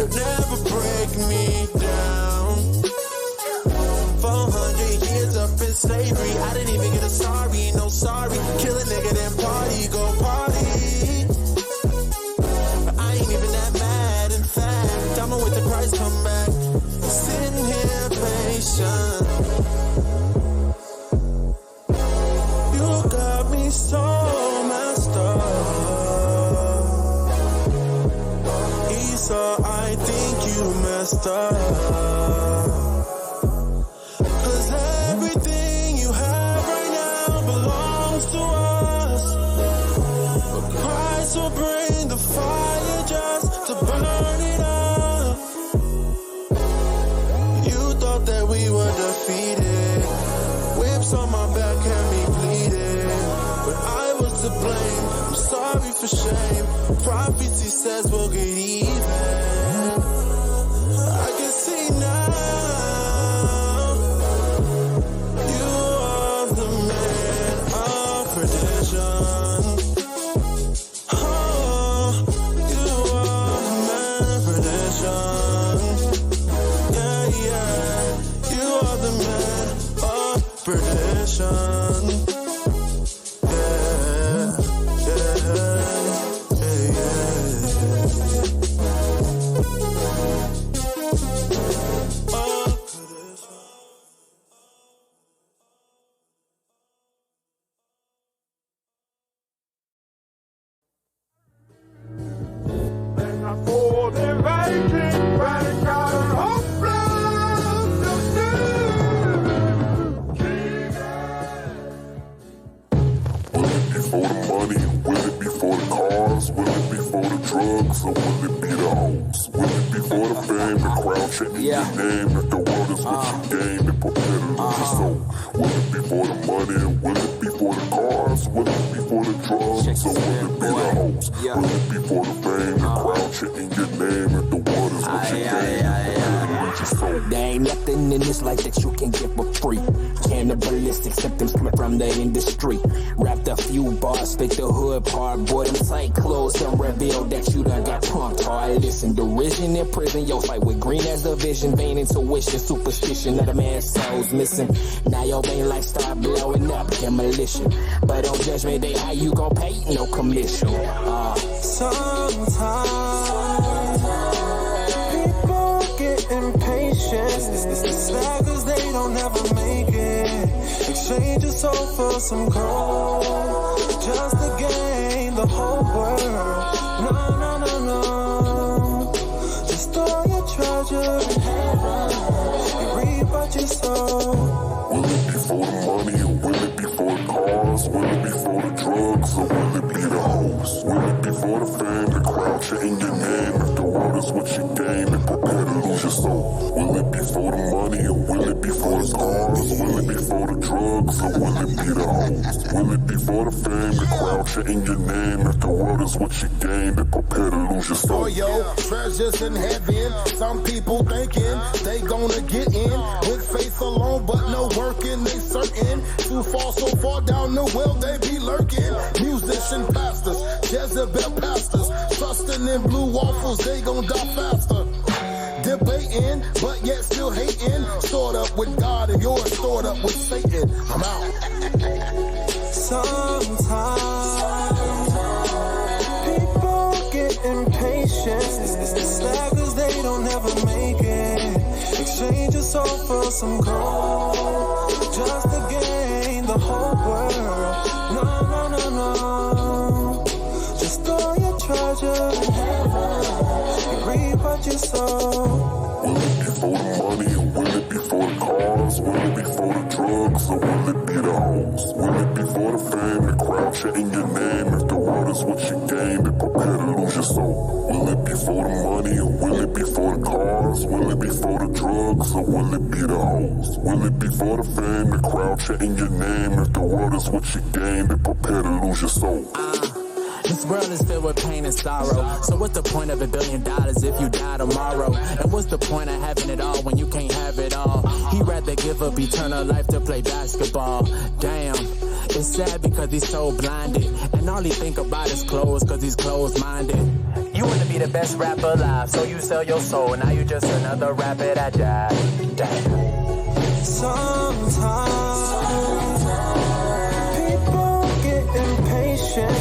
You'll never break me down. 400 years up in slavery, I didn't even get a sorry, no sorry. Kill a nigga then party, go party. But I ain't even that mad, in fact, I'ma wait the price come back. Sitting here patient. You got me so messed up. Esau, I think you messed up. Cause everything you have right now belongs to us. But Christ will bring the fire just to burn it up. You thought that we were defeated. Whips on my back had me bleeding. But I was to blame, I'm sorry for shame. Prophecy says we'll get even. I can see now. You are the man of perdition. Oh, you are the man of perdition. Yeah, yeah. You are the man of perdition. Prison, your fight with green as a vision, vain intuition, superstition that a man's soul's missing. Now your vein light start blowing up, demolition. But on judgment day, how you gon' pay? No commission. Sometimes people get impatient. Sad cause they don't ever make it. Exchange your soul for some gold, just to gain the whole world. No, no, no, no. Store your treasure in heaven, you reap what you sow. Will it be for the money or will it be for the cars? Will it be for the drugs or will it be the hoes? Will it be for the fame, the crowd chanting your name? If the world is what you gain, then prepare to lose your soul. Will it be for the money or will it be for the cars? Will it be for the drugs or will it be the hoes? Will it be for the fame, the crowd chanting your name? If the world is what you gain, then prepare to lose your soul. For your treasures in heaven, some people thinking they gonna get in with faith alone, but no working, they certain to fall so far down the well they be lurking. Musician pastors, Jezebel pastors, trusting in blue waffles, they gon' die faster. Debating, but yet still hating. Stored up with God and yours stored up with Satan. I'm out. Sometimes people get impatient. Sad cause they don't ever make it. Exchange your soul for some gold, just to gain the whole world. No, no, no, no. Just store your treasure in heaven, you reap what you sow. Will it be for the money or will it be for the cars? Will it be for the drugs or will it be the hoes? Will it be for the fame, the crowd chanting your name? If the world is what you gain, then prepare to lose your soul. Will it be for the money or will it be for the cars? Will it be for the drugs or will it be the hoes? Will it be for the fame, the crowd chanting your name? If the world is what you gain, then prepare to lose your soul. This world is filled with pain and sorrow. So what's the point of $1 billion if you die tomorrow? And what's the point of having it all when you can't have it all? He'd rather give up eternal life to play basketball. Damn, it's sad because he's so blinded, and all he think about is clothes cause he's closed-minded. You You wanna be the best rapper alive, so you sell your soul. Now you just another rapper that died. Sometimes people get impatient.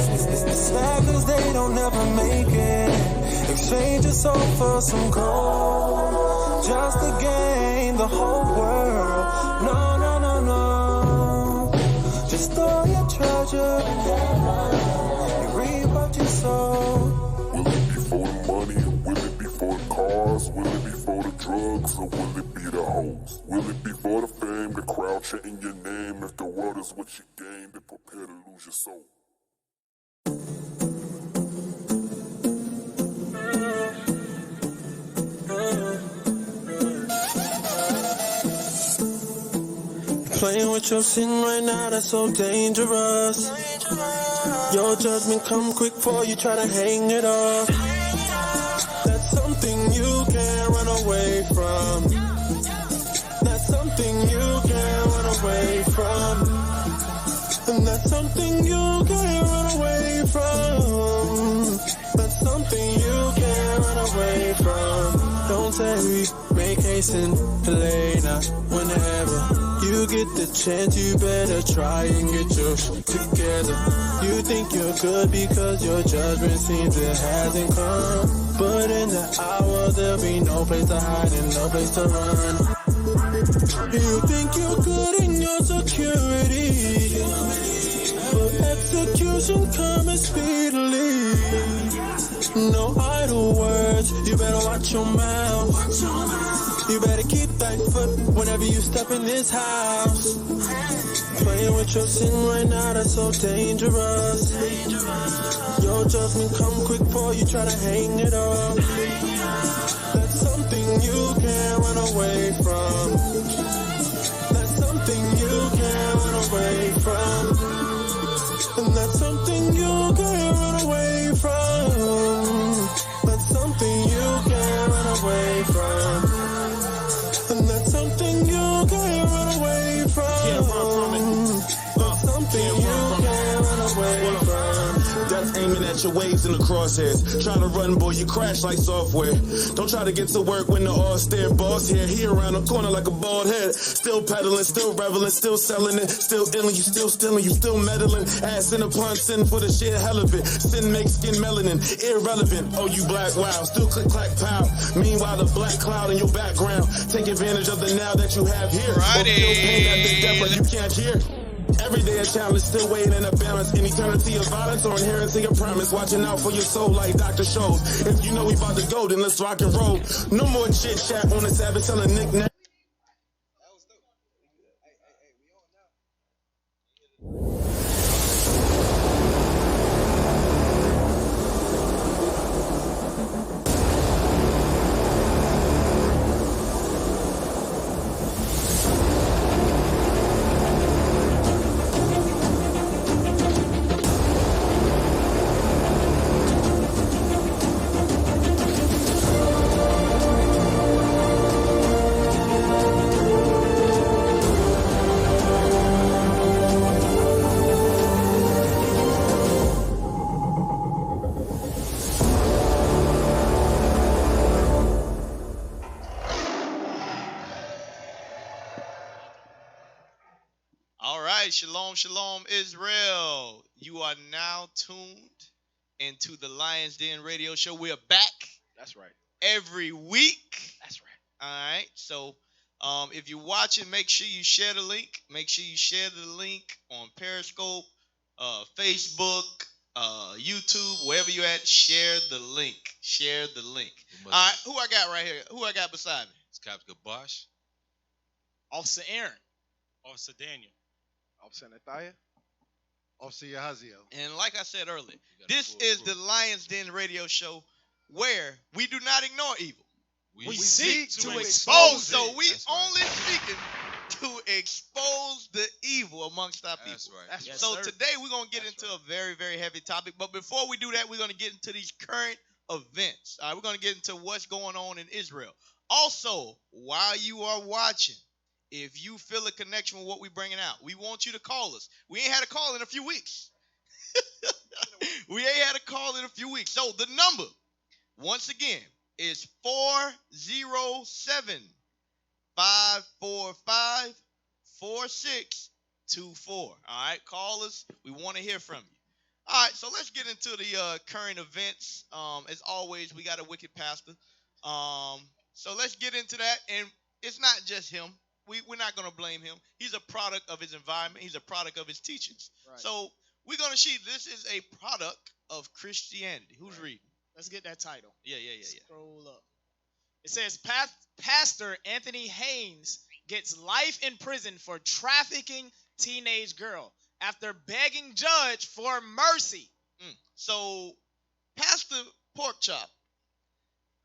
Sad cause they don't ever make it. Exchange your soul for some gold, just to gain the whole world. No, no, no, no. Just throw your treasure, you reap what you sow. Will it be for the money? Will it be for the cars? Will it be for the drugs? Or will it be the hoes? Will it be for the fame, the crowd chanting your name? If the world is what you gain, then prepare to lose your soul. Playing with your sin right now, that's so dangerous. Your judgment come quick before you try to hang it off. That's something you can't run away from. That's something you can't run away from. And that's something you can't run away from. That's something you can't run away from. Don't say make haste and delay now. Whenever you get the chance, you better try and get your shit together. You think you're good because your judgment seems it hasn't come. But in the hour, there'll be no place to hide and no place to run. You think you're good in your security, but execution coming speedily. No idle words, you better watch your mouth. You better keep that foot whenever you step in this house. Playing with your sin right now, that's so dangerous. Your judgment come quick before you try to hang it up. That's something you can't run away from. That's something you can't run away from. And that's something you can't run away from. That's something you can't run away from. And that's something you can't run away from. Can't run from it. That's something you can't run away from. Death aiming at your waves in the crosshairs. Trying to run, boy, you crash like software. Don't try to get to work when the all-stare boss here. He around the corner like a bald head. Still peddling, still reveling, still selling it. Still illing, you still stealing, you still meddling. Ass in upon sin for the sheer hell of it. Sin makes skin melanin, irrelevant. Oh, you black, wow, still click, clack, pow. Meanwhile, the black cloud in your background. Take advantage of the now that you have here. Or feel pain at the depth like you can't hear. Every day a challenge, still waiting in a balance. In eternity of violence or inheriting a promise. Watching out for your soul like Dr. Shows. If you know we about to go, then let's rock and roll. No more chit chat on the Sabbath, telling knick-knack. Shalom, shalom, Israel. You are now tuned into the Lion's Den radio show. We are back. That's right. Every week. That's right. All right. So if you're watching, make sure you share the link. Make sure you share the link on Periscope, Facebook, YouTube, wherever you're at. Share the link. Share the link. All right. Who I got right here? Who I got beside me? It's Captain Bosch. Officer Aaron. Officer Daniel. Officer Nathaya. Officer Yahaziel. And like I said earlier, this is the Lion's Den radio show where we do not ignore evil. We seek to expose it. So we only speaking to expose the evil amongst our people. That's right. That's right. So today we're going to get into a very, very heavy topic. But before we do that, we're going to get into these current events. All right, we're going to get into what's going on in Israel. Also, while you are watching, if you feel a connection with what we're bringing out, we want you to call us. We ain't had a call in a few weeks. We ain't had a call in a few weeks. So the number Once again, it's 407-545-4624. All right, call us. We want to hear from you. All right, so let's get into the current events. As always, we got a wicked pastor. So let's get into that. And it's not just him. We're not going to blame him. He's a product of his environment. He's a product of his teachings. Right. So we're going to see this is a product of Christianity. Who's reading? Let's get that title. Yeah. Scroll up. It says, Pastor Anthony Haynes gets life in prison for trafficking teenage girl after begging judge for mercy. So, Pastor Porkchop,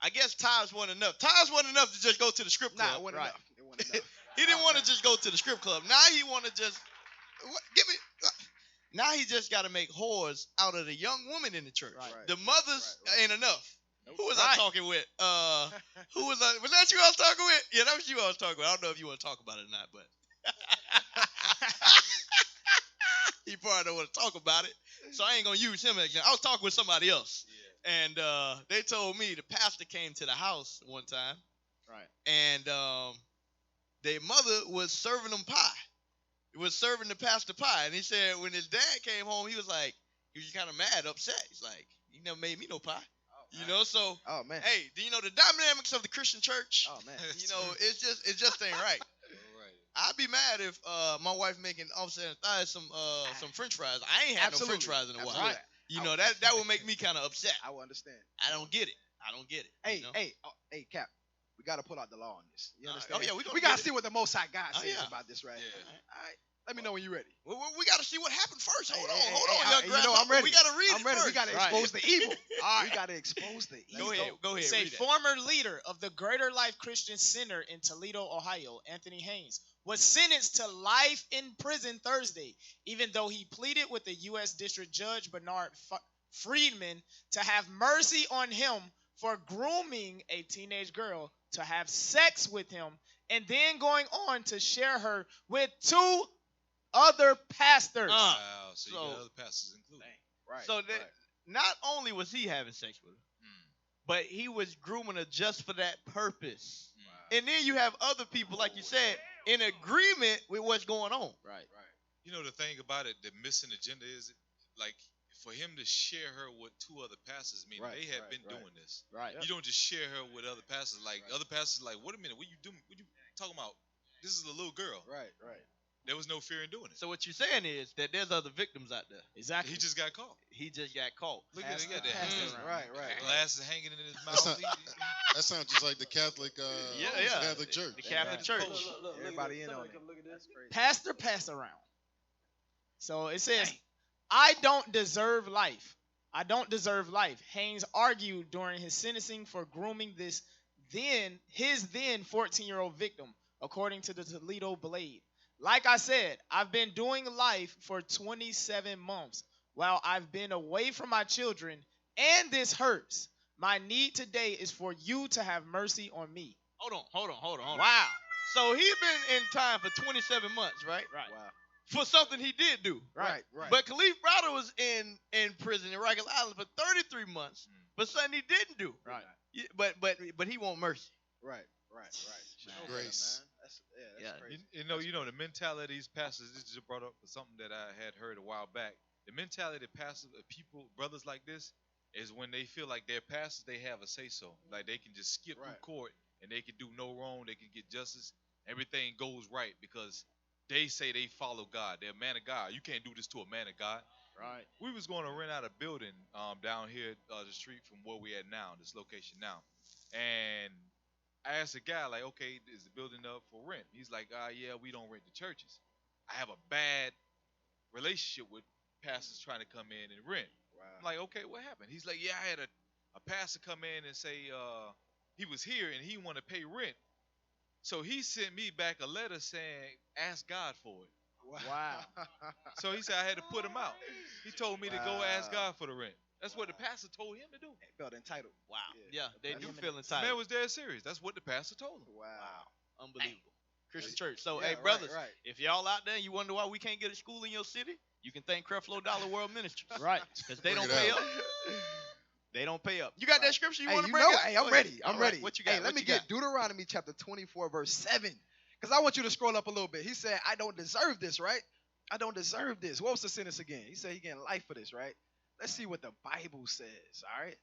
I guess tithes wasn't enough. Tithes wasn't enough to just go to the strip club. Nah, it wasn't enough. It wasn't enough. He didn't want to just go to the strip club. Now he want to just Now he just got to make whores out of the young woman in the church. Right. The mothers ain't enough. Nope. Who was I talking with? Who was I? Was that you I was talking with? Yeah, that was you I was talking with. I don't know if you want to talk about it or not, but he probably don't want to talk about it. So I ain't gonna use him as an example. I was talking with somebody else, and they told me the pastor came to the house one time, Right. and their mother was serving them pie. It was serving the pastor pie, and he said when his dad came home, he was kind of mad, upset. He's like, "You never made me no pie." You know, so Oh man. hey, do you know the dynamics of the Christian church? Oh man. You know, it just ain't right. I'd be mad if my wife making offset and thighs some French fries. I ain't had no French fries in a while. Absolutely. You know that would make me kind of upset. I will understand. I don't get it. Hey, you know? hey, Cap. We gotta pull out the law on this. You understand? Oh yeah, we gotta see what the Most High God Oh, says yeah. about this, right? Yeah. All right. Let me know when you're ready. We got to see what happened first. Hold on, Hey, young you know, I'm grasshopper. ready. We got to read I'm it ready. first. We gotta Right. expose the evil. All right. We gotta expose the evil. Go ahead. Say Read that. former leader of the Greater Life Christian Center in Toledo, Ohio, Anthony Haynes, was sentenced to life in prison Thursday, even though he pleaded with the U.S. District Judge Bernard Friedman to have mercy on him for grooming a teenage girl to have sex with him and then going on to share her with two other pastors. Wow, so you So- got other pastors included. Right. So that right. not only was he having sex with her, but he was grooming her just for that purpose. And then you have other people, like you said, in agreement with what's going on. Right. You know the thing about it, the missing agenda is like for him to share her with two other pastors, meaning Right, they have right, been right. doing this. Right. You don't just share her with other pastors. Like other pastors, like, wait a minute, what you doing? What you talking about? This is a little girl. Right. There was no fear in doing it. So what you're saying is that there's other victims out there. Exactly. He just got caught. He just got caught. Look at Pastor- he got that pastor hand. around. Right. Glasses hanging in his That's mouth. not- That sounds just like the Catholic, Yeah. Catholic Church. The Catholic Church. Everybody in on it. That's crazy. Pastor pass around. So it says, I don't deserve life. I don't deserve life. Haynes argued during his sentencing for grooming his then 14-year-old victim, according to the Toledo Blade. Like I said, I've been doing life for 27 months while I've been away from my children, and this hurts. My need today is for you to have mercy on me. Hold on. Wow. So he's been in time for 27 months, right? Right. Wow. For something he did do. Right. But Khalif Browder was in prison in Rikers Island for 33 months for something he didn't do. Right. Yeah, but he want mercy. Right. Grace. That's crazy. You know the mentality of these pastors. This just brought up something that I had heard a while back. The mentality of pastors, of people, brothers like this, is when they feel like they're pastors, they have a say so. Like they can just skip through court and they can do no wrong. They can get justice. Everything goes right because they say they follow God. They're a man of God. You can't do this to a man of God. Right. We was going to rent out a building down here the street from where we at now, this location now. And I asked the guy, like, okay, is the building up for rent? He's like, yeah, we don't rent the churches. I have a bad relationship with pastors trying to come in and rent. Wow. I'm like, okay, what happened? He's like, yeah, I had a pastor come in and say he was here and he wanted to pay rent. So he sent me back a letter saying, ask God for it. Wow. So he said I had to put him out. He told me to go ask God for the rent. That's what the pastor told him to do. He felt entitled. Wow. Yeah, they do feel The entitled. man was dead serious. That's what the pastor told him. Wow. Unbelievable. Christian church. So, Yeah, hey, brothers, right. if y'all out there and you wonder why we can't get a school in your city, you can thank Creflo Dollar World Ministries. Right. Because they Bring don't it pay out. up. They don't pay up. You got that scripture you Hey, want to you bring know, up? hey, I'm Go ready. ahead. I'm All right, ready. What you got? Hey, let What me you got? get Deuteronomy chapter 24, verse 7. Because I want you to scroll up a little bit. He said, I don't deserve this, right? I don't deserve this. What was the sentence again? He said he getting life for this, right? Let's see what the Bible says, all right?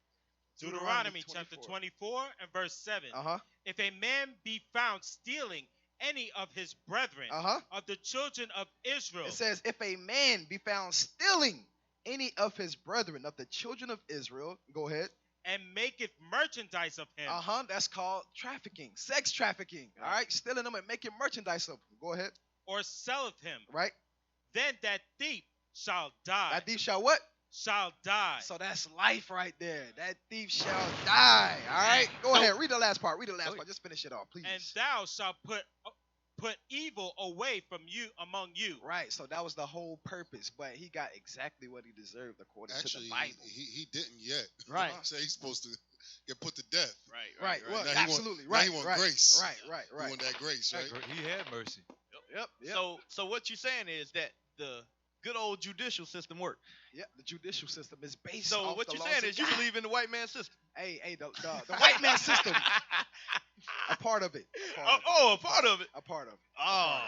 Deuteronomy chapter 24 and verse 7. Uh-huh. If a man be found stealing any of his brethren of the children of Israel. It says, if a man be found stealing any of his brethren of the children of Israel, go ahead. And maketh merchandise of him. That's called trafficking, sex trafficking. All right, stealing them and making merchandise of them. Go ahead. Or selleth him. Right. Then that thief shall die. That thief shall what? Shall die. So that's life right there. That thief shall die. All right. Go ahead. Read the last part. Read the last part. Just finish it off, please. And thou shalt put evil away from you among you. Right. So that was the whole purpose. But he got exactly what he deserved according to the Bible. He didn't yet. Right. So he's supposed to get put to death. Right. Well, Now absolutely. Now he want grace. Right. He want that grace, right? He had mercy. Yep. So what you're saying is that the good old judicial system worked. Yeah, the judicial system is based So off what the you're laws saying of is you God. believe in the white man system. Hey, the white man system, a part of it. A part of it. A part of it. Oh.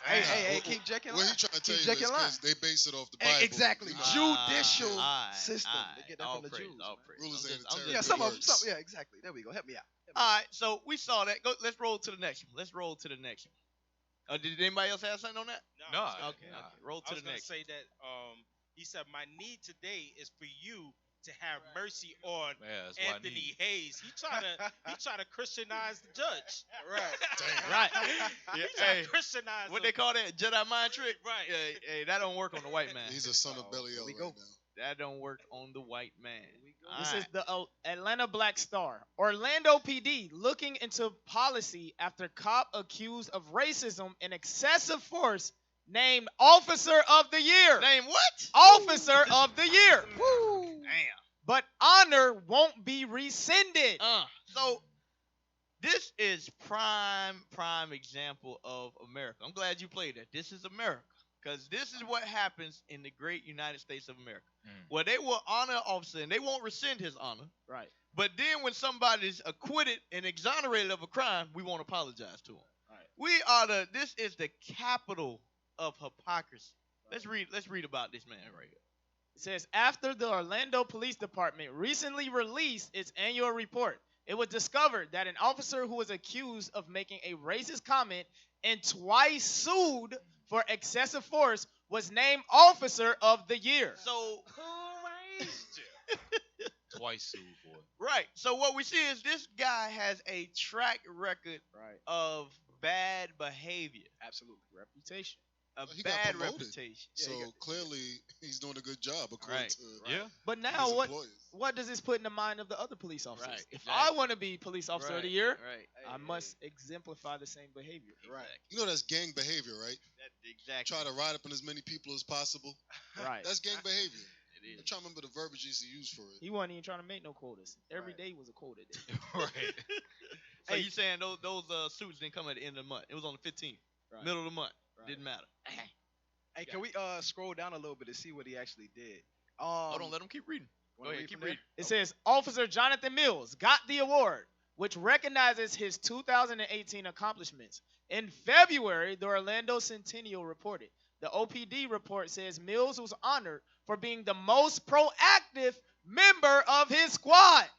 Hey, keep checking What line. he trying to tell Keep you checking is line. because they base it off the Bible. Exactly. You know. Judicial system. They get that all from the praise, Jews. all man. praise. Rulers I'm ain't just- I'm terrible Yeah, just- some of words. them. Yeah, exactly. There we go. Help me out. All right, so we saw that. Let's roll to the next one. Let's roll to the next one. Did anybody else have something on that? No. Okay. Roll I to was the going to next. say that he said, my need today is for you to have mercy on Yeah, that's what I Anthony need. Hayes. He try to Christianize the judge. Right. Right. He Yeah, try hey, to Christianize what him. they call that? Jedi mind trick? Right. Yeah, hey, that don't work on the white man. He's a son of Belial we right go. now. That don't work on the white man. This All is right. the Atlanta Black Star. Orlando PD looking into policy after cop accused of racism and excessive force named Officer of the Year. Name what? Officer of the Year. Damn. But honor won't be rescinded. So this is prime example of America. I'm glad you played that. This is America. Because this is what happens in the great United States of America. Where they will honor an officer and they won't rescind his honor. Right. But then when somebody's acquitted and exonerated of a crime, we won't apologize to them. Right. This is the capital of hypocrisy. Let's read about this man right here. It says, after the Orlando Police Department recently released its annual report, it was discovered that an officer who was accused of making a racist comment and twice sued for excessive force was named Officer of the Year. So, Twice sued for it. right. So what we see is this guy has a track record of bad behavior. Absolutely. Reputation. A He got bad promoted. reputation. So clearly he's doing a good job according Right. to Yeah. But his now employers. what does this put in the mind of the other police officers? Right, If exactly. I want to be police officer of the year, Right. I must exemplify the same behavior. Right. You know that's gang behavior, right? Exactly. Try to ride up on as many people as possible. Right. That's gang behavior. It is. I'm trying to remember the verbiage he used to use for it. He wasn't even trying to make no quotas. Every day was a quota day. Right. So you saying those suits didn't come at the end of the month? It was on the 15th, Right. middle of the month. Right. Didn't matter. Hey, can we scroll down a little bit to see what he actually did? Hold on, let him keep reading. Go wanna ahead, read keep from there? reading. It says Officer Jonathan Mills got the award, which recognizes his 2018 accomplishments. In February, the Orlando Centennial reported. The OPD report says Mills was honored for being the most proactive member of his squad,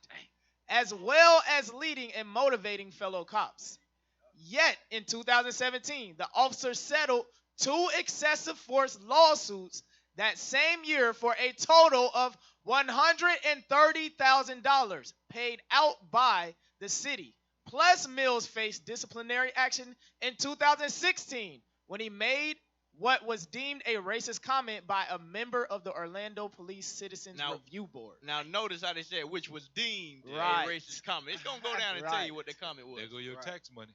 as well as leading and motivating fellow cops. Yet, in 2017, the officer settled 2 excessive force lawsuits that same year for a total of $130,000 paid out by the city. Plus, Mills faced disciplinary action in 2016 when he made what was deemed a racist comment by a member of the Orlando Police Citizens Review Board. Now, notice how they said which was deemed Right. a racist comment. It's going to go down and tell you what the comment was. There go your tax money.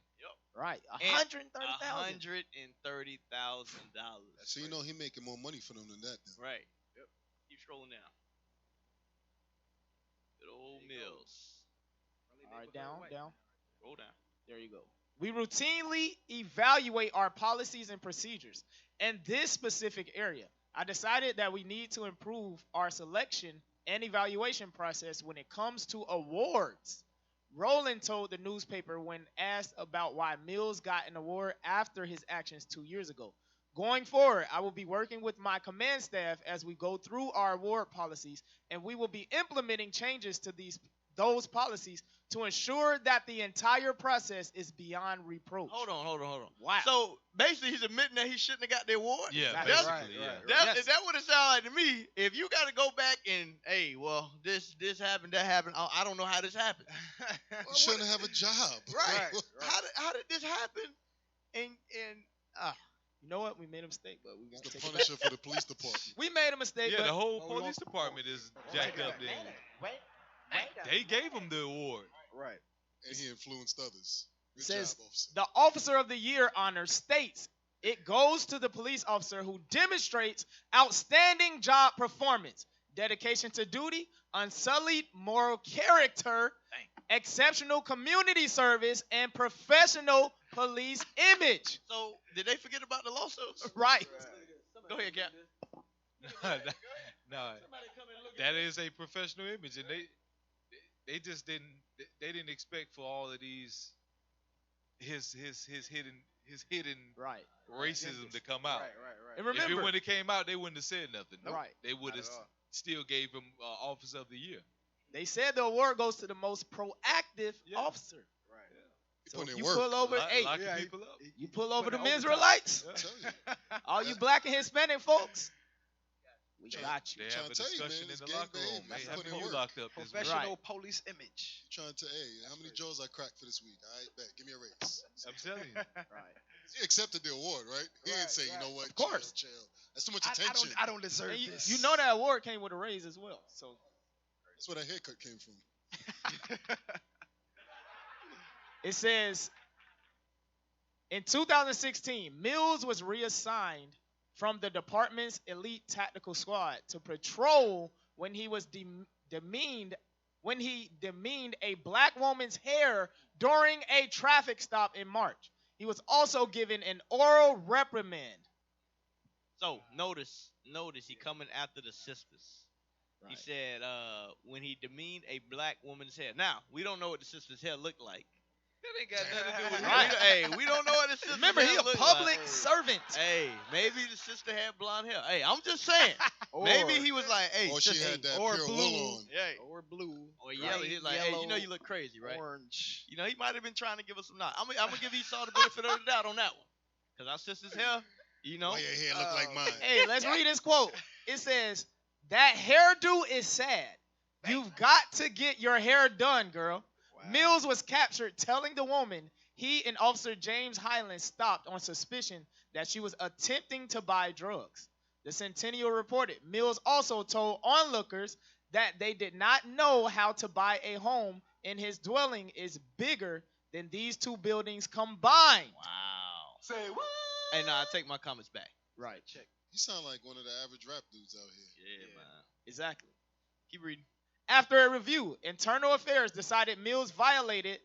Right. And $130,000. $130,000. So you know he making more money for them than that. Then. Right. Yep. Keep scrolling down. Good old Mills. All right, down. Roll down. There you go. We routinely evaluate our policies and procedures. In this specific area, I decided that we need to improve our selection and evaluation process when it comes to awards. Rowland told the newspaper when asked about why Mills got an award after his actions 2 years ago. Going forward, I will be working with my command staff as we go through our award policies, and we will be implementing changes to those policies to ensure that the entire process is beyond reproach. Hold on. Wow. So basically, he's admitting that he shouldn't have got the award. Yeah, Exactly. basically, That's, yeah. Yes. That would have sounded like to me. If you got to go back and, hey, well, this happened, that happened. I don't know how this happened. You shouldn't have a job. Right. Right. How did this happen? And You know what? We made a mistake, but we won't It's the take it back. punisher for the police department. We made a mistake, Yeah, but the whole we police won't- department is jacked up then. They gave him the award. Right. And he influenced others. Good says job, officer. the Officer of the Year honor states it goes to the police officer who demonstrates outstanding job performance, dedication to duty, unsullied moral character, exceptional community service, and professional police image. so did they forget about the lawsuits? Right. Go ahead, Cap. No, that is a professional image, and they just didn't expect for all of these his hidden Right. racism to come out. Right. And If it remember, wouldn't have came out, they wouldn't have said nothing. Right. They would Not have at all. still gave him Officer of the Year. they said the award goes to the most proactive Yeah. officer. Right. He So putting if in you work. pull over, hey, Locking yeah, people up. you pull over the putting overtime. Israelites, Yeah. I'm telling you. all you black and Hispanic folks, we Trying- got you. They Trying have a to tell you, discussion man, in it's the gang locker room. behavior. They He's have putting in you work. locked up this week. Professional police image. Trying to, hey, how many jaws I cracked for this week? All right, bet. Give me a raise. I'm telling you. Right. He accepted the award, right? He didn't Right, say, you right. know what, Of course. chill. That's too much attention. I don't deserve And this. you know that award came with a raise as well. So That's where that haircut came from. it says in 2016, Mills was reassigned from the department's elite tactical squad to patrol when he was demeaned a black woman's hair during a traffic stop in March. He was also given an oral reprimand. So notice he coming after the sisters. He Right. said when he demeaned a black woman's hair. Now we don't know what the sister's hair looked like. That ain't got nothing to do with Right. Hey, we don't know what the sister's Remember, hair he a looked public like. servant. Hey, maybe the sister had blonde hair. Hey, I'm just saying. Maybe he was like, hey, Or she sister, had that or pure blue. wool on. hey, Or blue. or yellow. He's like, hey, you know you look crazy, right? Orange. You know, he might have been trying to give us some knowledge. I'm gonna give Esau the benefit of the doubt on that one. Because our sister's hair, you know. Why your hair look like mine? Hey, let's read this quote. It says, that hairdo is sad. You've got to get your hair done, girl. Wow. Mills was captured telling the woman he and Officer James Highland stopped on suspicion that she was attempting to buy drugs. The Centennial reported Mills also told onlookers that they did not know how to buy a home and his dwelling is bigger than these two buildings combined. Wow. Say what? Hey, nah, I take my comments back. Right. You sound like one of the average rap dudes out here. Yeah, man. Exactly. Keep reading. After a review, Internal Affairs decided Mills violated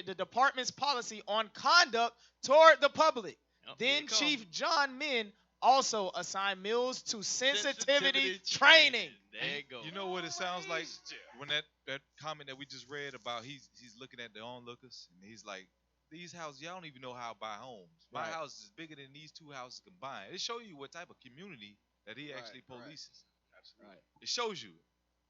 the department's policy on conduct toward the public. Yep, here Then it come. Chief John Min also assigned Mills to sensitivity training. There you go. You know what it sounds like when that comment that we just read about he's looking at the onlookers and he's like, these houses, y'all don't even know how to buy homes. My Right. house is bigger than these two houses combined. It shows you what type of community that he actually right. polices. Absolutely. Right. It shows you.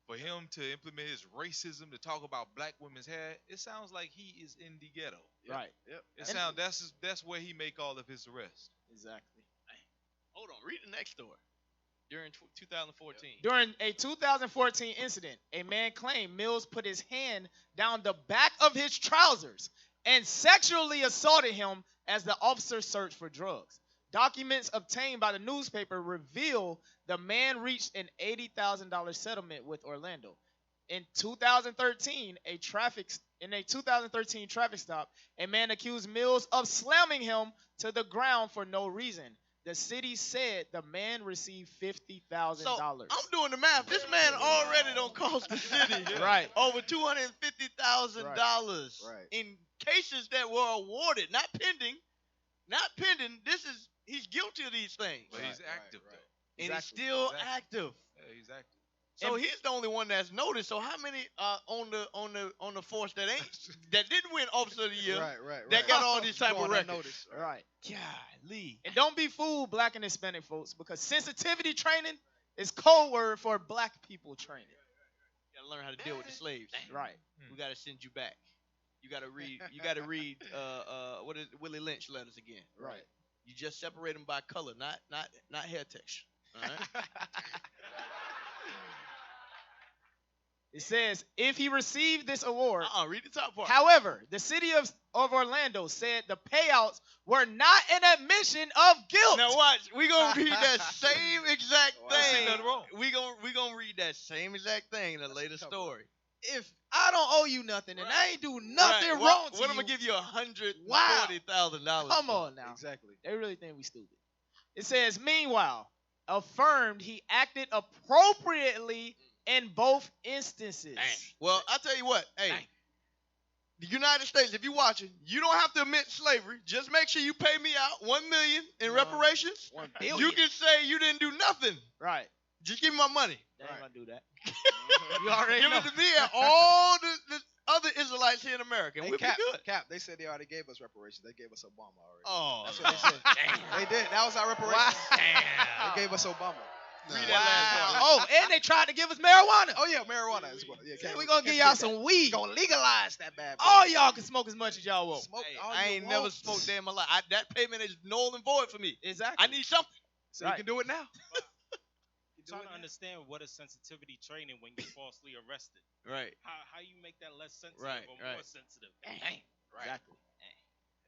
For him to implement his racism, to talk about black women's hair, it sounds like he is in the ghetto. Right. Yep. It sounds that's where he make all of his arrests. Exactly. Hold on. Read the next story. During 2014. During a 2014 incident, a man claimed Mills put his hand down the back of his trousers and sexually assaulted him as the officer searched for drugs. Documents obtained by the newspaper reveal the man reached an $80,000 settlement with Orlando. In 2013 traffic stop, a man accused Mills of slamming him to the ground for no reason. The city said the man received $50,000. So I'm doing the math. This man already don't cost the city Right. over $250,000 Right. in cases that were awarded, not pending. Not pending. He's guilty of these things, But he's Right, active right. though. and Exactly. he's still Exactly. active. Yeah, he's active. So he's the only one that's noticed. So how many on the force that didn't win Officer of the Year? Right. That got all these type of records. Right. Golly. And don't be fooled, Black and Hispanic folks, because sensitivity training is code word for Black people training. You gotta learn how to deal with the slaves. Right. We gotta send you back. You gotta read what is Willie Lynch letters again. Right. You just separate them by color, not hair texture. All right. It says, if he received this award, read the top part. However, the city of Orlando said the payouts were not an admission of guilt. Now watch, we gonna read that same exact thing. nothing wrong. We gonna read that same exact thing in a later story. If I don't owe you nothing and I ain't do nothing wrong to you, what I'm gonna give you $140,000. Come on now. Exactly. They really think we stupid. It says, meanwhile, affirmed he acted appropriately in both instances. Dang. Well, I tell you what, hey, the United States, if you're watching, you don't have to admit slavery. Just make sure you pay me out $1 million in reparations. $1 billion. You can say you didn't do nothing. Right. Just give me my money. They ain't gonna do that. You already Give know. it to me and all the other Israelites here in America, and Hey, we'll Cap, be good. Cap, they said they already gave us reparations. They gave us Obama already. Oh, That's what they said. They did. That was our reparations. Damn. They gave us Obama. Read that last part. Oh, and they tried to give us marijuana. Oh yeah, marijuana as well. Yeah, Said we gonna give y'all some weed. Gonna legalize that bad boy. All y'all can smoke as much as y'all want. Smoke Hey, all I you ain't want. never smoked day in my life. That payment is null and void for me. Exactly. I need something. So you can do it now. Trying to understand what is sensitivity training when you're falsely arrested. Right. How you make that less sensitive Right, or right. more sensitive. Right. Exactly.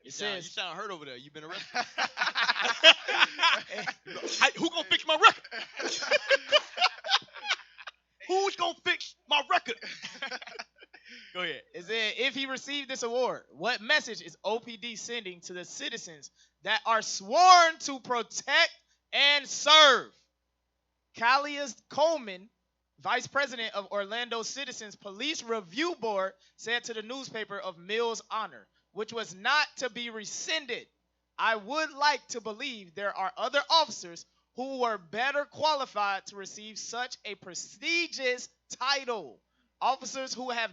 You It sound, says you sound hurt over there. You've been arrested. Who gonna fix my record? Who's gonna fix my record? Go ahead. It said, if he received this award, what message is OPD sending to the citizens that are sworn to protect and serve? Callias Coleman, vice president of Orlando Citizens Police Review Board, said to the newspaper of Mills Honor, which was not to be rescinded, I would like to believe there are other officers who were better qualified to receive such a prestigious title. Officers who have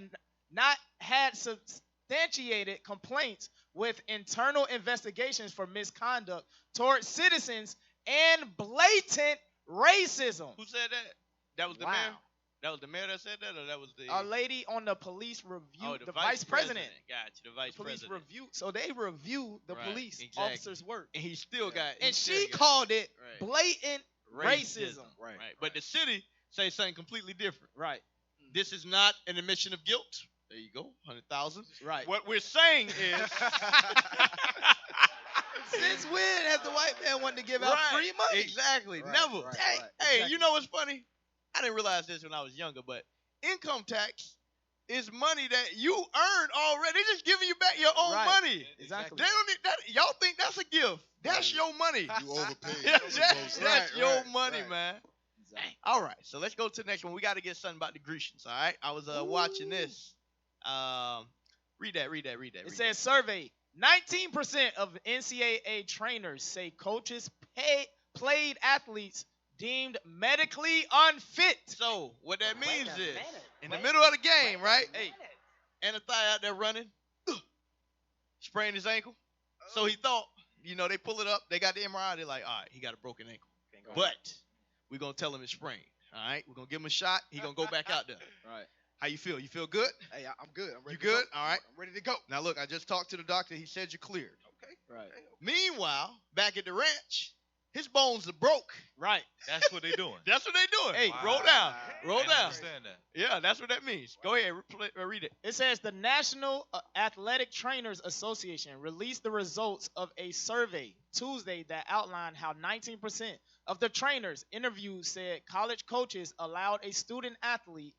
not had substantiated complaints with internal investigations for misconduct toward citizens and blatant racism. Who said that? That was the Wow. mayor? That was the mayor that said that, or that was the A lady on the police review, oh, the vice president. Gotcha, the vice Police president. review. So they review the Right, police exactly. officers' work. And he still got. And still she got called it right. blatant racism. Right. But the city say something completely different. Right. This is not an admission of guilt. There you go, 100,000. Right. What we're saying is, Since when has the white man wanted to give out right, free money? Exactly. Right, Never. right, Hey, right. hey, Exactly. you know what's funny? I didn't realize this when I was younger, but income tax is money that you earned already. They're just giving you back your own Right. money. Exactly. They don't need that. Y'all think that's a gift? That's your money. You overpaid. That's Right, your right, money, right. man. All right, so let's go to the next one. We got to get something about the Grecians. All right, I was watching this. Read that. It says survey 19% of NCAA trainers say coaches played athletes deemed medically unfit. So what that means is, in the middle of the game, right? Hey, Anathai out there running, sprained his ankle. So he thought, they pull it up. They got the MRI. They're like, all right, he got a broken ankle. But we're going to tell him it's sprained. All right? We're going to give him a shot. He's going to go back out there. Right. How you feel? You feel good? Hey, I'm good. I'm ready. You to go. good? All right. I'm ready to go. Now, look, I just talked to the doctor. He said you're cleared. Okay. Right. Meanwhile, back at the ranch, his bones are broke. Right. That's what they doing. That's what they doing. Hey, Wow. roll down. Roll I didn't down. understand that. Yeah, that's what that means. Go ahead. Read it. It says the National Athletic Trainers Association released the results of a survey Tuesday that outlined how 19% of the trainers interviewed said college coaches allowed a student athlete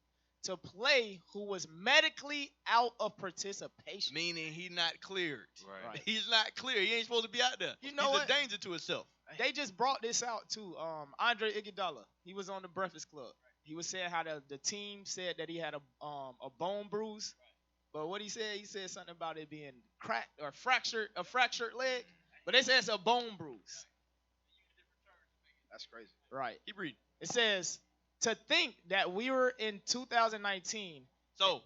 to play who was medically out of participation. Meaning he's not cleared. Right. He's not clear. He ain't supposed to be out there. You know He's what? a danger to himself. They just brought this out too. Andre Iguodala, he was on the Breakfast Club. He was saying how the team said that he had a bone bruise, but what he said something about it being cracked or a fractured leg. But they say it's a bone bruise. That's crazy. Right. Keep reading. It says To think that we were in 2019. So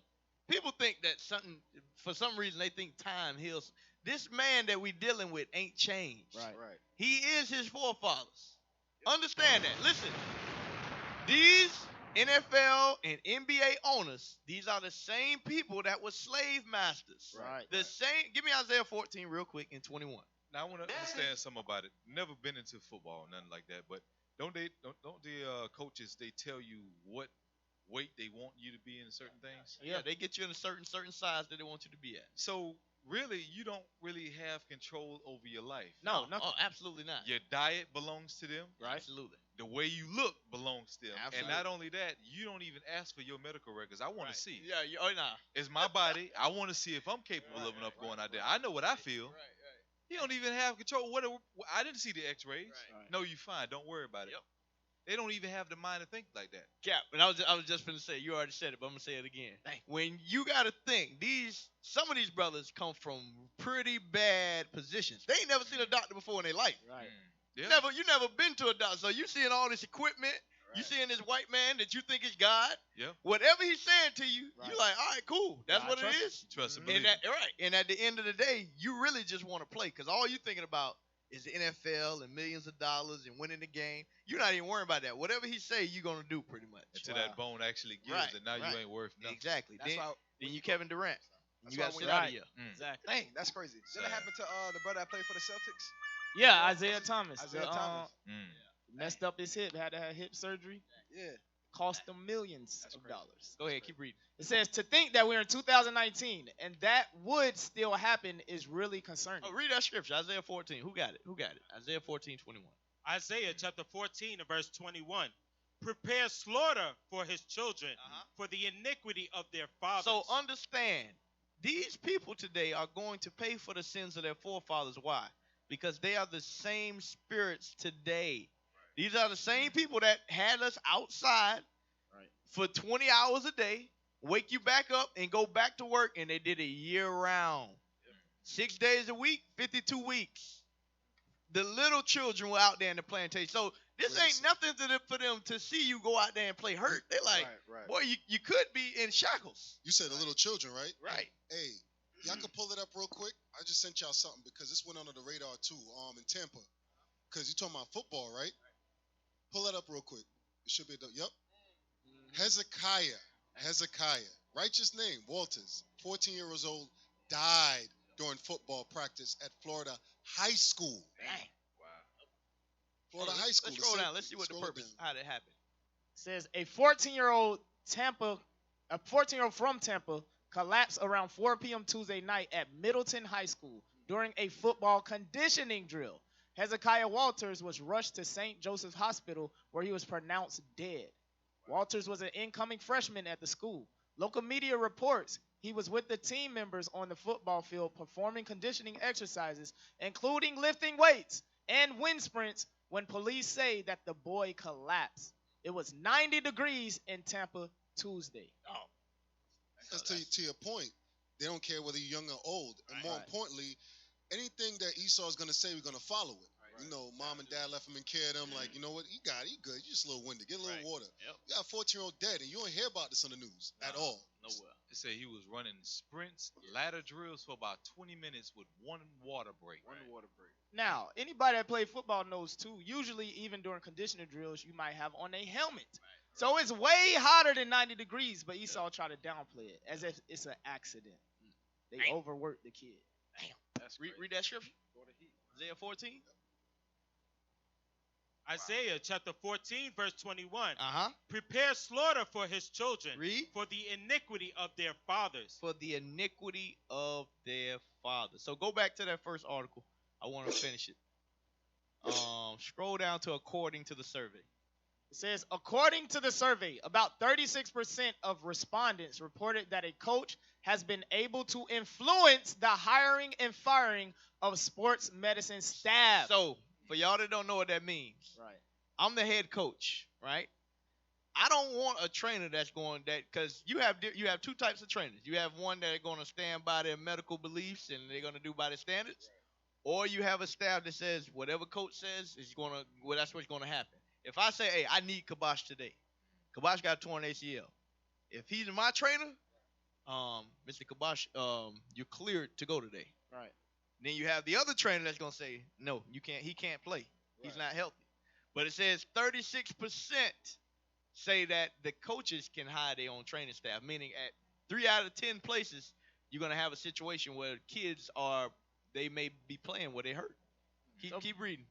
people think that something, for some reason, they think time heals. This man that we dealing with ain't changed. Right. He is his forefathers. Understand that. Listen, these NFL and NBA owners, these are the same people that were slave masters. Right. The same. Give me Isaiah 14 real quick in 21. Now I want to understand something about it. Never been into football, nothing like that. But don't the coaches, they tell you what weight they want you to be in certain things? Yeah, they get you in a certain size that they want you to be at. So really, you don't really have control over your life. No, absolutely not. Your diet belongs to them. Right. Absolutely. The way you look belongs to them. Absolutely. And not only that, you don't even ask for your medical records. I want to see. Yeah, It's my body. I want to see if I'm capable of enough going out there. I know what I feel. You don't even have control. I didn't see the X-rays. Right. No, you fine. Don't worry about it. Yep. They don't even have the mind to think like that. Cap, and I was just gonna say, you already said it, but I'm gonna say it again. When you gotta think, some of these brothers come from pretty bad positions. They ain't never seen a doctor before in their life. Right. Yeah. You never been to a doctor, so you seeing all this equipment. You seeing this white man that you think is God. Yeah. Whatever he's saying to you, you like, all right, cool. That's what it is. Trust him. And at the end of the day, you really just want to play because all you're thinking about is the NFL and millions of dollars and winning the game. You're not even worrying about that. Whatever he say, you're gonna do pretty much. Until that bone actually gives, and now you ain't worth nothing. Exactly. That's why then you Kevin Durant. And you got to when sit out of here. Exactly. Dang, that's crazy. Did that happen to the brother that played for the Celtics? Yeah, Isaiah Thomas. Isaiah Thomas. Messed up his hip, had to have hip surgery. Yeah. Cost them millions of dollars. Go ahead, keep reading. It says to think that we're in 2019 and that would still happen is really concerning. Oh, read that scripture, Isaiah 14. Who got it? Isaiah 14, 21. Isaiah chapter 14 and verse 21. Prepare slaughter for his children, for the iniquity of their fathers. So understand, these people today are going to pay for the sins of their forefathers. Why? Because they are the same spirits today. These are the same people that had us outside for 20 hours a day, wake you back up and go back to work, and they did it year round. 6 days a week, 52 weeks. The little children were out there in the plantation. So this ain't nothing for them to see you go out there and play hurt. They're like, boy, you could be in shackles. You said the little children, right? Right. Hey, y'all can pull it up real quick. I just sent y'all something because this went under the radar too, in Tampa. Because you're talking about football, right? Pull it up real quick. It should be, yep. Hezekiah, righteous name, Walters, 14 years old, died during football practice at Florida High School. Dang. Wow. Florida High School. Let's scroll down. Let's see what the purpose, how that happened. It says a 14-year-old from Tampa collapsed around 4 p.m. Tuesday night at Middleton High School during a football conditioning drill. Hezekiah Walters was rushed to St. Joseph's Hospital where he was pronounced dead. Walters was an incoming freshman at the school. Local media reports he was with the team members on the football field performing conditioning exercises, including lifting weights and wind sprints, when police say that the boy collapsed. It was 90 degrees in Tampa Tuesday. Oh. Because to your point, they don't care whether you're young or old. And more importantly, anything that Esau is going to say, we're going to follow it. You know, mom and dad left him in care of them. Like, you know what? He got it. He good. You just a little winded. Get a little water. Yep. You got a 14-year-old dead, and you don't hear about this on the news at all. Nowhere. They say he was running sprints, ladder drills for about 20 minutes with one water break. Now, anybody that played football knows too, usually even during conditioning drills, you might have on a helmet. So it's way hotter than 90 degrees, but Esau tried to downplay it as if it's an accident. They overworked the kid. Damn. Read that scripture. Isaiah 14. Isaiah chapter 14, verse 21. Uh-huh. Prepare slaughter for his children. Read. For the iniquity of their fathers. For the iniquity of their fathers. So go back to that first article. I want to finish it. Scroll down to according to the survey. It says, according to the survey, about 36% of respondents reported that a coach has been able to influence the hiring and firing of sports medicine staff. So, for y'all that don't know what that means, I'm the head coach, right? I don't want a trainer that's going that, because you have two types of trainers. You have one that are going to stand by their medical beliefs and they're going to do by the standards, or you have a staff that says whatever coach says is that's what's going to happen. If I say, hey, I need kibosh today, Kabosh got a torn ACL. If he's my trainer, Mr. Kabosh, you're cleared to go today. Right. Then you have the other trainer that's gonna say, no, you can't. He can't play. He's not healthy. But it says 36% say that the coaches can hire their own training staff, meaning at 3 out of 10 places, you're gonna have a situation where kids they may be playing where they hurt. Keep reading.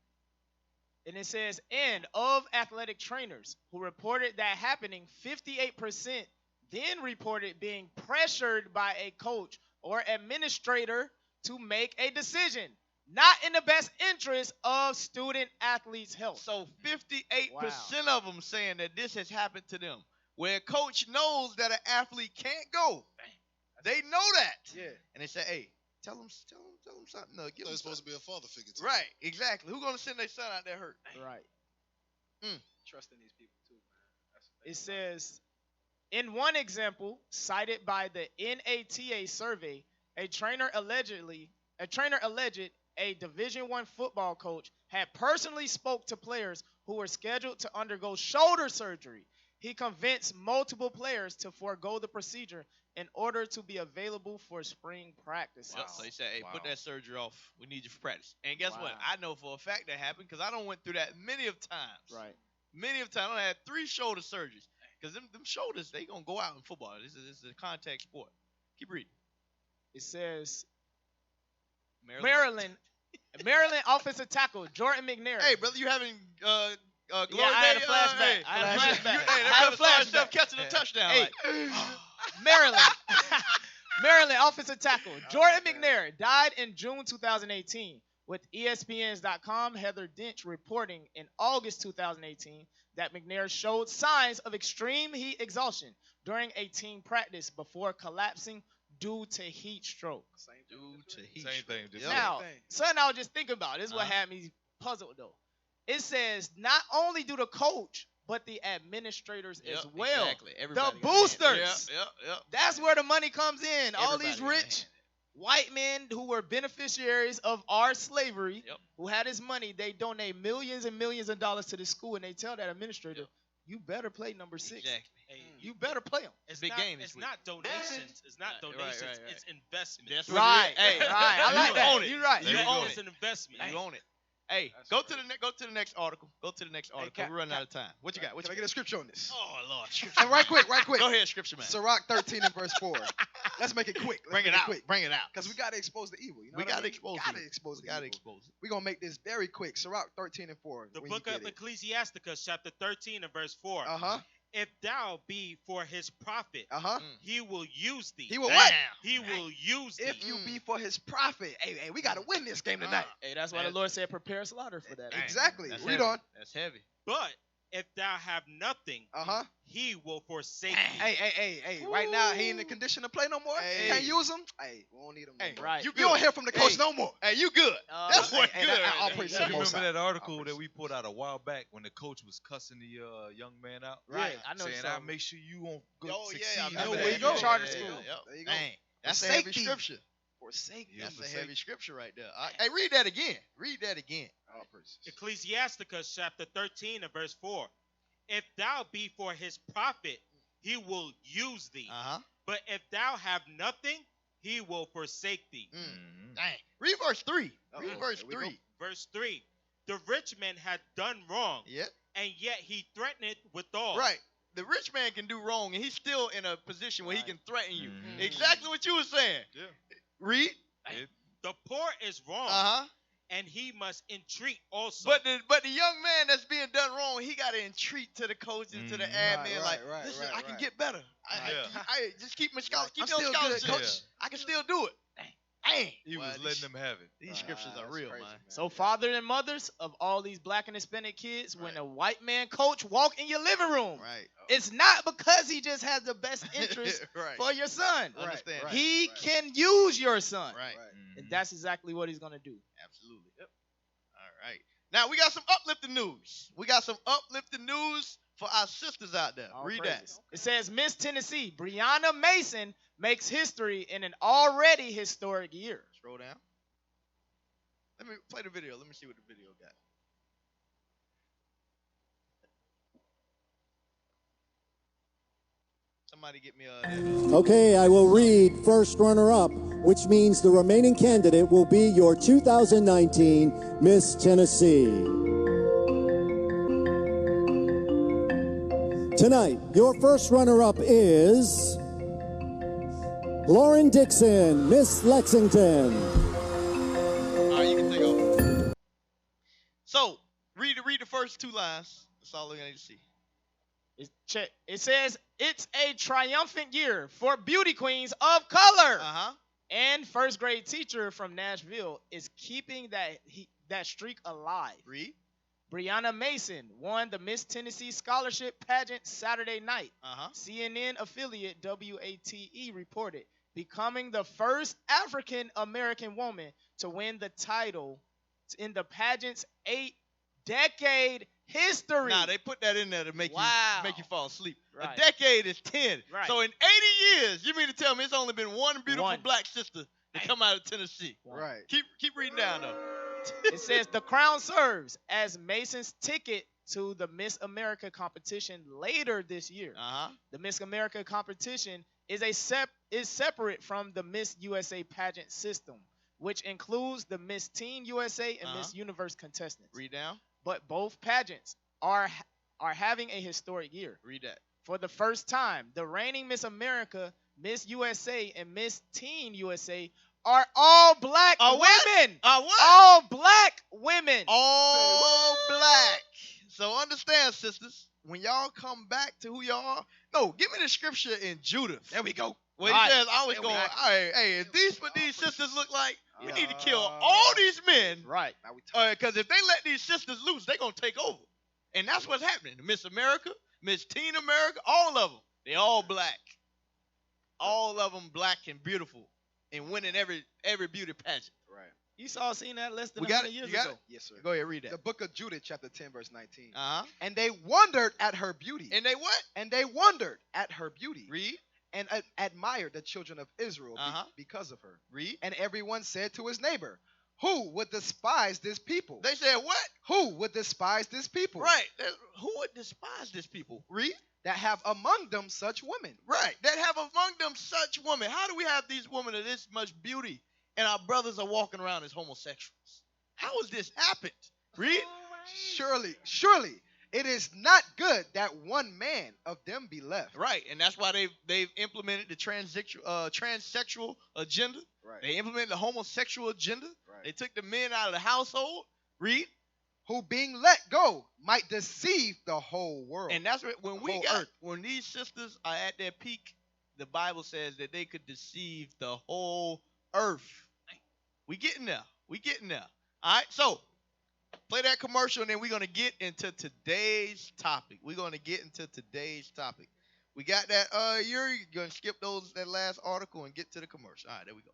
And it says, and of athletic trainers who reported that happening, 58% then reported being pressured by a coach or administrator to make a decision, not in the best interest of student athletes' health. So 58% of them saying that this has happened to them, where a coach knows that an athlete can't go. They know that. Yeah. And they say, hey, tell them something. No, give So them it's supposed to something. be a father figure. Too. Right, exactly. Who's going to send their son out there hurt? Right. Trusting these people too, man. That's the thing It about says, in one example cited by the NATA survey, a trainer alleged a Division I football coach had personally spoke to players who were scheduled to undergo shoulder surgery. He convinced multiple players to forego the procedure in order to be available for spring practice. Yep. So he said, hey, put that surgery off. We need you for practice. And guess what? Wow. I know for a fact that happened because I done went through that many of times. Right. Many of times. I done had 3 shoulder surgeries. Because them shoulders, they going to go out in football. This is a contact sport. Keep reading. It says, Maryland offensive tackle Jordan McNair. Hey, brother, you having glory I had a day? flashback. Hey, I had a flashback. Hey, I had a that brother flashback. catching a touchdown. Hey. Like, Maryland offensive tackle Jordan McNair died in June 2018, with ESPN's.com Heather Dinch reporting in August 2018 that McNair showed signs of extreme heat exhaustion during a team practice before collapsing due to heat stroke. Same thing. Just Now, something I was just thinking about. This is what had me puzzled, though. It says not only do the coach, but the administrators as well. Exactly. The Everybody boosters. Yep. That's where the money comes in. All Everybody these got a rich hand. white men who were beneficiaries of our slavery, Yep. who had this money, they donate millions and millions of dollars to the school, and they tell that administrator, you better play number 6. Exactly. You better play him. It's Big not, game this It's week. not donations. It's not Right, donations. right. It's investment. That's what Right. it is. Hey, Right. I like you that. own it. You're right. You own It's it. an investment. You own it. Hey, go to the next article. Go to the next article. We're running out of time. What you got? What Can I you get a scripture on this? Oh Lord. And right quick. Go ahead, scripture man. Sirach 13 and verse 4. Let's make it quick. Bring it out. Bring it out. Because we got to expose the evil. You know We what I gotta mean? expose Gotta it. expose We the gotta evil. expose it. We're going to make this very quick. Sirach 13 and 4. The when book you of get it. Ecclesiasticus, chapter 13 and verse 4. Uh-huh. If thou be for his profit, Uh-huh. he will use thee. He will what? He will use thee. If you be for his profit. Hey, we got to win this game tonight. Hey, that's why the Lord said prepare slaughter for that. Exactly. That's Read heavy. on. That's heavy. But if thou have nothing, Uh-huh. he will forsake Hey, thee. hey. Right now, he ain't in the condition to play no more. Hey. Can't use him. Hey, we don't need him no Hey, more. right. You You don't good. hear from the coach Hey. no more. Hey, you good. That's what hey, good. I'll praise You the Most remember High. that article I'll that praise we put out a while back when the coach was cussing the young man out? Right. I know Saying, so. I'll make sure you won't go Oh succeed. yeah, I know remember where that. you go. Charter Yeah, school. yeah. There you go. Dang, that's a Forsake heavy thee. scripture. Forsake Yeah, That's a forsake. heavy scripture right there. Hey, read that again. Read that again. All praises. Ecclesiasticus, chapter 13 and verse 4. If thou be for his profit, he will use thee. Uh-huh. But if thou have nothing, he will forsake thee. Dang. Read verse 3. Read Uh-oh. verse Here we go. 3. Verse 3. The rich man had done wrong, Yep. and yet he threatened withal. Right. The rich man can do wrong, and he's still in a position where he can threaten you. Mhm. Exactly what you were saying. Yeah. Read. The poor is wrong, Uh-huh. and he must entreat also. But the young man that's being done wrong, he got to entreat to the coaches, to the admin, Right, listen, right, I can right. get better. Yeah. I just keep my I'm keep still your good, scholarship. coach. I can still do it. Dang. He Boy, was letting them have it. These scriptures are That's real, crazy, man. So fathers and mothers of all these black and Hispanic kids, when a white man coach walk in your living room, Right. it's not because he just has the best interest Right. for your son. Understand. right. He can use your son. Right. And that's exactly what he's going to do. Absolutely. Yep. All right. Now we got some uplifting news. We got some uplifting news for our sisters out there. All Read praises. that. It says Miss Tennessee, Brianna Mason, makes history in an already historic year. Scroll down. Let me play the video. Let me see what the video got. Somebody get me Okay, I will read first runner-up, which means the remaining candidate will be your 2019 Miss Tennessee. Tonight, your first runner-up is Lauren Dixon, Miss Lexington. All right, you can take over. So, read the first two lines. That's all we're going to see. It says, it's a triumphant year for beauty queens of color. And first grade teacher from Nashville is keeping that streak alive. Read. Brianna Mason won the Miss Tennessee Scholarship Pageant Saturday night. CNN affiliate WATE reported, becoming the first African-American woman to win the title in the pageant's 8-decade history. Nah, they put that in there to make you fall asleep. Right. A decade is 10. Right. So in 80 years, you mean to tell me it's only been one beautiful black sister to come out of Tennessee? Right. Keep reading down though. It says the crown serves as Mason's ticket to the Miss America competition later this year. The Miss America competition is separate from the Miss USA pageant system, which includes the Miss Teen USA and Miss Universe contestants. Read down. But both pageants are having a historic year. Read that. For the first time, the reigning Miss America, Miss USA, and Miss Teen USA are all black women. What? All black women. All black. So understand, sisters, when y'all come back to who y'all are, no, give me the scripture in Judah. There we go. Where he says, I was going, hey, if these what these sisters look like, we need to kill all these men. Right. Because if they let these sisters loose, they're going to take over. And that's what's happening. Miss America, Miss Teen America, all of them, they all black. All of them black and beautiful and winning every beauty pageant. Right. Esau seen that less than We got 100 it? years You got ago. it? Yes, sir. Go ahead, read that. The book of Judith, chapter 10, verse 19. And they wondered at her beauty. And they what? And they wondered at her beauty. Read. And admired the children of Israel because of her. Read. And everyone said to his neighbor, who would despise this people? They said what? Who would despise this people? Right. Who would despise this people? Read. That have among them such women. Right. That have among them such women. How do we have these women of this much beauty and our brothers are walking around as homosexuals? How has this happened? Read. Surely, it is not good that one man of them be left. Right, and that's why they've implemented the transsexual agenda. Right. They implemented the homosexual agenda. Right. They took the men out of the household. Read. Who being let go might deceive the whole world. And that's when these sisters are at their peak, the Bible says that they could deceive the whole earth. We getting there. All right, so play that commercial, and then we're going to get into today's topic. We got that. You're going to skip that last article and get to the commercial. All right, there we go.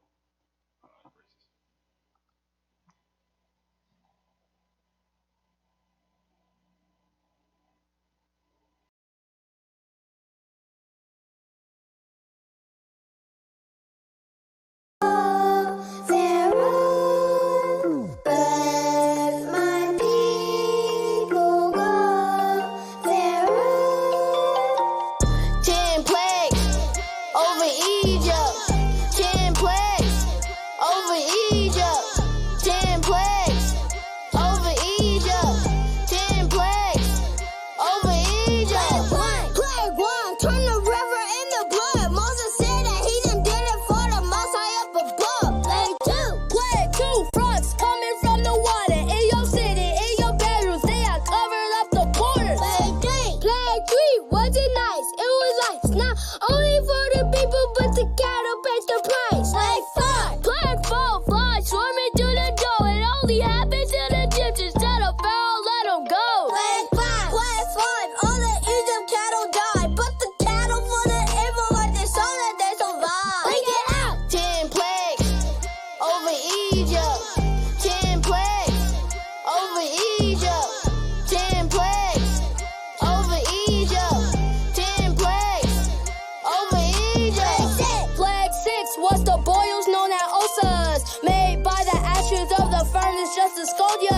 Just to scold ya.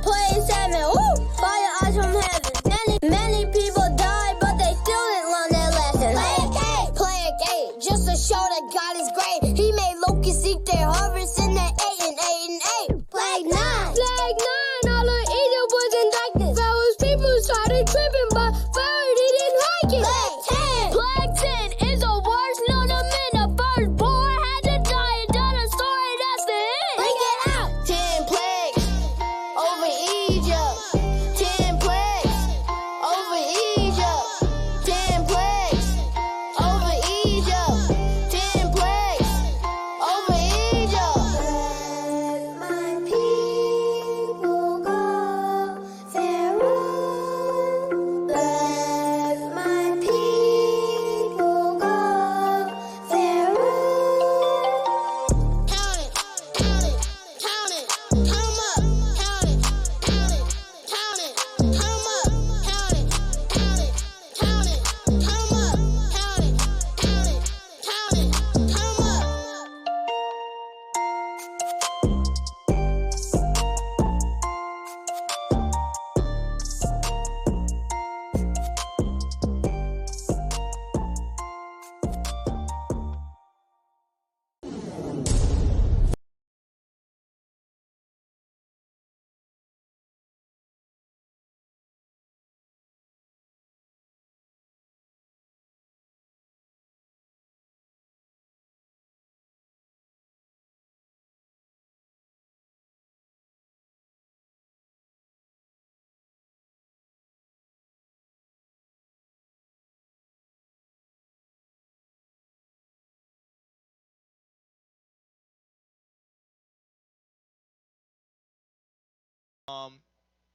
Play 7, ooh, fire eyes from heaven. Many people died, but they still didn't learn their lesson.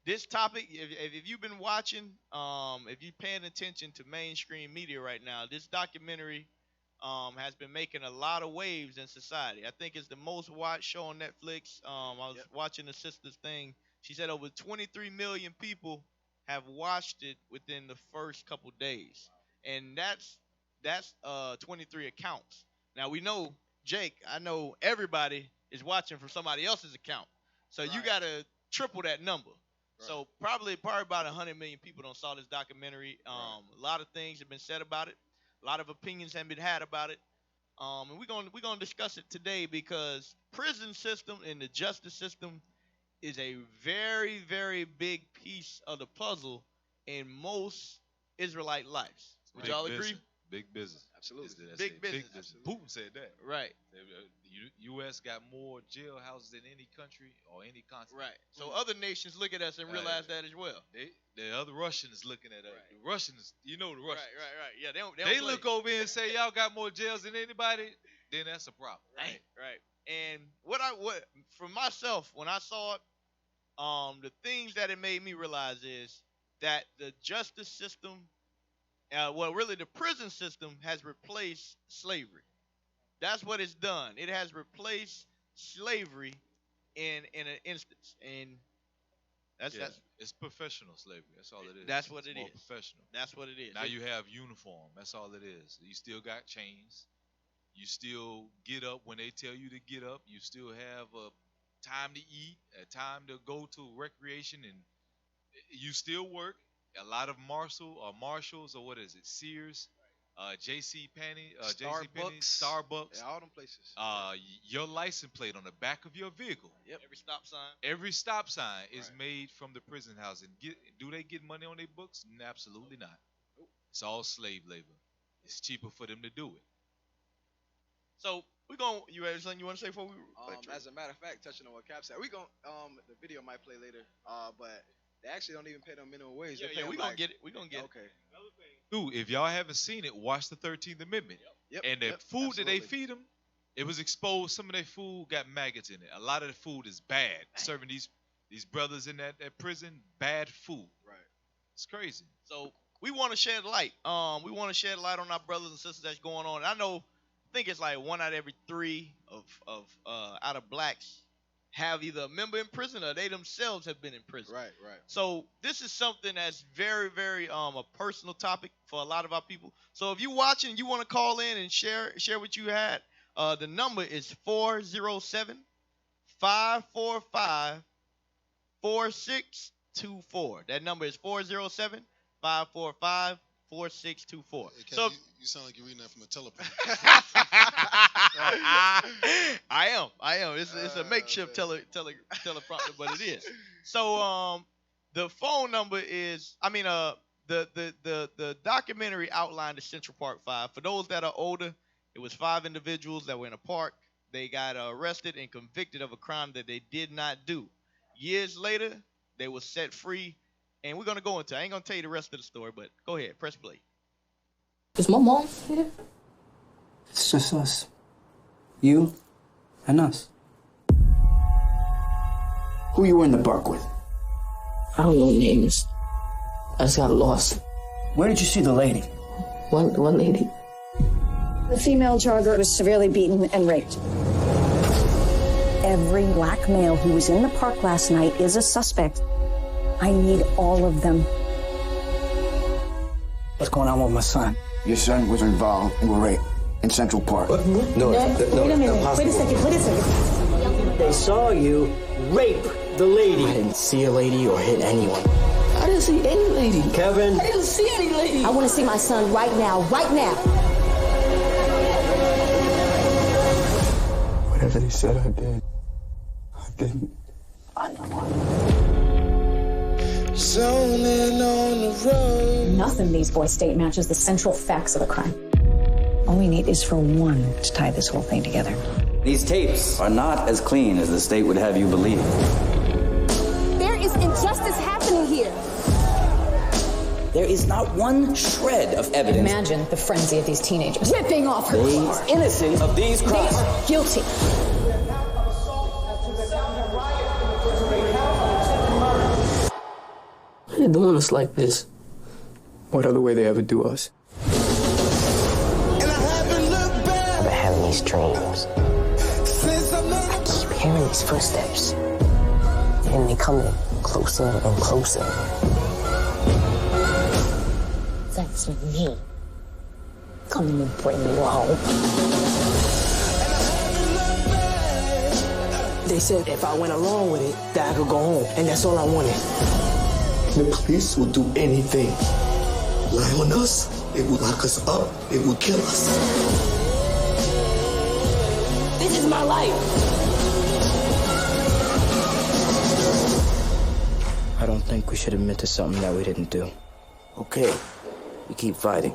This topic, if you've been watching, if you're paying attention to mainstream media right now, this documentary has been making a lot of waves in society. I think it's the most watched show on Netflix. I was watching the sister's thing. She said over 23 million people have watched it within the first couple days, and that's 23 accounts. Now we know, Jake, I know everybody is watching from somebody else's account, so you gotta triple that number. So probably about 100 million people don't saw this documentary. A lot of things have been said about it. A lot of opinions have been had about it. And we're gonna discuss it today because prison system and the justice system is a very, very big piece of the puzzle in most Israelite lives. Would y'all agree? Big business. Absolutely. Big business. Putin said that. Right. U.S. got more jailhouses than any country or any continent. Right. So other nations look at us and realize that as well. The other Russians looking at us. The Russians, the Russians. Right. Yeah, they look over here and say y'all got more jails than anybody. Then that's a problem. Right. And what for myself when I saw it, the things that it made me realize is that the justice system, really the prison system has replaced slavery. That's what it's done. It has replaced slavery in an instance, and that's it's professional slavery. That's all it is. That's what it's it more is. Professional. That's what it is. Now you have uniform. That's all it is. You still got chains. You still get up when they tell you to get up. You still have a time to eat, a time to go to recreation, and you still work. A lot of Marshalls, or what is it? Sears, J.C. Penney, Starbucks, Starbucks, all them places. Your license plate on the back of your vehicle. Yep. Every stop sign is made from the prison house. And do they get money on their books? Absolutely not. Nope. It's all slave labor. It's cheaper for them to do it. So you have something you want to say before we? As a matter of fact, touching on what Cap said, the video might play later. But they actually don't even pay them minimum wage. Yeah, we're going to get it. We're going to get it. Okay. Dude, if y'all haven't seen it, watch the 13th Amendment. And the food that they feed them, it was exposed. Some of their food got maggots in it. A lot of the food is bad. Serving these brothers in that prison, bad food. Right. It's crazy. So we want to shed light. We want to shed light on our brothers and sisters that's going on. And I think it's like 1 out of every 3 out of blacks have either a member in prison or they themselves have been in prison. Right. So this is something that's very, very a personal topic for a lot of our people. So if you're watching, you want to call in and share what you had. The number is 407-545-4624. That number is 407-545-4624. So you sound like you're reading that from a teleprompter. I am. It's a makeshift teleprompter, but it is. So the phone number is. The documentary outlined the Central Park 5. For those that are older, it was 5 individuals that were in a park. They got arrested and convicted of a crime that they did not do. Years later, they were set free. And we're going to go into it. I ain't going to tell you the rest of the story, but go ahead. Press play. Is my mom here? It's just us. You and us. Who you were in the park with? I don't know names. I just got lost. Where did you see the lady? One lady. The female jogger was severely beaten and raped. Every black male who was in the park last night is a suspect. I need all of them. What's going on with my son? Your son was involved in a rape in Central Park. What? No, wait a minute. Wait a second. They saw you rape the lady. I didn't see a lady or hit anyone. I didn't see any lady. Kevin. I didn't see any lady. I want to see my son right now. Whatever they said I did, I didn't. I know. Zoning on the road. Nothing in these boys' state matches the central facts of the crime. All we need is for one to tie this whole thing together. These tapes are not as clean as the state would have you believe. There is injustice happening here. There is not one shred of evidence. Imagine the frenzy of these teenagers. Ripping off her They clothes. are innocent of these crimes. They are guilty. doing us like this. What other way they ever do us? I've been having these dreams. I keep hearing these footsteps. And they coming closer and closer. That's me. Coming to bring you home. They said if I went along with it, that I could go home. And that's all I wanted. The police will do anything. Lie on us, it will lock us up, it will kill us. This is my life. I don't think we should admit to something that we didn't do. Okay, we keep fighting.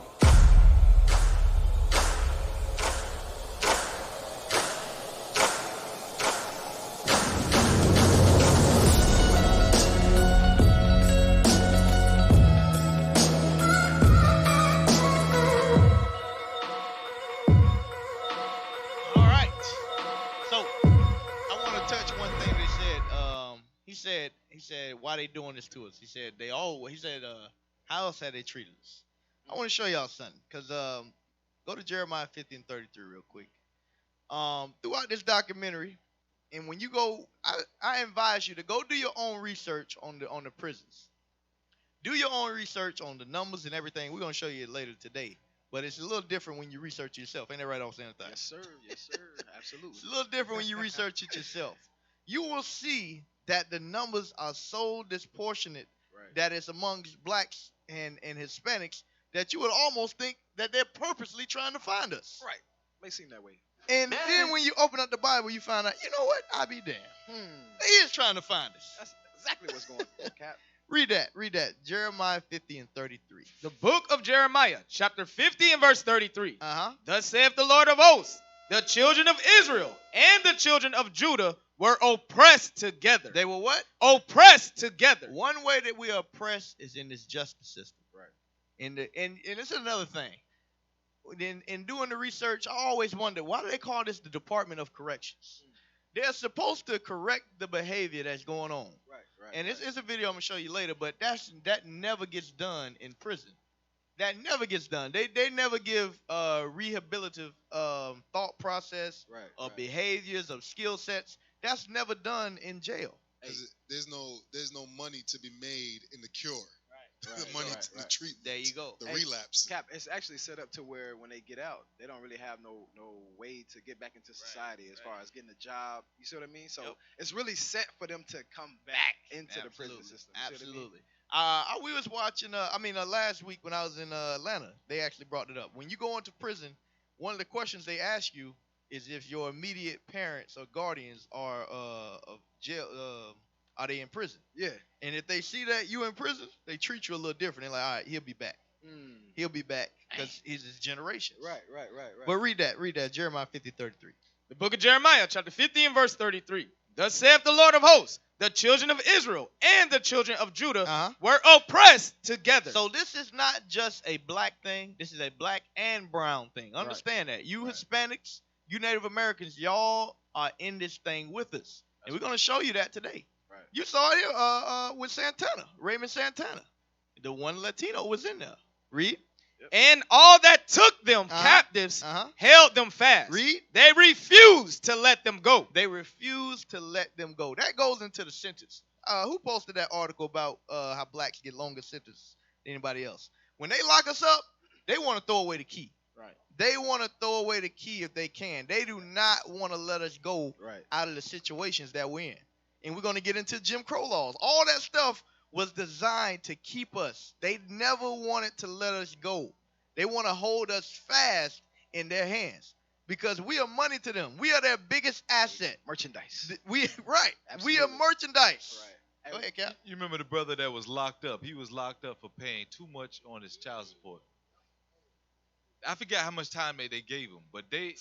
He said, why they doing this to us? He said, how else have they treated us? I want to show y'all something, because go to Jeremiah 50 and 33 real quick. Throughout this documentary, and when you go, I advise you to go do your own research on the prisons. Do your own research on the numbers and everything. We're going to show you it later today. But it's a little different when you research it yourself. Ain't that right, Officer Anthony? Yes, sir. Yes, sir. Absolutely. It's a little different when you research it yourself. You will see that the numbers are so disproportionate that it's amongst blacks and Hispanics that you would almost think that they're purposely trying to find us. Right. May seem that way. And then when you open up the Bible, you find out, you know what? I be damned. They is trying to find us. That's exactly what's going on, Cap. Read that. Jeremiah 50 and 33. The book of Jeremiah, chapter 50 and verse 33. Thus saith the Lord of hosts, the children of Israel and the children of Judah were oppressed together. They were what? Oppressed together. One way that we are oppressed is in this justice system. Right. And this is another thing. In doing the research, I always wondered, why do they call this the Department of Corrections? They're supposed to correct the behavior that's going on. Right. And it's a video I'm going to show you later, but that never gets done in prison. That never gets done. They never give rehabilitative thought process of behaviors, of skill sets. That's never done in jail. There's no money to be made in the cure. The money to the treatment. There you go. The relapse. Cap, it's actually set up to where when they get out, they don't really have no way to get back into society as far as getting a job. You see what I mean? So it's really set for them to come back into the prison system. Absolutely. We was watching. Last week when I was in Atlanta, they actually brought it up. When you go into prison, one of the questions they ask you is if your immediate parents or guardians are of jail. Are they in prison? Yeah. And if they see that you in prison, they treat you a little different. They're like, all right, he'll be back. He'll be back because he's his generation. Right. But read that. Jeremiah 50, 33. The book of Jeremiah, chapter 50 and verse 33. Thus saith the Lord of hosts, the children of Israel and the children of Judah were oppressed together. So this is not just a black thing. This is a black and brown thing. Understand that. You Hispanics, you Native Americans, y'all are in this thing with us. And we're going to show you that today. You saw it with Santana, Raymond Santana. The one Latino was in there. Read. And all that took them captives held them fast. Read. They refused to let them go. They refused to let them go. That goes into the sentence. Who posted that article about how blacks get longer sentences than anybody else? When they lock us up, they want to throw away the key. Right. They want to throw away the key if they can. They do not want to let us go out of the situations that we're in. And we're going to get into Jim Crow laws. All that stuff was designed to keep us. They never wanted to let us go. They want to hold us fast in their hands because we are money to them. We are their biggest asset. Merchandise. We Absolutely. are merchandise. Right. Go ahead, Cap. You remember the brother that was locked up? He was locked up for paying too much on his child support. I forget how much time they gave him, but they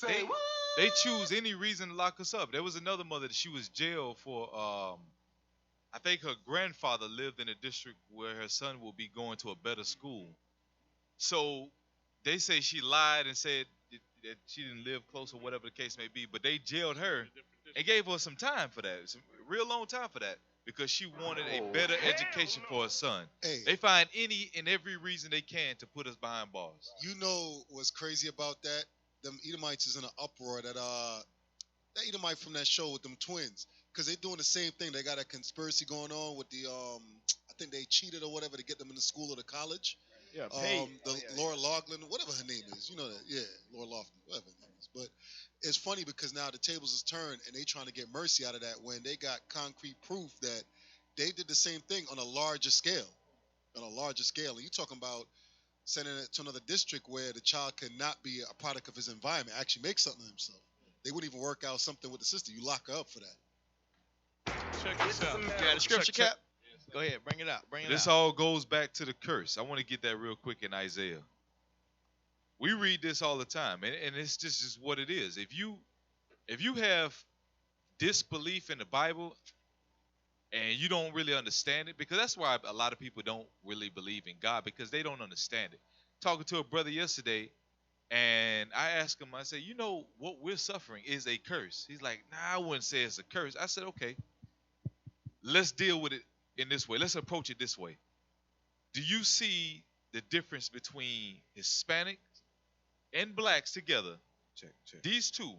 choose any reason to lock us up. There was another mother that she was jailed for. I think her grandfather lived in a district where her son will be going to a better school. So they say she lied and said that she didn't live close or whatever the case may be, but they jailed her and gave her some time for that, some real long time for that. because she wanted a better education for her son. Hey. They find any and every reason they can to put us behind bars. You know what's crazy about that? Them Edomites is in an uproar that Edomite from that show with them twins, because they're doing the same thing. They got a conspiracy going on with the I think they cheated or whatever to get them in the school or the college. Yeah, Laura Loughlin, whatever her name is, you know that, yeah, Laura Loughlin, whatever her name is. But it's funny because now the tables is turned and they trying to get mercy out of that when they got concrete proof that they did the same thing on a larger scale. On a larger scale, and you talking about sending it to another district where the child could not be a product of his environment, actually make something of himself. They wouldn't even work out something with the sister. You lock her up for that. Check this out. You got a scripture cap? Go ahead, bring it out. This all goes back to the curse. I want to get that real quick in Isaiah. We read this all the time, and it's just what it is. If you have disbelief in the Bible and you don't really understand it, because that's why a lot of people don't really believe in God, because they don't understand it. Talking to a brother yesterday, and I asked him, I said, you know, what we're suffering is a curse. He's like, nah, I wouldn't say it's a curse. I said, okay, let's deal with it in this way. Let's approach it this way. Do you see the difference between Hispanics and blacks together? Check. These two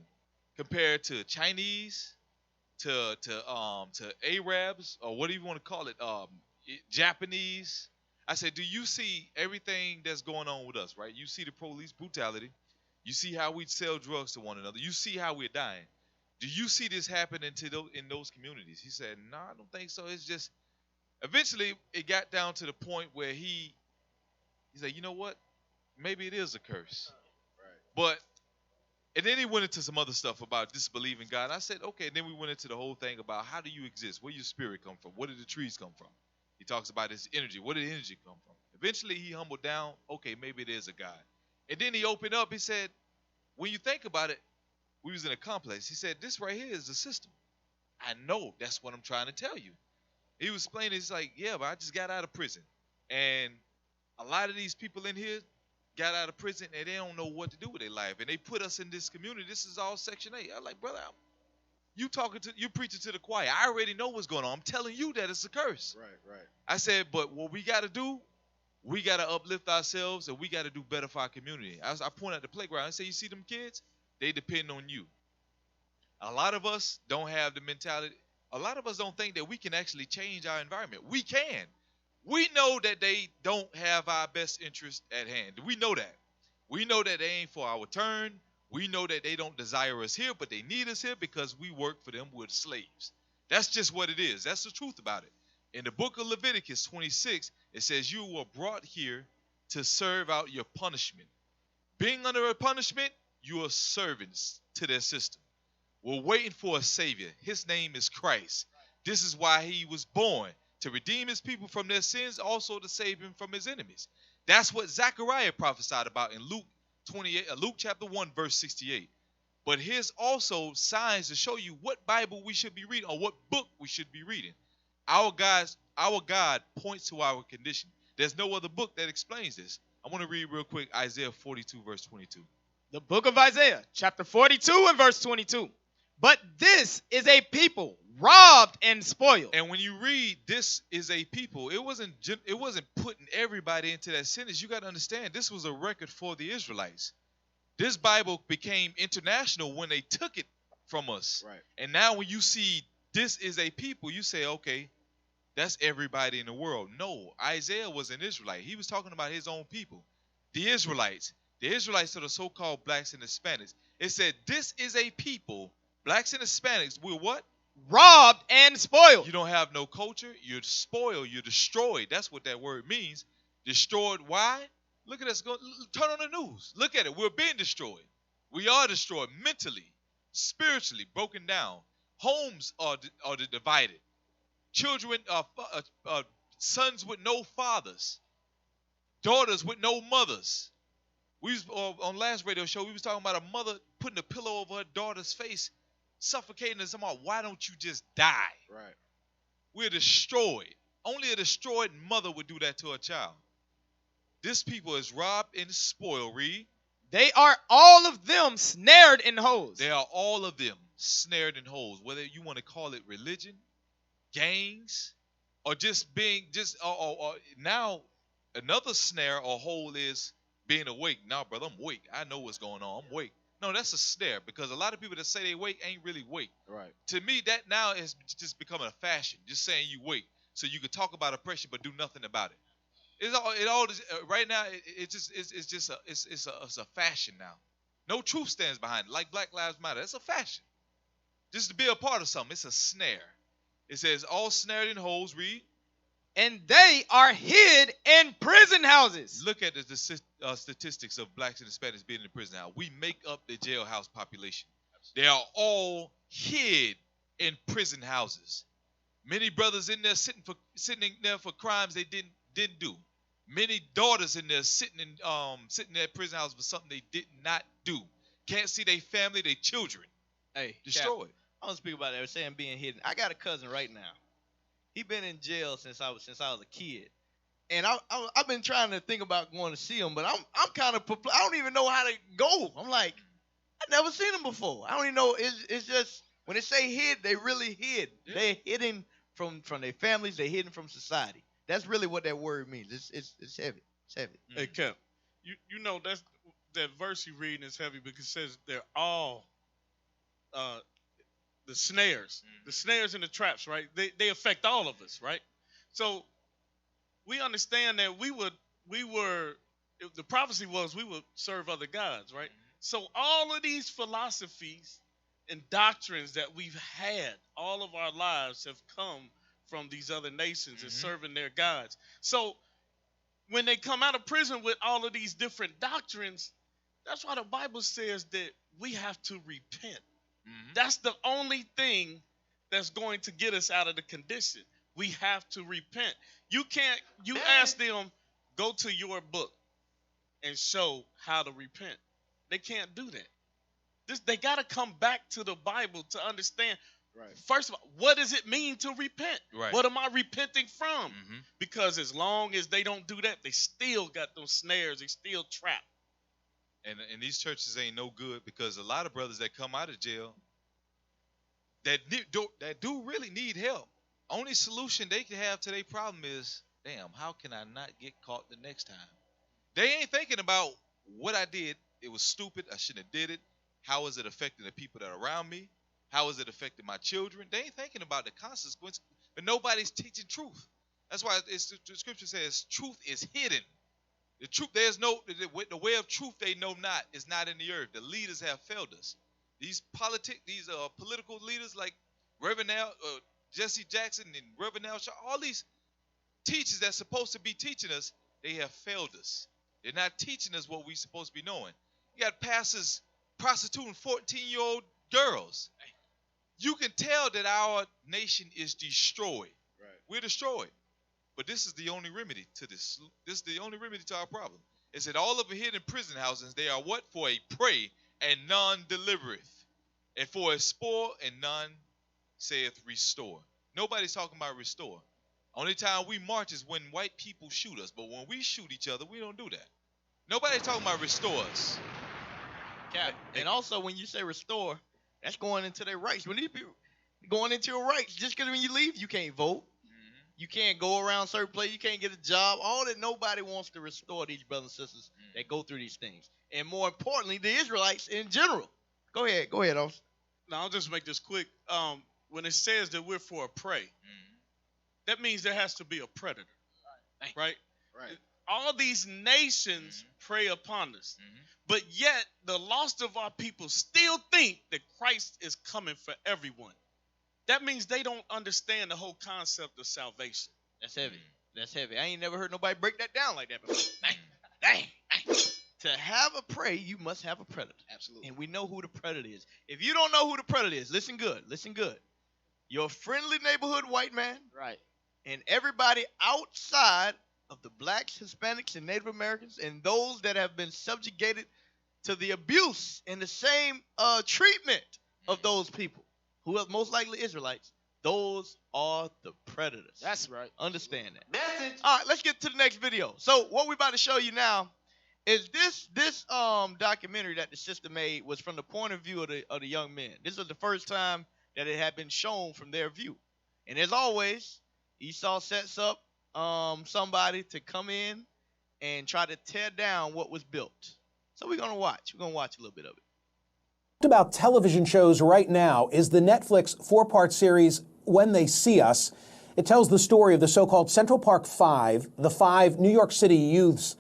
compared to Chinese, to Arabs, or what do you want to call it, Japanese. I said, do you see everything that's going on with us, right? You see the police brutality. You see how we sell drugs to one another. You see how we're dying. Do you see this happening in those communities? He said, no, I don't think so. It's just, eventually it got down to the point where he said, you know what? Maybe it is a curse. Right. And then he went into some other stuff about disbelieving God. I said, okay. And then we went into the whole thing about how do you exist? Where your spirit come from? Where did the trees come from? He talks about his energy. Where did energy come from? Eventually he humbled down. Okay, maybe it is a God. And then he opened up. He said, when you think about it, we was in a complex. He said, this right here is the system. I know. That's what I'm trying to tell you. He was explaining, he's like, yeah, but I just got out of prison. And a lot of these people in here got out of prison and they don't know what to do with their life. And they put us in this community. This is all Section 8. I'm like, brother, you preaching to the choir. I already know what's going on. I'm telling you that it's a curse. Right. I said, but what we got to do, we got to uplift ourselves and we got to do better for our community. I point at the playground and say, you see them kids? They depend on you. A lot of us don't have the mentality. A lot of us don't think that we can actually change our environment. We can. We know that they don't have our best interest at hand. We know that. We know that they ain't for our turn. We know that they don't desire us here, but they need us here because we work for them with slaves. That's just what it is. That's the truth about it. In the book of Leviticus 26, it says you were brought here to serve out your punishment. Being under a punishment, you are servants to their system. We're waiting for a Savior. His name is Christ. This is why he was born, to redeem his people from their sins, also to save him from his enemies. That's what Zechariah prophesied about in Luke chapter 1, verse 68. But here's also signs to show you what Bible we should be reading or what book we should be reading. Our God points to our condition. There's no other book that explains this. I want to read real quick Isaiah 42, verse 22. The book of Isaiah, chapter 42 and verse 22. But this is a people robbed and spoiled. And when you read this is a people, it wasn't putting everybody into that sentence. You got to understand, this was a record for the Israelites. This Bible became international when they took it from us. Right. And now when you see this is a people, you say, okay, that's everybody in the world. No, Isaiah was an Israelite. He was talking about his own people, the Israelites. The Israelites are the so-called blacks and Hispanics. It said, this is a people, blacks and Hispanics, we're what? Robbed and spoiled. You don't have no culture. You're spoiled. You're destroyed. That's what that word means. Destroyed. Why? Look at us. Turn on the news. Look at it. We're being destroyed. We are destroyed mentally, spiritually, broken down. Homes are divided. Children, sons with no fathers. Daughters with no mothers. We was on last radio show, we was talking about a mother putting a pillow over her daughter's face, suffocating her. Somehow, why don't you just die? Right. We're destroyed. Only a destroyed mother would do that to a child. This people is robbed and spoiled. Read. They are all of them snared in holes. They are all of them snared in holes. Whether you want to call it religion, gangs, or just being or now another snare or hole is being awake. Now, brother, I'm awake. I know what's going on. I'm awake. No, that's a snare because a lot of people that say they wake ain't really wake. Right. To me, that now is just becoming a fashion. Just saying you wake so you can talk about oppression but do nothing about it. Right now. It's a fashion now. No truth stands behind it. Like Black Lives Matter, it's a fashion. Just to be a part of something, it's a snare. It says all snared in holes. Read. And they are hid in prison houses. Look at the statistics of blacks and Hispanics being in prison now. We make up the jailhouse population. They are all hid in prison houses. Many brothers in there sitting in there for crimes they didn't do. Many daughters in there sitting in their prison house for something they did not do. Can't see their family, their children. Hey, destroyed. I want to speak about that. They're saying being hidden. I got a cousin right now. He been in jail since I was a kid, and I've been trying to think about going to see him, but I'm kind of perplexed. I don't even know how to go. I'm like, I never seen him before. I don't even know. It's just when they say hid, they really hid. Yeah. They're hidden from their families. They're hidden from society. That's really what that word means. It's heavy. It's heavy. Hey, Kev, you know that verse you reading is heavy because it says they're all the snares, the snares and the traps, right? They affect all of us, right? So we understand that the prophecy was we would serve other gods, right? So all of these philosophies and doctrines that we've had all of our lives have come from these other nations and serving their gods. So when they come out of prison with all of these different doctrines, that's why the Bible says that we have to repent. That's the only thing that's going to get us out of the condition. We have to repent. You ask them, go to your book and show how to repent. They can't do that. They got to come back to the Bible to understand. Right. First of all, what does it mean to repent? Right. What am I repenting from? Because as long as they don't do that, they still got those snares. They still trapped. And these churches ain't no good because a lot of brothers that come out of jail that do really need help. Only solution they can have to their problem is, damn, how can I not get caught the next time? They ain't thinking about what I did. It was stupid. I shouldn't have did it. How is it affecting the people that are around me? How is it affecting my children? They ain't thinking about the consequences. But nobody's teaching truth. That's why the scripture says truth is hidden. The truth, the way of truth they know not is not in the earth. The leaders have failed us. These political leaders like Reverend Jesse Jackson and Reverend Al Shaw, all these teachers that's supposed to be teaching us, they have failed us. They're not teaching us what we're supposed to be knowing. You got pastors prostituting 14-year-old girls. You can tell that our nation is destroyed. Right. We're destroyed. But this is the only remedy to this. This is the only remedy to our problem. It said all of the hidden prison houses, they are what? For a prey, and none delivereth. And for a spoil, and none saith restore. Nobody's talking about restore. Only time we march is when white people shoot us. But when we shoot each other, we don't do that. Nobody's talking about restore us. Cap. And also, when you say restore, that's going into their rights. When these people going into your rights, just because when you leave, you can't vote. You can't go around certain places. You can't get a job. All that nobody wants to restore these brothers and sisters that go through these things. And more importantly, the Israelites in general. Go ahead, Oz. Now, I'll just make this quick. When it says that we're for a prey, that means there has to be a predator. Right? All these nations prey upon us. But yet, the lost of our people still think that Christ is coming for everyone. That means they don't understand the whole concept of salvation. That's heavy. That's heavy. I ain't never heard nobody break that down like that before. Dang. To have a prey, you must have a predator. Absolutely. And we know who the predator is. If you don't know who the predator is, listen good. Your friendly neighborhood white man. Right. And everybody outside of the blacks, Hispanics, and Native Americans, and those that have been subjugated to the abuse and the same treatment of those people, who are most likely Israelites, those are the predators. That's right. Understand that. Message. All right, let's get to the next video. So what we're about to show you now is this documentary that the sister made was from the point of view of the young men. This was the first time that it had been shown from their view. And as always, Esau sets up somebody to come in and try to tear down what was built. So we're going to watch. We're going to watch a little bit of it. About television shows right now is the Netflix 4-part series When They See Us. It tells the story of the so-called Central Park Five, the 5 New York City youths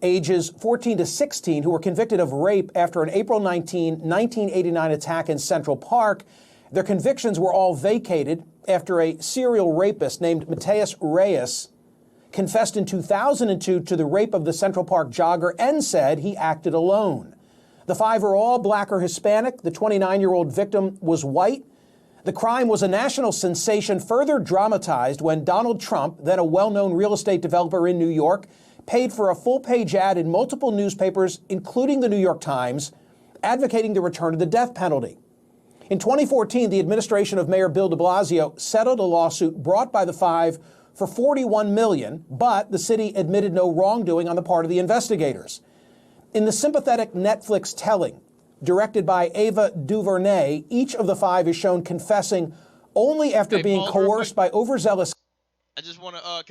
ages 14 to 16 who were convicted of rape after an April 19, 1989 attack in Central Park. Their convictions were all vacated after a serial rapist named Mateus Reyes confessed in 2002 to the rape of the Central Park jogger and said he acted alone. The 5 are all black or Hispanic. The 29-year-old victim was white. The crime was a national sensation, further dramatized when Donald Trump, then a well-known real estate developer in New York, paid for a full-page ad in multiple newspapers, including the New York Times, advocating the return of the death penalty. In 2014, the administration of Mayor Bill de Blasio settled a lawsuit brought by the 5 for $41 million, but the city admitted no wrongdoing on the part of the investigators. In the sympathetic Netflix telling, directed by Ava DuVernay, each of the 5 is shown confessing only after being coerced by overzealous. I just want to,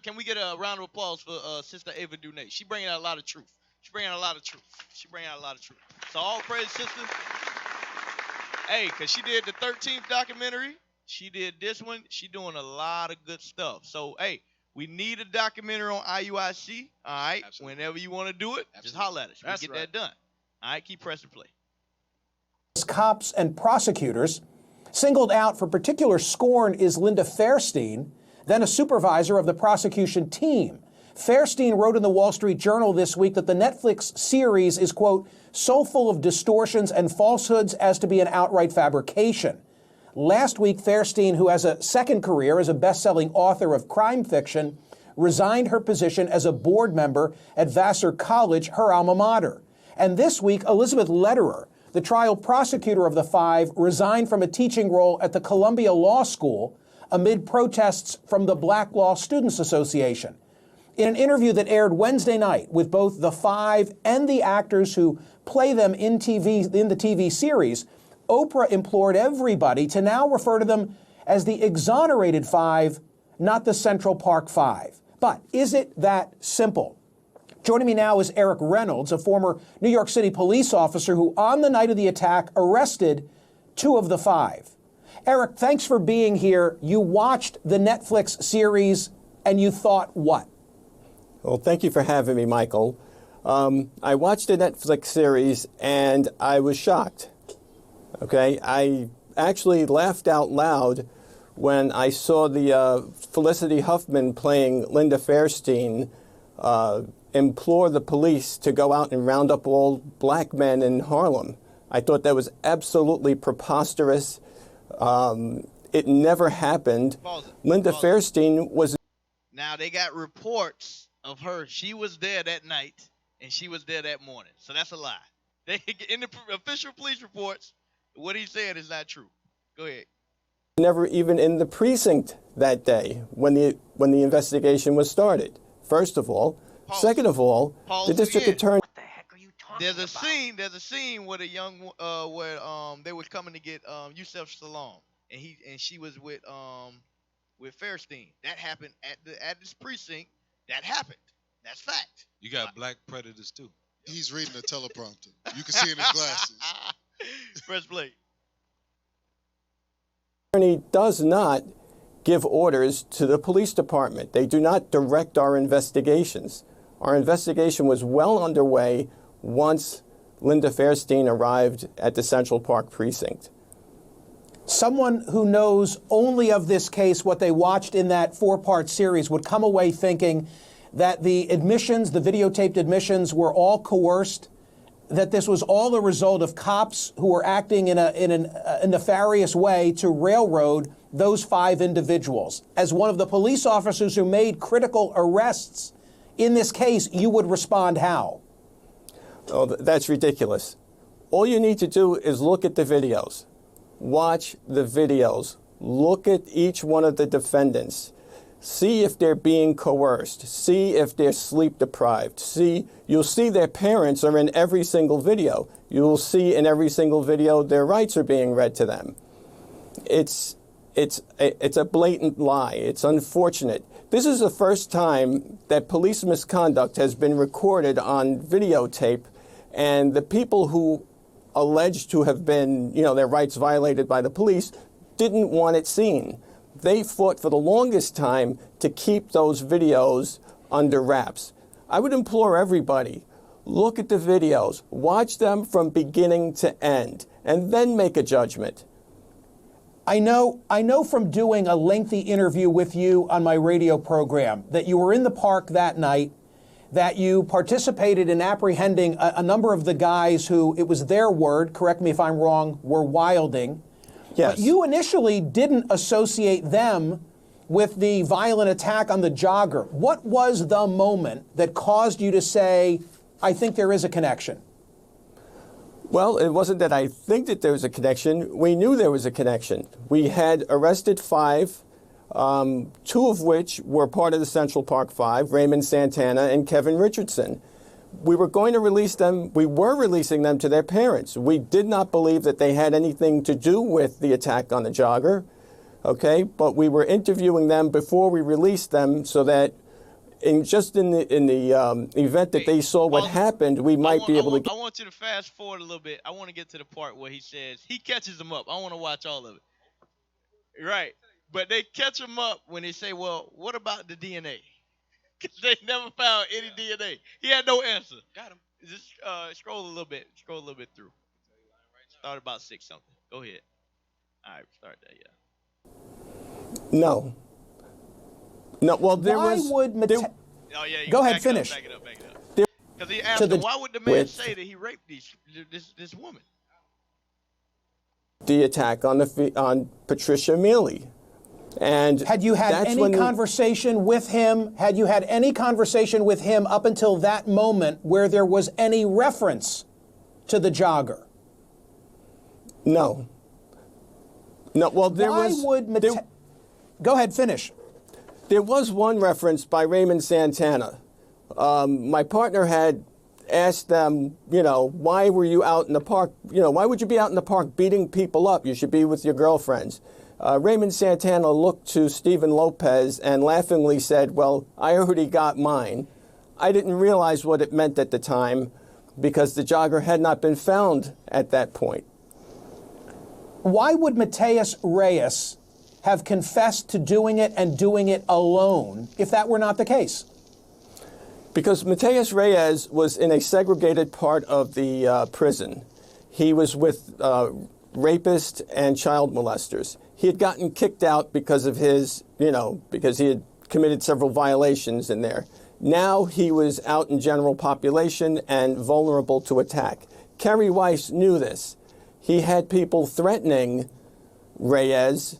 can we get a round of applause for Sister Ava DuVernay? She bringing out a lot of truth. She bringing out a lot of truth. So all praise, sister. Hey, because she did the 13th documentary. She did this one. She doing a lot of good stuff. So, hey, we need a documentary on IUIC. All right? Absolutely. Whenever you want to do it, just holler at us. We'll get that done. All right? Keep pressing play. Cops and prosecutors. Singled out for particular scorn is Linda Fairstein, then a supervisor of the prosecution team. Fairstein wrote in the Wall Street Journal this week that the Netflix series is, quote, so full of distortions and falsehoods as to be an outright fabrication. Last week, Fairstein, who has a second career as a best-selling author of crime fiction, resigned her position as a board member at Vassar College, her alma mater. And this week, Elizabeth Lederer, the trial prosecutor of the 5, resigned from a teaching role at the Columbia Law School amid protests from the Black Law Students Association. In an interview that aired Wednesday night with both the 5 and the actors who play them in the TV series, Oprah implored everybody to now refer to them as the exonerated 5, not the Central Park 5. But is it that simple? Joining me now is Eric Reynolds, a former New York City police officer who, on the night of the attack, arrested 2 of the 5. Eric, thanks for being here. You watched the Netflix series and you thought what? Well, thank you for having me, Michael. I watched the Netflix series and I was shocked. Okay, I actually laughed out loud when I saw the Felicity Huffman playing Linda Fairstein implore the police to go out and round up all black men in Harlem. I thought that was absolutely preposterous. It never happened. Linda Fairstein was... Now, they got reports of her. She was there that night, and she was there that morning. So that's a lie. In the official police reports, what he said is not true. Go ahead. Never even in the precinct that day when the investigation was started. First of all. Pause. Second of all, the district attorney... What the heck are you talking about? There's a scene where they were coming to get Yusef Salaam, and she was with Fairstein. That happened at this precinct. That happened. That's fact. You got black predators too. He's reading a teleprompter. You can see in his glasses. Press play. Attorney does not give orders to the police department. They do not direct our investigations. Our investigation was well underway once Linda Fairstein arrived at the Central Park precinct. Someone who knows only of this case what they watched in that 4-part series would come away thinking that the admissions, the videotaped admissions, were all coerced, that this was all a result of cops who were acting in a nefarious way to railroad those 5 individuals. As one of the police officers who made critical arrests in this case, you would respond how? Oh, that's ridiculous. All you need to do is look at the videos. Watch the videos. Look at each one of the defendants. See if they're being coerced. See if they're sleep deprived. You'll see their parents are in every single video. You'll see in every single video their rights are being read to them. It's it's a blatant lie. It's unfortunate. This is the first time that police misconduct has been recorded on videotape, and the people who alleged to have been, their rights violated by the police didn't want it seen. They fought for the longest time to keep those videos under wraps. I would implore everybody, look at the videos, watch them from beginning to end, and then make a judgment. I know from doing a lengthy interview with you on my radio program that you were in the park that night, that you participated in apprehending a number of the guys who, it was their word, correct me if I'm wrong, were wilding. Yes. But you initially didn't associate them with the violent attack on the jogger. What was the moment that caused you to say, I think there is a connection? Well, it wasn't that I think that there was a connection. We knew there was a connection. We had arrested 5, 2 of which were part of the Central Park 5, Raymond Santana and Kevin Richardson. We were going to release them. We were releasing them to their parents. We did not believe that they had anything to do with the attack on the jogger, okay? But we were interviewing them before we released them so that in the event that they saw what happened, we might be able to. I want you to fast forward a little bit. I want to get to the part where he says he catches them up. I want to watch all of it. Right, but they catch him up when they say, "Well, what about the DNA?" Because they never found any DNA. He had no answer. Got him. Just scroll a little bit. Scroll a little bit through. Start about 6 something. Go ahead. All right, start that. Yeah. No. No, well, there was. Oh, yeah, go ahead, finish. Back it up. Because he asked him, why would the man say that he raped this woman? The attack on Patricia Mealy. And had you had any conversation with him? Had you had any conversation with him up until that moment where there was any reference to the jogger? No. No, well, there was. Go ahead, finish. There was one reference by Raymond Santana. My partner had asked them, why were you out in the park? Why would you be out in the park beating people up? You should be with your girlfriends. Raymond Santana looked to Stephen Lopez and laughingly said, well, I already got mine. I didn't realize what it meant at the time because the jogger had not been found at that point. Why would Mateus Reyes have confessed to doing it and doing it alone if that were not the case? Because Mateus Reyes was in a segregated part of the prison. He was with rapists and child molesters. He had gotten kicked out because of his, because he had committed several violations in there. Now he was out in general population and vulnerable to attack. Kerry Weiss knew this. He had people threatening Reyes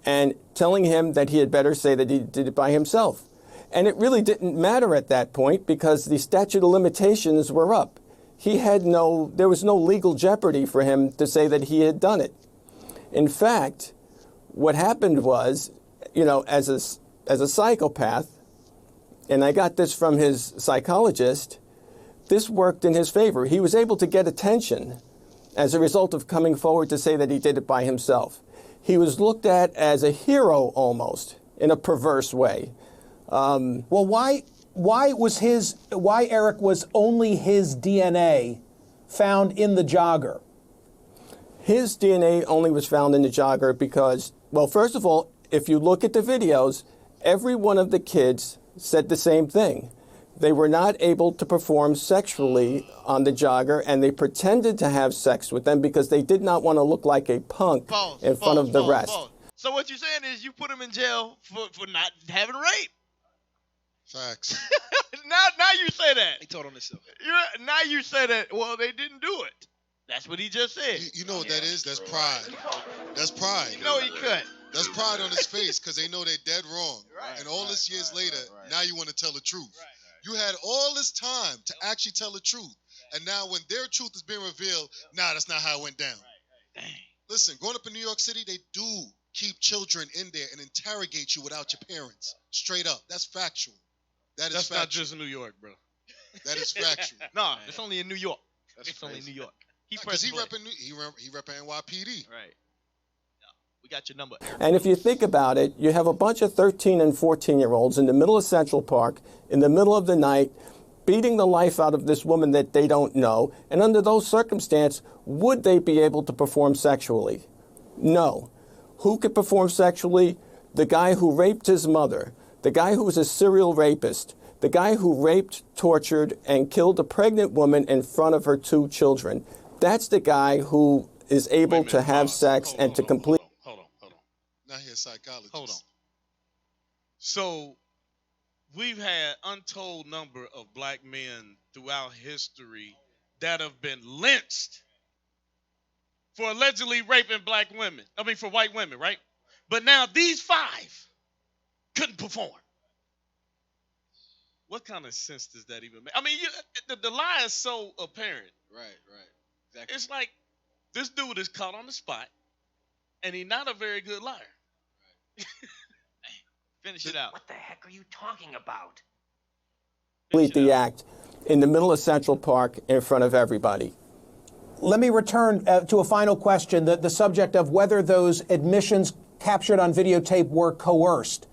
and telling him that he had better say that he did it by himself. And it really didn't matter at that point because the statute of limitations were up. There was no legal jeopardy for him to say that he had done it. In fact, what happened was, as a psychopath, and I got this from his psychologist, this worked in his favor. He was able to get attention as a result of coming forward to say that he did it by himself. He was looked at as a hero almost, in a perverse way. Well, why Eric was only his DNA found in the jogger? His DNA only was found in the jogger because, well, first of all, if you look at the videos, every one of the kids said the same thing. They were not able to perform sexually on the jogger, and they pretended to have sex with them because they did not want to look like a punk in front of the rest. So what you're saying is you put him in jail for not having rape. Facts. now you say that. He told on himself. Now you say that, well, they didn't do it. That's what he just said. You know what that is? That's pride. That's pride. You know he could. That's pride on his face because they know they're dead wrong. And all this years later, now you want to tell the truth. You had all this time to actually tell the truth. And now when their truth is being revealed, that's not how it went down. Dang. Listen, growing up in New York City, they do keep children in there and interrogate you without your parents. Straight up. That's factual. That's factual. Not just New York, bro. That is factual. No, it's only in New York. It's only in New York. Because he repping NYPD. Right. We got your number. And if you think about it, you have a bunch of 13 and 14-year-olds in the middle of Central Park, in the middle of the night, beating the life out of this woman that they don't know. And under those circumstances, would they be able to perform sexually? No. Who could perform sexually? The guy who raped his mother, the guy who was a serial rapist, the guy who raped, tortured, and killed a pregnant woman in front of her 2 children. That's the guy who is able to have sex and to complete. Hold on. Not here, psychologist. Hold on. So we've had untold number of black men throughout history that have been lynched for allegedly raping black women. I mean, for white women, right? But now these 5 couldn't perform. What kind of sense does that even make? I mean, the lie is so apparent. Right. Exactly. It's like this dude is caught on the spot, and he's not a very good liar. Right. Finish it out. What the heck are you talking about? Complete the act in the middle of Central Park in front of everybody. Let me return to a final question, the subject of whether those admissions captured on videotape were coerced.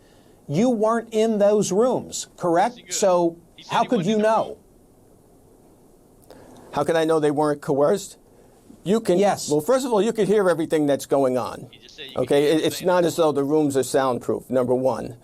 You weren't in those rooms, correct? So how could you know? How can I know they weren't coerced? You can. Yes. Well, first of all, you can hear everything that's going on. Okay, it's not as though the rooms are soundproof, number one.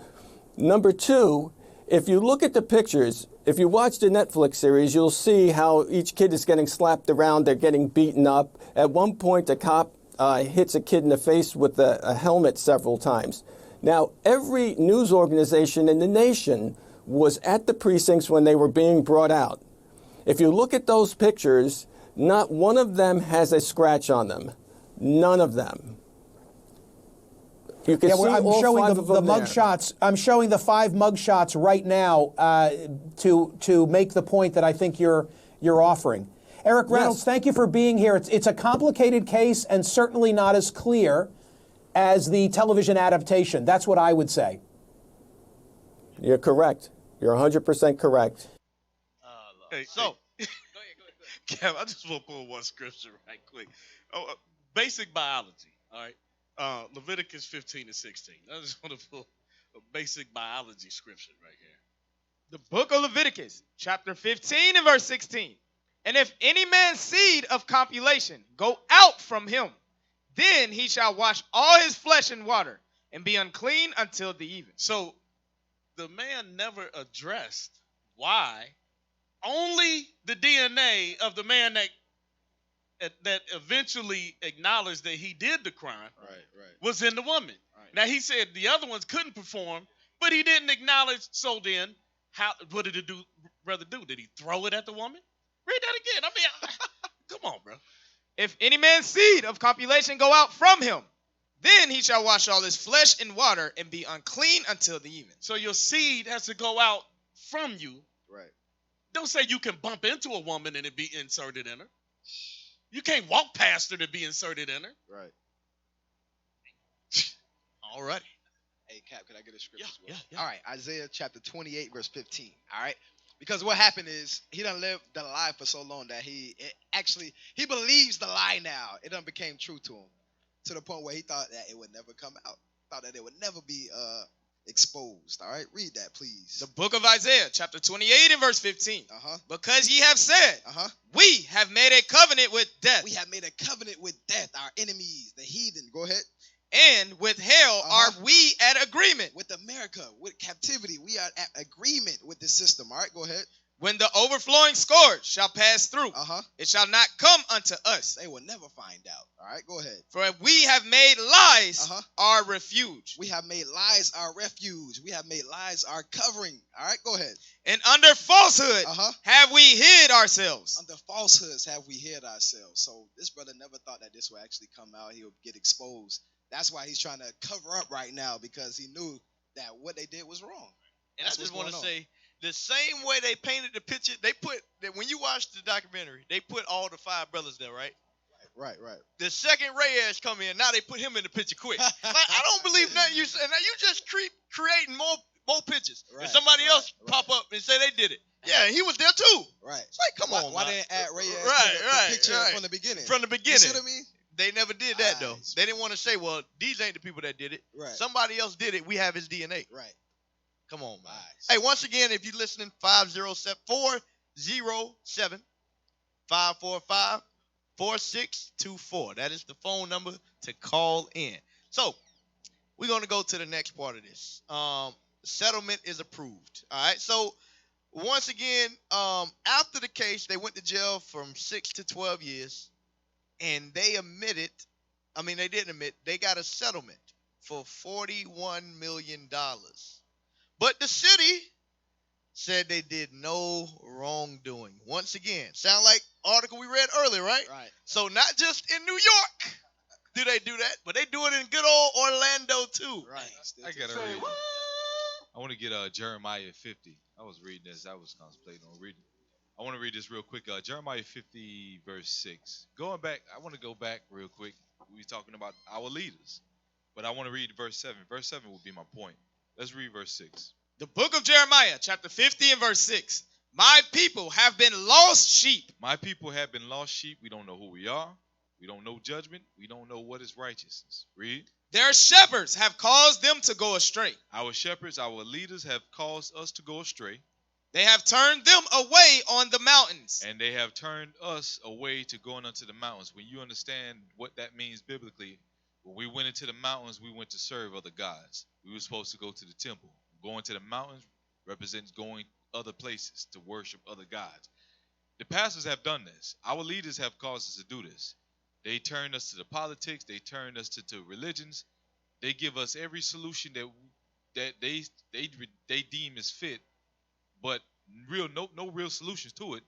Number two, if you look at the pictures, if you watch the Netflix series, you'll see how each kid is getting slapped around, they're getting beaten up. At one point, a cop hits a kid in the face with a helmet several times. Now, every news organization in the nation was at the precincts when they were being brought out. If you look at those pictures, not one of them has a scratch on them. None of them. You can see I'm all showing 5 the of them there. mugshots. I'm showing the 5 mugshots right now to make the point that I think you're offering. Eric Reynolds, Yes. thank you for being here. It's a complicated case and certainly not as clear as the television adaptation. That's what I would say. You're correct. You're 100% correct. Hey, go ahead. Kev, I just want to pull one scripture right quick. Basic biology, all right? Leviticus 15 and 16. I just want to pull a basic biology scripture right here. The book of Leviticus, chapter 15 and verse 16. And if any man's seed of copulation go out from him, then he shall wash all his flesh in water and be unclean until the even. So the man never addressed why only the DNA of the man that eventually acknowledged that he did the crime was in the woman. Right. Now he said the other ones couldn't perform, but he didn't acknowledge. So then, what did the brother do? Did he throw it at the woman? Read that again. I mean, come on, bro. If any man's seed of copulation go out from him, then he shall wash all his flesh in water and be unclean until the even. So your seed has to go out from you. Right. Don't say you can bump into a woman and it be inserted in her. You can't walk past her to be inserted in her. Right. All righty. Hey, Cap, can I get a scripture as well? Yeah. All right, Isaiah chapter 28, verse 15. All right. Because what happened is he done lived the lie for so long that he believes the lie now. It done became true to him to the point where he thought that it would never come out. Thought that it would never be exposed. All right, read that, please. The book of Isaiah, chapter 28 and verse 15. Because ye have said, we have made a covenant with death. We have made a covenant with death, our enemies, the heathen. Go ahead. And with hell are we at agreement. With America, with captivity, we are at agreement with the system. All right, go ahead. When the overflowing scourge shall pass through, it shall not come unto us. They will never find out. All right, go ahead. For we have made lies our refuge. We have made lies our refuge. We have made lies our covering. All right, go ahead. And under falsehood have we hid ourselves. Under falsehoods have we hid ourselves. So this brother never thought that this would actually come out. He would get exposed. That's why he's trying to cover up right now, because he knew that what they did was wrong. And I just want to say, the same way they painted the picture, they put that when you watch the documentary, they put all the 5 brothers there, right? Right. The second Reyes come in, now they put him in the picture quick. Like, I don't believe nothing you say. Now you just creating more pictures. Right, and somebody else pop up and say they did it. Yeah, he was there too. Right. It's like, come on. Why didn't add Reyes the picture from the beginning? From the beginning. You see what I mean? They never did that though. They didn't want to say, well, these ain't the people that did it. Right. Somebody else did it. We have his DNA. Right. Come on, man. Hey, once again, if you're listening, 507-407-545-4624. That is the phone number to call in. So we're going to go to the next part of this. Settlement is approved. All right. So once again, after the case, they went to jail from 6 to 12 years, and they admitted, they didn't admit, they got a settlement for $41 million. But the city said they did no wrongdoing. Once again, sound like article we read earlier, right? Right. So not just in New York do they do that, but they do it in good old Orlando too. Right. I gotta read. I want to get Jeremiah 50. I was reading this. I was contemplating on reading. I want to read this real quick. Jeremiah 50 verse 6. Going back, I want to go back real quick. We were talking about our leaders, but I want to read verse 7. Verse 7 will be my point. Let's read verse 6. The book of Jeremiah, chapter 50 and verse 6. My people have been lost sheep. My people have been lost sheep. We don't know who we are. We don't know judgment. We don't know what is righteousness. Read. Their shepherds have caused them to go astray. Our shepherds, our leaders have caused us to go astray. They have turned them away on the mountains. And they have turned us away to going unto the mountains. When you understand what that means biblically, when we went into the mountains, we went to serve other gods. We were supposed to go to the temple. Going to the mountains represents going other places to worship other gods. The pastors have done this. Our leaders have caused us to do this. They turned us to the politics. They turned us to religions. They give us every solution that they deem as fit, but no real solutions to it.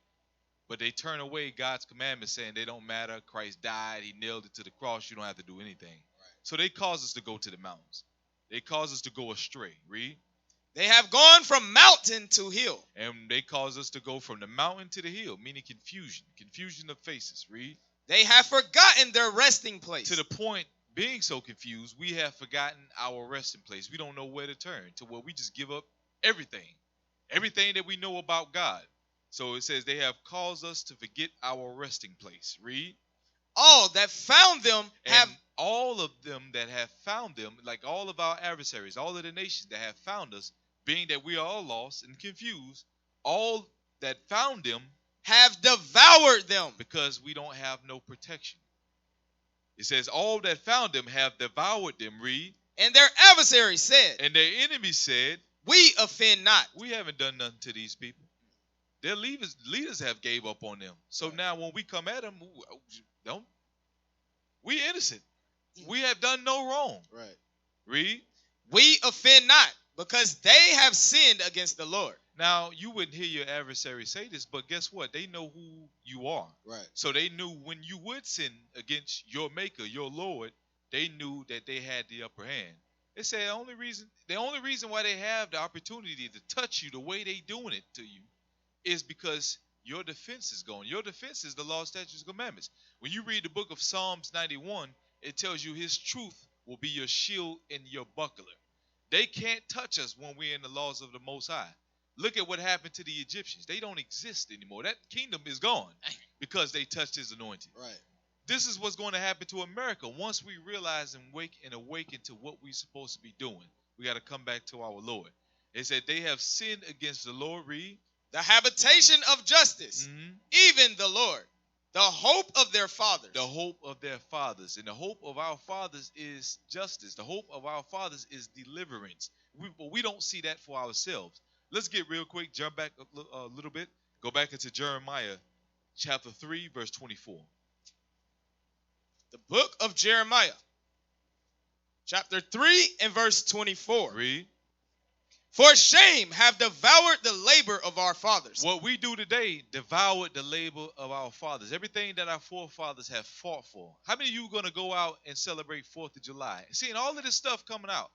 But they turn away God's commandments, saying they don't matter. Christ died. He nailed it to the cross. You don't have to do anything. Right. So they cause us to go to the mountains. They cause us to go astray. Read. They have gone from mountain to hill. And they cause us to go from the mountain to the hill, meaning confusion of faces. Read. They have forgotten their resting place. To the point, being so confused, we have forgotten our resting place. We don't know where to turn, to where we just give up everything that we know about God. So it says they have caused us to forget our resting place. Read. All that found them have... all of them that have found them, like all of our adversaries, all of the nations that have found us, being that we are all lost and confused, all that found them have devoured them. Because we don't have no protection. It says all that found them have devoured them. Read. And their adversaries said. And their enemies said. We offend not. We haven't done nothing to these people. Their leaders have gave up on them. So now when we come at them, we innocent. We have done no wrong. Right. Read. We offend not, because they have sinned against the Lord. Now, you wouldn't hear your adversary say this, but guess what? They know who you are. Right. So they knew when you would sin against your maker, your Lord, they knew that they had the upper hand. They say the only reason why they have the opportunity to touch you the way they doing it to you is because your defense is gone. Your defense is the law, statutes, and commandments. When you read the book of Psalms 91, it tells you his truth will be your shield and your buckler. They can't touch us when we're in the laws of the Most High. Look at what happened to the Egyptians. They don't exist anymore. That kingdom is gone because they touched his anointing. Right. This is what's going to happen to America once we realize and awaken to what we're supposed to be doing. We got to come back to our Lord. It said they have sinned against the Lord. Read. The habitation of justice, even the Lord, the hope of their fathers. The hope of their fathers. And the hope of our fathers is justice. The hope of our fathers is deliverance. We don't see that for ourselves. Let's get real quick, jump back a little bit. Go back into Jeremiah chapter 3, verse 24. The book of Jeremiah, chapter 3 and verse 24. Read. For shame have devoured the labor of our fathers. What we do today devoured the labor of our fathers. Everything that our forefathers have fought for. How many of you are going to go out and celebrate 4th of July? Seeing all of this stuff coming out.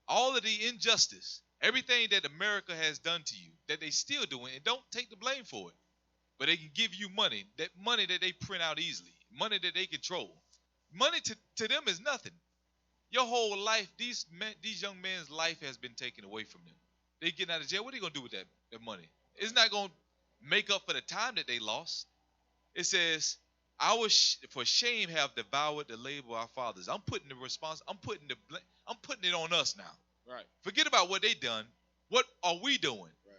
All of the injustice. Everything that America has done to you, that they still doing, and don't take the blame for it. But they can give you money that they print out easily, money that they control. Money to them is nothing. Your whole life, these young men's life has been taken away from them. They get out of jail. What are they going to do with that money? It's not going to make up for the time that they lost. It says, For shame have devoured the labor of our fathers. I'm putting it on us now. Right. Forget about what they done. What are we doing? Right.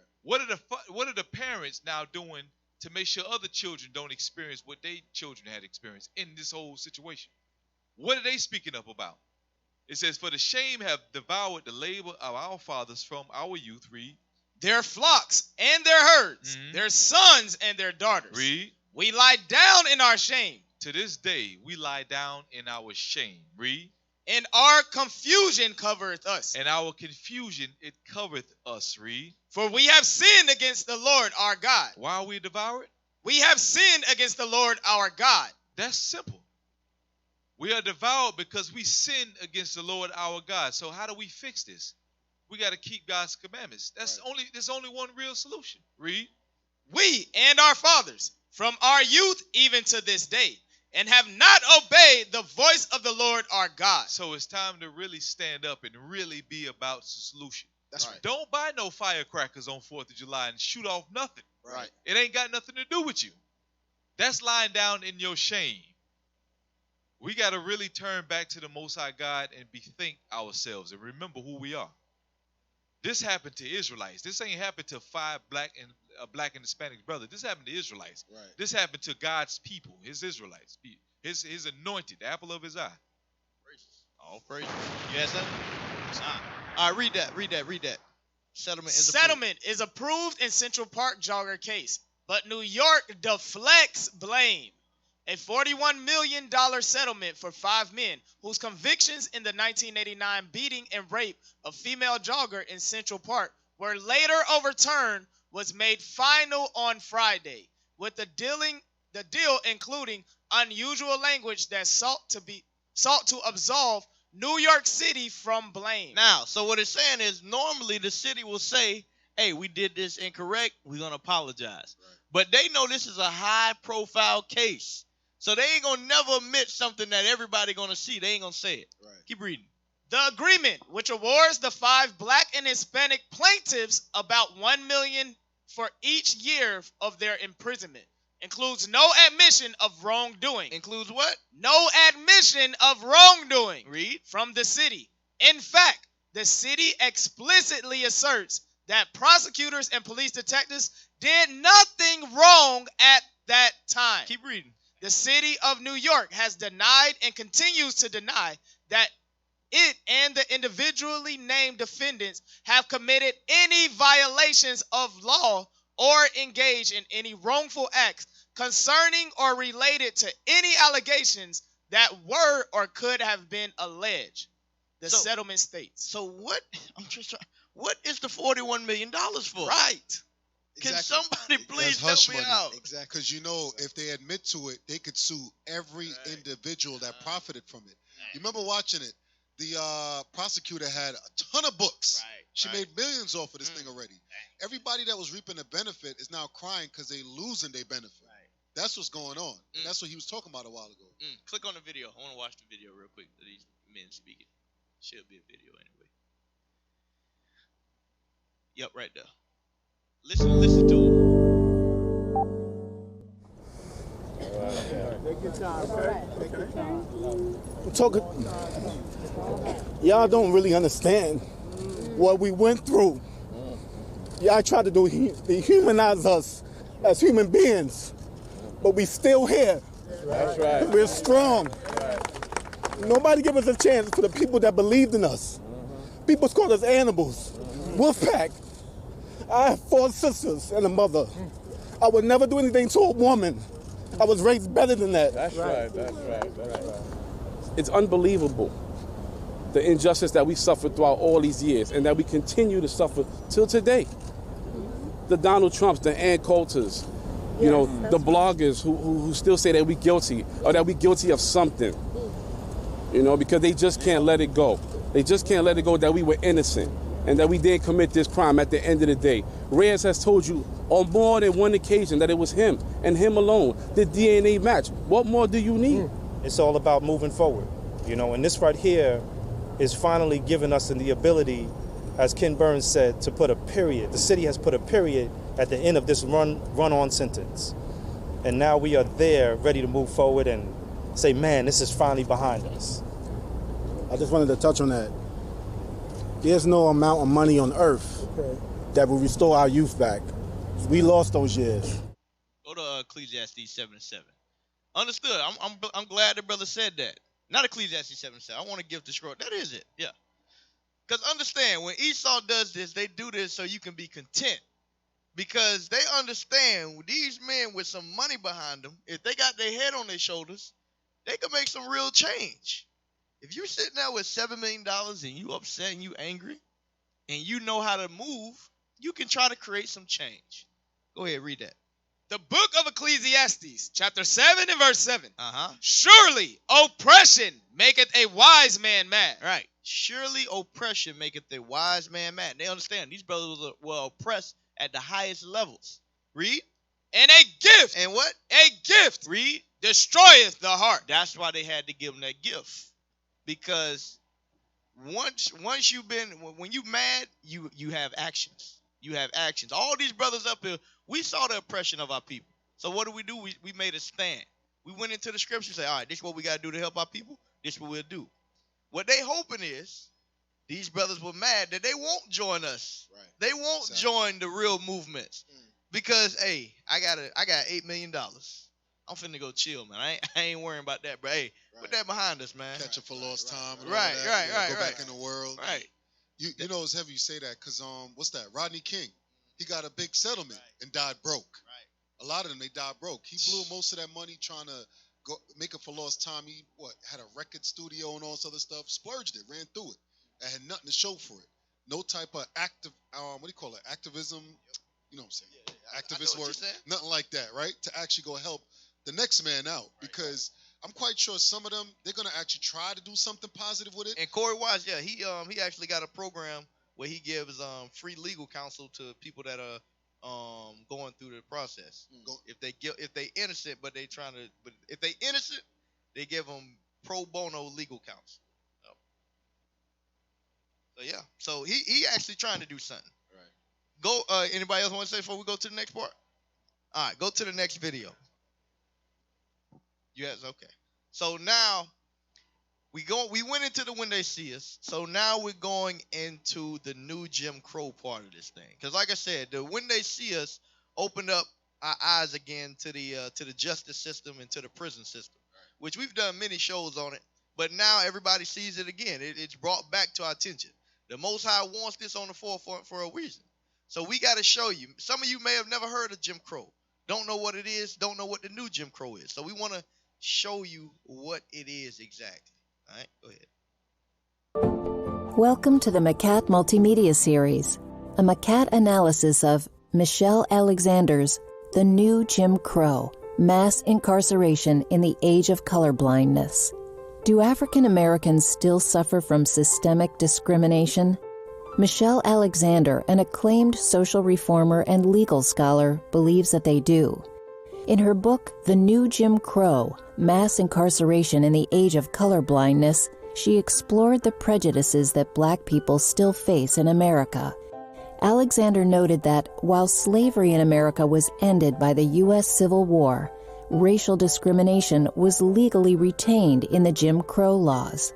What are the parents now doing to make sure other children don't experience what they children had experienced in this whole situation? What are they speaking up about? It says, for the shame have devoured the labor of our fathers from our youth. Read. Their flocks and their herds, their sons and their daughters. Read. We lie down in our shame. To this day, we lie down in our shame. Read. And our confusion covereth us. And our confusion, it covereth us. Read. For we have sinned against the Lord our God. Why are we devoured? We have sinned against the Lord our God. That's simple. We are devoured because we sinned against the Lord our God. So how do we fix this? We got to keep God's commandments. There's only one real solution. Read. We and our fathers, from our youth even to this day, and have not obeyed the voice of the Lord our God. So it's time to really stand up and really be about the solution. That's right. Don't buy no firecrackers on 4th of July and shoot off nothing. Right. It ain't got nothing to do with you. That's lying down in your shame. We got to really turn back to the Most High God and bethink ourselves and remember who we are. This happened to Israelites. This ain't happened to 5 black and Hispanic brothers. This happened to Israelites. Right. This happened to God's people, his Israelites, his anointed, the apple of his eye. All praises. You had something? All right, read that. Settlement is approved in Central Park jogger case, but New York deflects blame. A $41 million settlement for 5 men whose convictions in the 1989 beating and rape of female jogger in Central Park were later overturned was made final on Friday, with the deal including unusual language that sought to absolve New York City from blame. Now, so what it's saying is normally the city will say, hey, we did this incorrect, we're going to apologize. Right. But they know this is a high-profile case. So they ain't going to never admit something that everybody going to see. They ain't going to say it. Right. Keep reading. The agreement, which awards the 5 black and Hispanic plaintiffs about $1 million for each year of their imprisonment, includes no admission of wrongdoing. Includes what? No admission of wrongdoing. Read. From the city. In fact, the city explicitly asserts that prosecutors and police detectives did nothing wrong at that time. Keep reading. The city of New York has denied and continues to deny that it and the individually named defendants have committed any violations of law or engaged in any wrongful acts concerning or related to any allegations that were or could have been alleged. The settlement states. So what? What is the $41 million for? Right. Can somebody please help me out? Exactly. Because if they admit to it, they could sue every individual that profited from it. You remember watching it? The prosecutor had a ton of books. Right. She made millions off of this thing already. Everybody that was reaping the benefit is now crying because they losing their benefit. Right. That's what's going on. And that's what he was talking about a while ago. Click on the video. I want to watch the video real quick of these men speaking. Should be a video anyway. Yep, right there. Listen to him. Take your time, okay? Take your time. I'm talking. Y'all don't really understand what we went through. Y'all try to dehumanize us as human beings, but we still here. That's right. We're strong. Nobody give us a chance for the people that believed in us. People called us animals. Wolfpack. I have 4 sisters and a mother. I would never do anything to a woman. I was raised better than that. That's right. It's unbelievable, the injustice that we suffered throughout all these years and that we continue to suffer till today. The Donald Trumps, the Ann Coulters, the bloggers who still say that we're guilty or that we're guilty of something, because they just can't let it go. They just can't let it go that we were innocent and that we didn't commit this crime at the end of the day. Reyes has told you on more than one occasion that it was him and him alone. The DNA match. What more do you need? It's all about moving forward, and this right here is finally giving us the ability, as Ken Burns said, to put a period. The city has put a period at the end of this run-on sentence. And now we are there, ready to move forward and say, man, this is finally behind us. I just wanted to touch on that. There's no amount of money on earth that will restore our youth back. We lost those years. Go to Ecclesiastes 7:7. Understood. I'm glad the brother said that. Not Ecclesiastes 7:7. I want to give the scroll. That is it. Yeah. Because understand, when Esau does this, they do this so you can be content. Because they understand these men with some money behind them, if they got their head on their shoulders, they can make some real change. If you're sitting there with $7 million and you upset and you angry and you know how to move, you can try to create some change. Go ahead, read that. The book of Ecclesiastes, chapter 7 and verse 7. Uh-huh. Surely oppression maketh a wise man mad. Right. Surely oppression maketh a wise man mad. They understand. These brothers were oppressed at the highest levels. Read. And a gift. And what? A gift. Read. Destroyeth the heart. That's why they had to give them that gift. Because once you've been, when you mad, you have actions. You have actions. All these brothers up here, we saw the oppression of our people. So what do? We made a stand. We went into the scripture and said, all right, this is what we got to do to help our people. This is what we'll do. What they hoping is, these brothers were mad that they won't join us. Right. They won't join the real movements. Because, hey, I got $8 million. I'm finna go chill, man. I ain't worrying about that, but hey, put that behind us, man. Catch up for lost time. And Right. Go back in the world. Right. You know it's heavy you say that because what's that? Rodney King, he got a big settlement and died broke. Right. A lot of them, they died broke. He blew most of that money trying to go make up for lost time. He had a record studio and all this other stuff. Splurged it, ran through it. And had nothing to show for it. No type of active what do you call it? Activism. You know what I'm saying? Yeah. Activist work. Nothing like that, right? To actually go help the next man out. Because I'm quite sure some of them, they're gonna actually try to do something positive with it. And Corey Wise, yeah, he actually got a program where he gives free legal counsel to people that are going through the process. If they innocent, but if they innocent, they give them pro bono legal counsel. So yeah, so he actually trying to do something. Right. Go. Anybody else want to say before we go to the next part? All right, go to the next video. Yes, okay. So now we went into the when they see us. So now we're going into the new Jim Crow part of this thing. Because like I said, the when they see us opened up our eyes again to the justice system and to the prison system, which we've done many shows on it. But now everybody sees it again. It's brought back to our attention. The Most High wants this on the forefront for a reason. So we got to show you. Some of you may have never heard of Jim Crow. Don't know what it is. Don't know what the new Jim Crow is. So we want to show you what it is exactly. All right, go ahead. Welcome to the MCAT Multimedia Series, a MCAT analysis of Michelle Alexander's The New Jim Crow, Mass Incarceration in the Age of Colorblindness. Do African Americans still suffer from systemic discrimination? Michelle Alexander, an acclaimed social reformer and legal scholar, believes that they do. In her book, The New Jim Crow, Mass Incarceration in the Age of Colorblindness, she explored the prejudices that Black people still face in America. Alexander noted that while slavery in America was ended by the U.S. Civil War, racial discrimination was legally retained in the Jim Crow laws.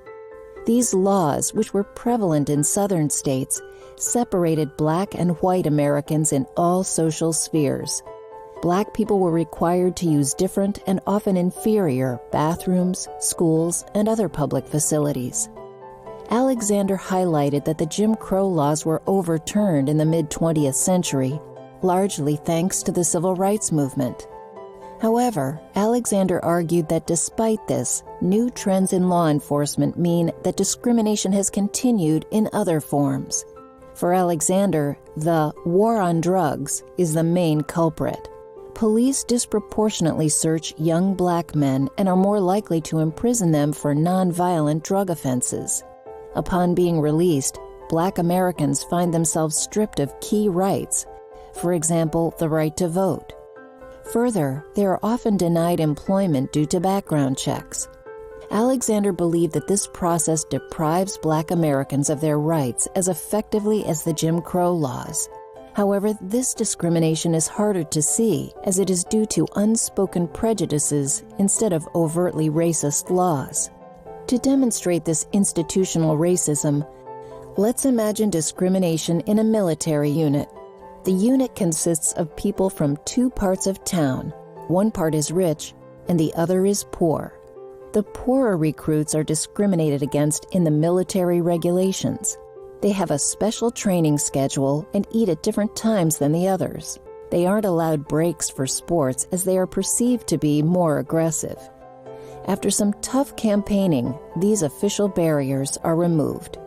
These laws, which were prevalent in southern states, separated Black and white Americans in all social spheres. Black people were required to use different and often inferior bathrooms, schools, and other public facilities. Alexander highlighted that the Jim Crow laws were overturned in the mid-20th century, largely thanks to the Civil Rights Movement. However, Alexander argued that despite this, new trends in law enforcement mean that discrimination has continued in other forms. For Alexander, the war on drugs is the main culprit. Police disproportionately search young Black men and are more likely to imprison them for nonviolent drug offenses. Upon being released, Black Americans find themselves stripped of key rights, for example, the right to vote. Further, they are often denied employment due to background checks. Alexander believed that this process deprives Black Americans of their rights as effectively as the Jim Crow laws. However, this discrimination is harder to see as it is due to unspoken prejudices instead of overtly racist laws. To demonstrate this institutional racism, let's imagine discrimination in a military unit. The unit consists of people from two parts of town. One part is rich and the other is poor. The poorer recruits are discriminated against in the military regulations. They have a special training schedule and eat at different times than the others. They aren't allowed breaks for sports as they are perceived to be more aggressive. After some tough campaigning, these official barriers are removed.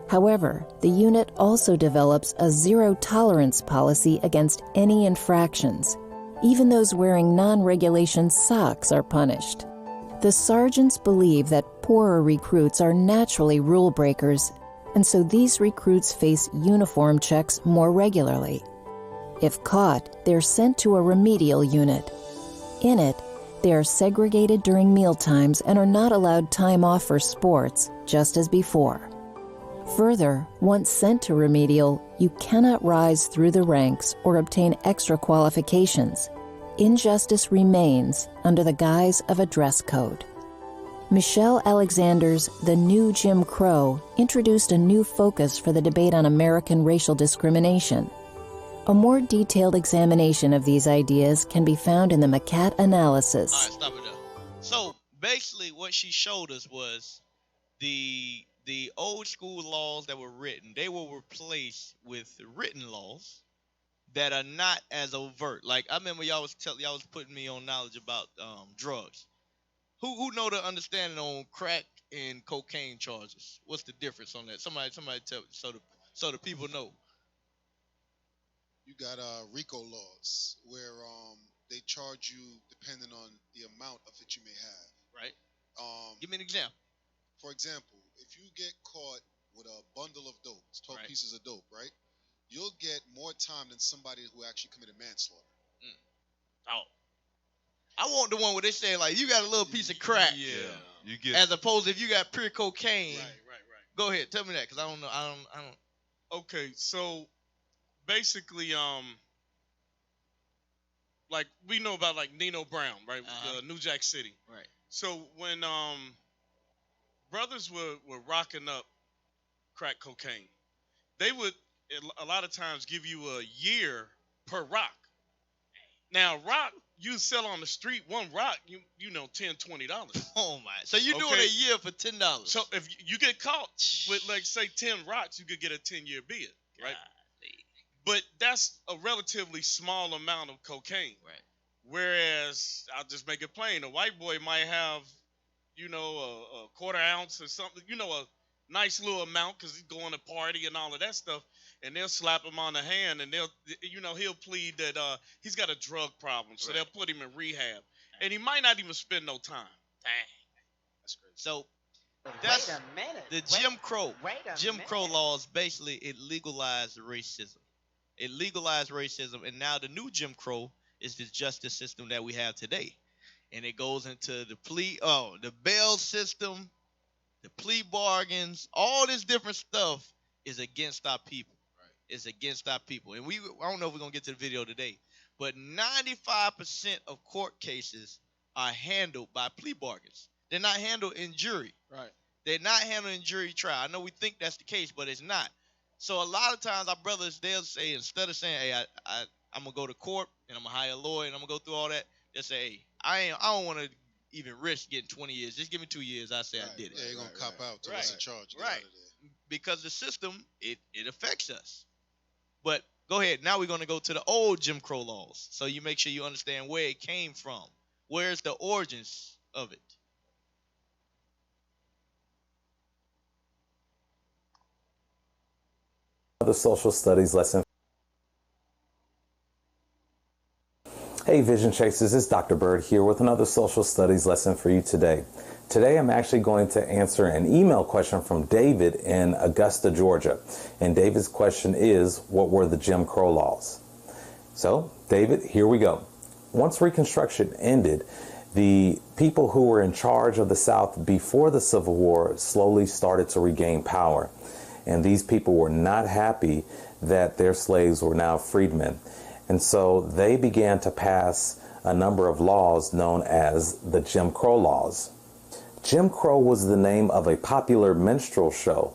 However, the unit also develops a zero-tolerance policy against any infractions. Even those wearing non-regulation socks are punished. The sergeants believe that poorer recruits are naturally rule breakers, and so these recruits face uniform checks more regularly. If caught, they're sent to a remedial unit. In it, they are segregated during mealtimes and are not allowed time off for sports, just as before. Further, once sent to remedial, you cannot rise through the ranks or obtain extra qualifications. Injustice remains under the guise of a dress code. Michelle Alexander's The New Jim Crow introduced a new focus for the debate on American racial discrimination. A more detailed examination of these ideas can be found in the McCat analysis. All right, stop it there. So basically what she showed us was the old school laws that were written, they were replaced with written laws that are not as overt. Like I remember y'all was putting me on knowledge about drugs. Who know the understanding on crack and cocaine charges? What's the difference on that? Somebody tell so the people know. You got RICO laws where they charge you depending on the amount of it you may have. Right. Give me an example. For example, if you get caught with a bundle of dope, it's 12 pieces of dope, right? You'll get more time than somebody who actually committed manslaughter. Oh. I want the one where they say like you got a little piece of crack, you get as opposed to if you got pure cocaine. Right. Go ahead, tell me that, because I don't know. I don't. Okay, so basically, like we know about like Nino Brown, right? New Jack City. Right. So when brothers were rocking up crack cocaine, they would a lot of times give you a year per rock. Now rock you sell on the street, one rock, you know, $10, $20. Oh my! So you're doing a year for $10. So if you get caught with like say 10 rocks, you could get a 10-year bid, right? But that's a relatively small amount of cocaine. Right. Whereas I'll just make it plain, a white boy might have, you know, a quarter ounce or something, you know, a nice little amount because he's going to party and all of that stuff, and they'll slap him on the hand and he'll plead that he's got a drug problem, so they'll put him in rehab, and he might not even spend no time. Dang, that's crazy. So that's Wait a minute. the Jim Crow. Jim Crow laws basically it legalized racism. It legalized racism, and now the new Jim Crow is the justice system that we have today, and it goes into the bail system, the plea bargains, all this different stuff is against our people. Right. It's against our people. And I don't know if we're going to get to the video today, but 95% of court cases are handled by plea bargains. They're not handled in jury. Right. They're not handled in jury trial. I know we think that's the case, but it's not. So a lot of times our brothers, they'll say, instead of saying, hey, I'm going to go to court and I'm going to hire a lawyer and I'm going to go through all that, they'll say, hey, I don't want to even risk getting 20 years. Just give me 2 years. I say I did it. Yeah, you're going to cop out to what's the charge. Get Right. out of there. Because the system, it affects us. But go ahead. Now we're going to go to the old Jim Crow laws. So you make sure you understand where it came from. Where's the origins of it? The social studies lesson. Hey Vision Chasers, it's Dr. Bird here with another social studies lesson for you today. Today I'm actually going to answer an email question from David in Augusta, Georgia. And David's question is, what were the Jim Crow laws? So, David, here we go. Once Reconstruction ended, the people who were in charge of the South before the Civil War slowly started to regain power. And these people were not happy that their slaves were now freedmen. And so they began to pass a number of laws known as the Jim Crow laws. Jim Crow was the name of a popular minstrel show.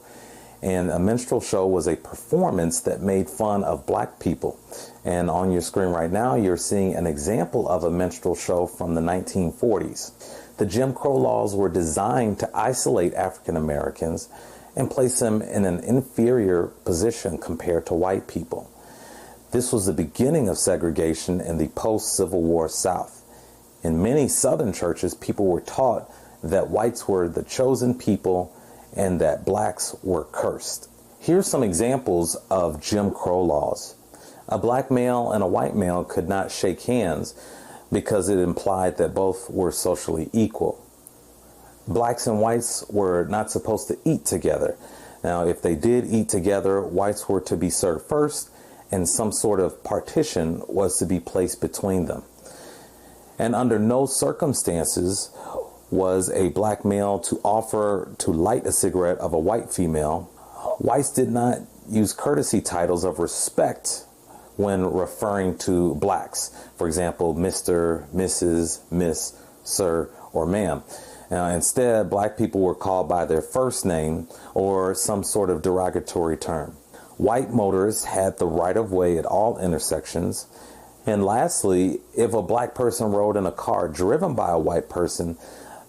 And a minstrel show was a performance that made fun of black people. And on your screen right now, you're seeing an example of a minstrel show from the 1940s. The Jim Crow laws were designed to isolate African Americans and place them in an inferior position compared to white people. This was the beginning of segregation in the post-Civil War South. In many Southern churches, people were taught that whites were the chosen people and that blacks were cursed. Here's some examples of Jim Crow laws. A black male and a white male could not shake hands because it implied that both were socially equal. Blacks and whites were not supposed to eat together. Now, if they did eat together, whites were to be served first, and some sort of partition was to be placed between them. And under no circumstances was a black male to offer to light a cigarette of a white female. Whites did not use courtesy titles of respect when referring to blacks. For example, Mr., Mrs., Miss, Sir, or Ma'am. Instead, black people were called by their first name or some sort of derogatory term. White motorists had the right of way at all intersections. And lastly, if a black person rode in a car driven by a white person,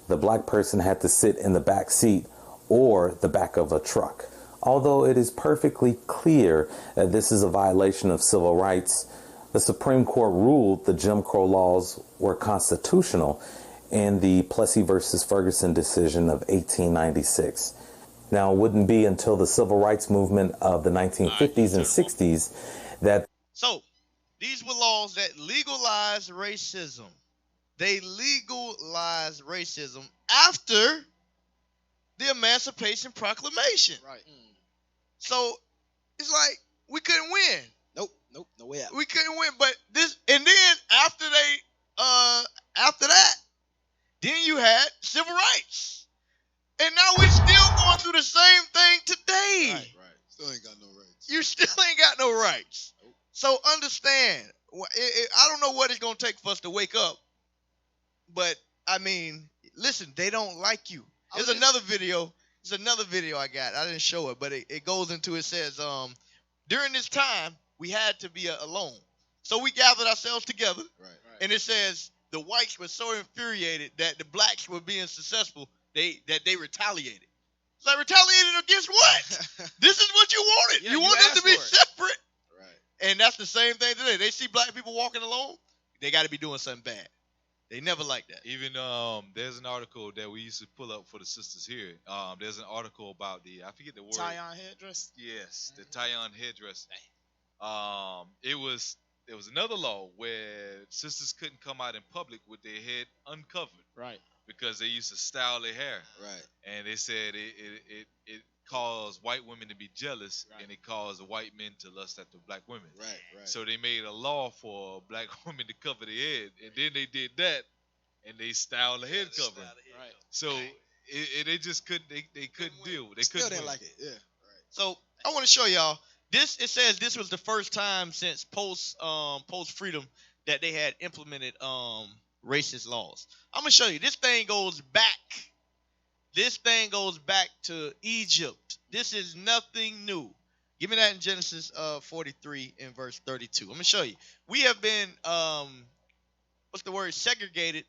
the black person had to sit in the back seat or the back of a truck. Although it is perfectly clear that this is a violation of civil rights, the Supreme Court ruled the Jim Crow laws were constitutional in the Plessy versus Ferguson decision of 1896. Now, it wouldn't be until the civil rights movement of the 1950s and 60s that... So, these were laws that legalized racism. They legalized racism after the Emancipation Proclamation. Right. So, it's like, we couldn't win. Nope, no way out. We couldn't win, but this, and then after that, then you had civil rights. And now we're still going through the same thing today. Right. Still ain't got no rights. You still ain't got no rights. Nope. So understand, I don't know what it's going to take for us to wake up. But, I mean, listen, they don't like you. There's another video I got. I didn't show it, but it goes into, it says, during this time, we had to be alone. So we gathered ourselves together. Right. And it says the whites were so infuriated that the blacks were being successful that they retaliated. It's like, retaliated against what? This is what you wanted. Yeah, you wanted us to be separate. Right. And that's the same thing today. They see black people walking alone, they got to be doing something bad. They never like that. Even there's an article that we used to pull up for the sisters here. There's an article about I forget the word. Tie-on headdress? Yes, the tie-on headdress. There was another law where sisters couldn't come out in public with their head uncovered. Right. Because they used to style their hair. Right. And they said it caused white women to be jealous, and it caused the white men to lust after black women. Right. So they made a law for black women to cover their head, and then they did that, and they styled the head cover. Right. So they just couldn't. They couldn't deal. They Still couldn't didn't win. like it. Yeah. Right. So I want to show y'all this. It says this was the first time since post freedom that they had implemented racist laws. I'm gonna show you. This thing goes back. This thing goes back to Egypt. This is nothing new. Give me that in Genesis 43 and verse 32. I'm gonna show you. We have been segregated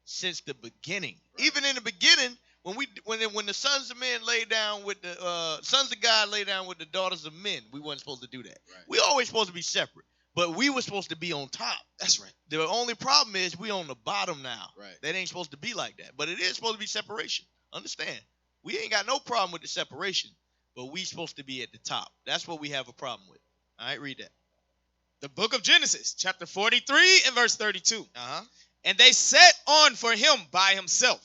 since the beginning. Right. Even in the beginning, when the sons of men lay down with the sons of God lay down with the daughters of men, we weren't supposed to do that. Right. We always supposed to be separate, but we were supposed to be on top. That's right. The only problem is we on the bottom now. Right. That ain't supposed to be like that, but it is supposed to be separation. Understand? We ain't got no problem with the separation, but we supposed to be at the top. That's what we have a problem with. All right, read that. The book of Genesis, chapter 43 and verse 32. Uh-huh. And they set on for him by himself,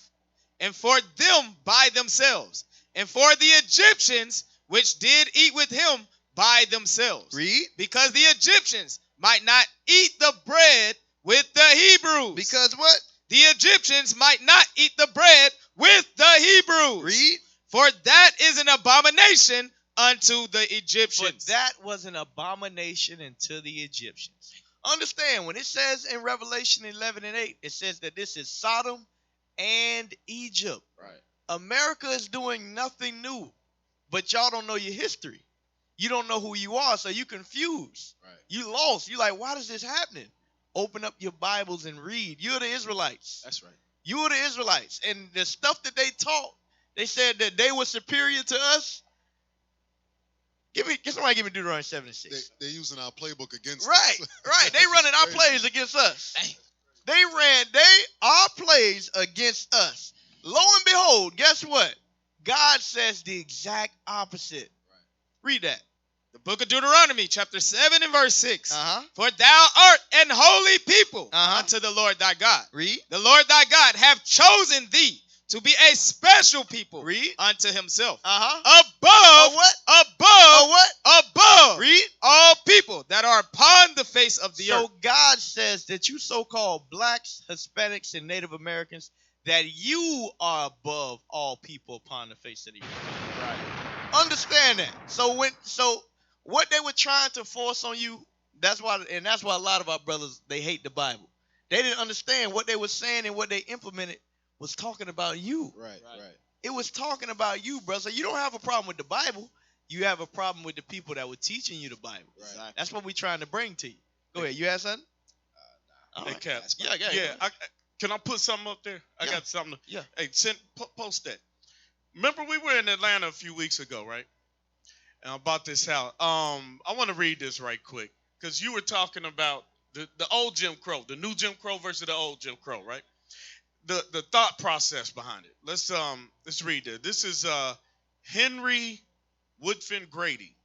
and for them by themselves, and for the Egyptians which did eat with him by themselves. Read. Because the Egyptians might not eat the bread with the Hebrews. Because what? The Egyptians might not eat the bread with the Hebrews. Read. For that is an abomination unto the Egyptians. But that was an abomination unto the Egyptians. Understand, when it says in Revelation 11 and 8, it says that this is Sodom and Egypt. Right. America is doing nothing new, but y'all don't know your history. You don't know who you are, so you confused. Right. You lost. You like, why is this happening? Open up your Bibles and read. You're the Israelites. That's right. You were the Israelites. And the stuff that they taught, they said that they were superior to us. Somebody give me Deuteronomy 7 and 6. They're using our playbook against Right, us. right. They running our plays against us. They ran our plays against us. Lo and behold, guess what? God says the exact opposite. Read that. The book of Deuteronomy, chapter 7 and verse 6. Uh-huh. For thou art an holy people unto the Lord thy God. Read. The Lord thy God hath chosen thee to be a special people. Read. Unto himself. Above. Above. A what? Above. Read. All people that are upon the face of the earth. So God says that you so-called blacks, Hispanics, and Native Americans, that you are above all people upon the face of the earth. Right. Understand that. So what they were trying to force on you, that's why a lot of our brothers, they hate the Bible. They didn't understand what they were saying, and what they implemented was talking about you. Right. It was talking about you, brother. So you don't have a problem with the Bible. You have a problem with the people that were teaching you the Bible. Right. That's what we're trying to bring to you. Go ahead. You had something? Hey, Right. Cap. Yeah. Can I put something up there? I got something. Yeah. Hey, post that. Remember we were in Atlanta a few weeks ago, right? And about this house. I want to read this right quick because you were talking about the old Jim Crow, the new Jim Crow versus the old Jim Crow, right? The thought process behind it. Let's read this. This is Henry Woodfin Grady,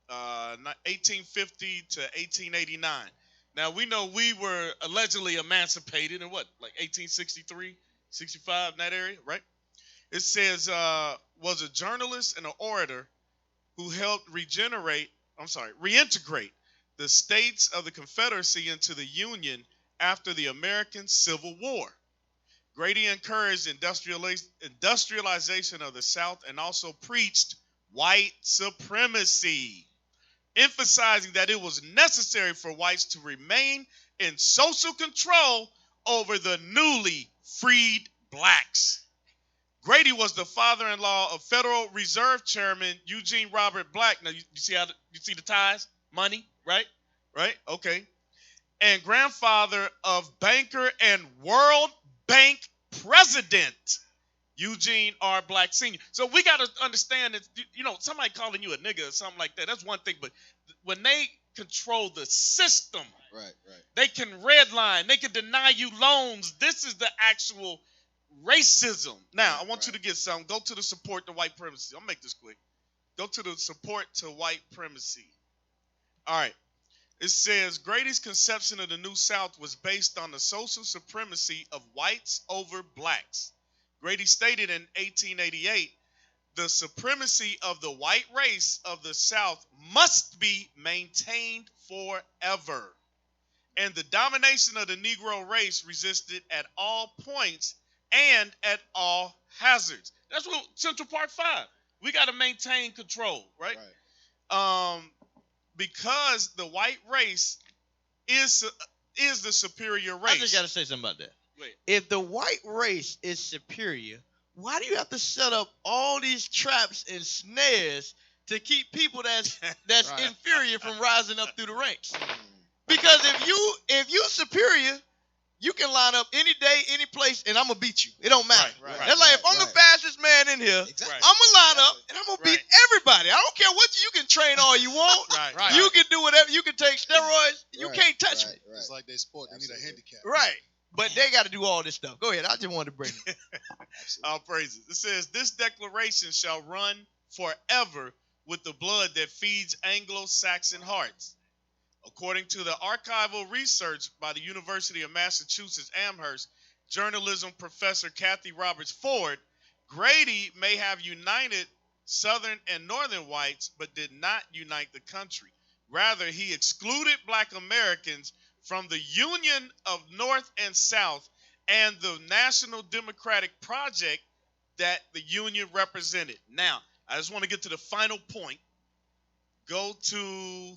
1850 to 1889. Now, we know we were allegedly emancipated in what, like 1863, 65, in that area, right? It says, was a journalist and an orator who helped reintegrate the states of the Confederacy into the Union after the American Civil War. Grady encouraged industrialization of the South and also preached white supremacy, emphasizing that it was necessary for whites to remain in social control over the newly freed blacks. Grady was the father-in-law of Federal Reserve Chairman Eugene Robert Black. Now, you see the ties? Money, right? Right? Okay. And grandfather of banker and World Bank President Eugene R. Black Sr. So we got to understand that, somebody calling you a nigga or something like that, that's one thing. But when they control the system, right. They can redline, they can deny you loans. This is the actual racism. Now, I want you to get something. Go to the support to white supremacy. I'll make this quick. Go to the support to white supremacy. All right. It says Grady's conception of the New South was based on the social supremacy of whites over blacks. Grady stated in 1888, the supremacy of the white race of the South must be maintained forever. And the domination of the Negro race resisted at all points and at all hazards. That's what Central Park 5. We got to maintain control, right? Because the white race is the superior race. I just got to say something about that. Wait. If the white race is superior, why do you have to set up all these traps and snares to keep people that's Right. inferior from rising up through the ranks? Because if you superior, you can line up any day, any place, and I'm gonna beat you. It don't matter. Right. That's like if I'm the fastest man in here, Exactly. I'm gonna line up and I'm gonna beat everybody. I don't care what you can train all you want. Right. You can do whatever. You can take steroids. You can't touch me. It's like they sport. They need a handicap. Right. But they got to do all this stuff. Go ahead. I just wanted to bring it. All praises. It says, this declaration shall run forever with the blood that feeds Anglo-Saxon hearts. According to the archival research by the University of Massachusetts Amherst journalism professor Kathy Roberts Ford, Grady may have united Southern and Northern whites, but did not unite the country. Rather, he excluded Black Americans from the union of North and South and the National Democratic Project that the union represented. Now, I just want to get to the final point. go to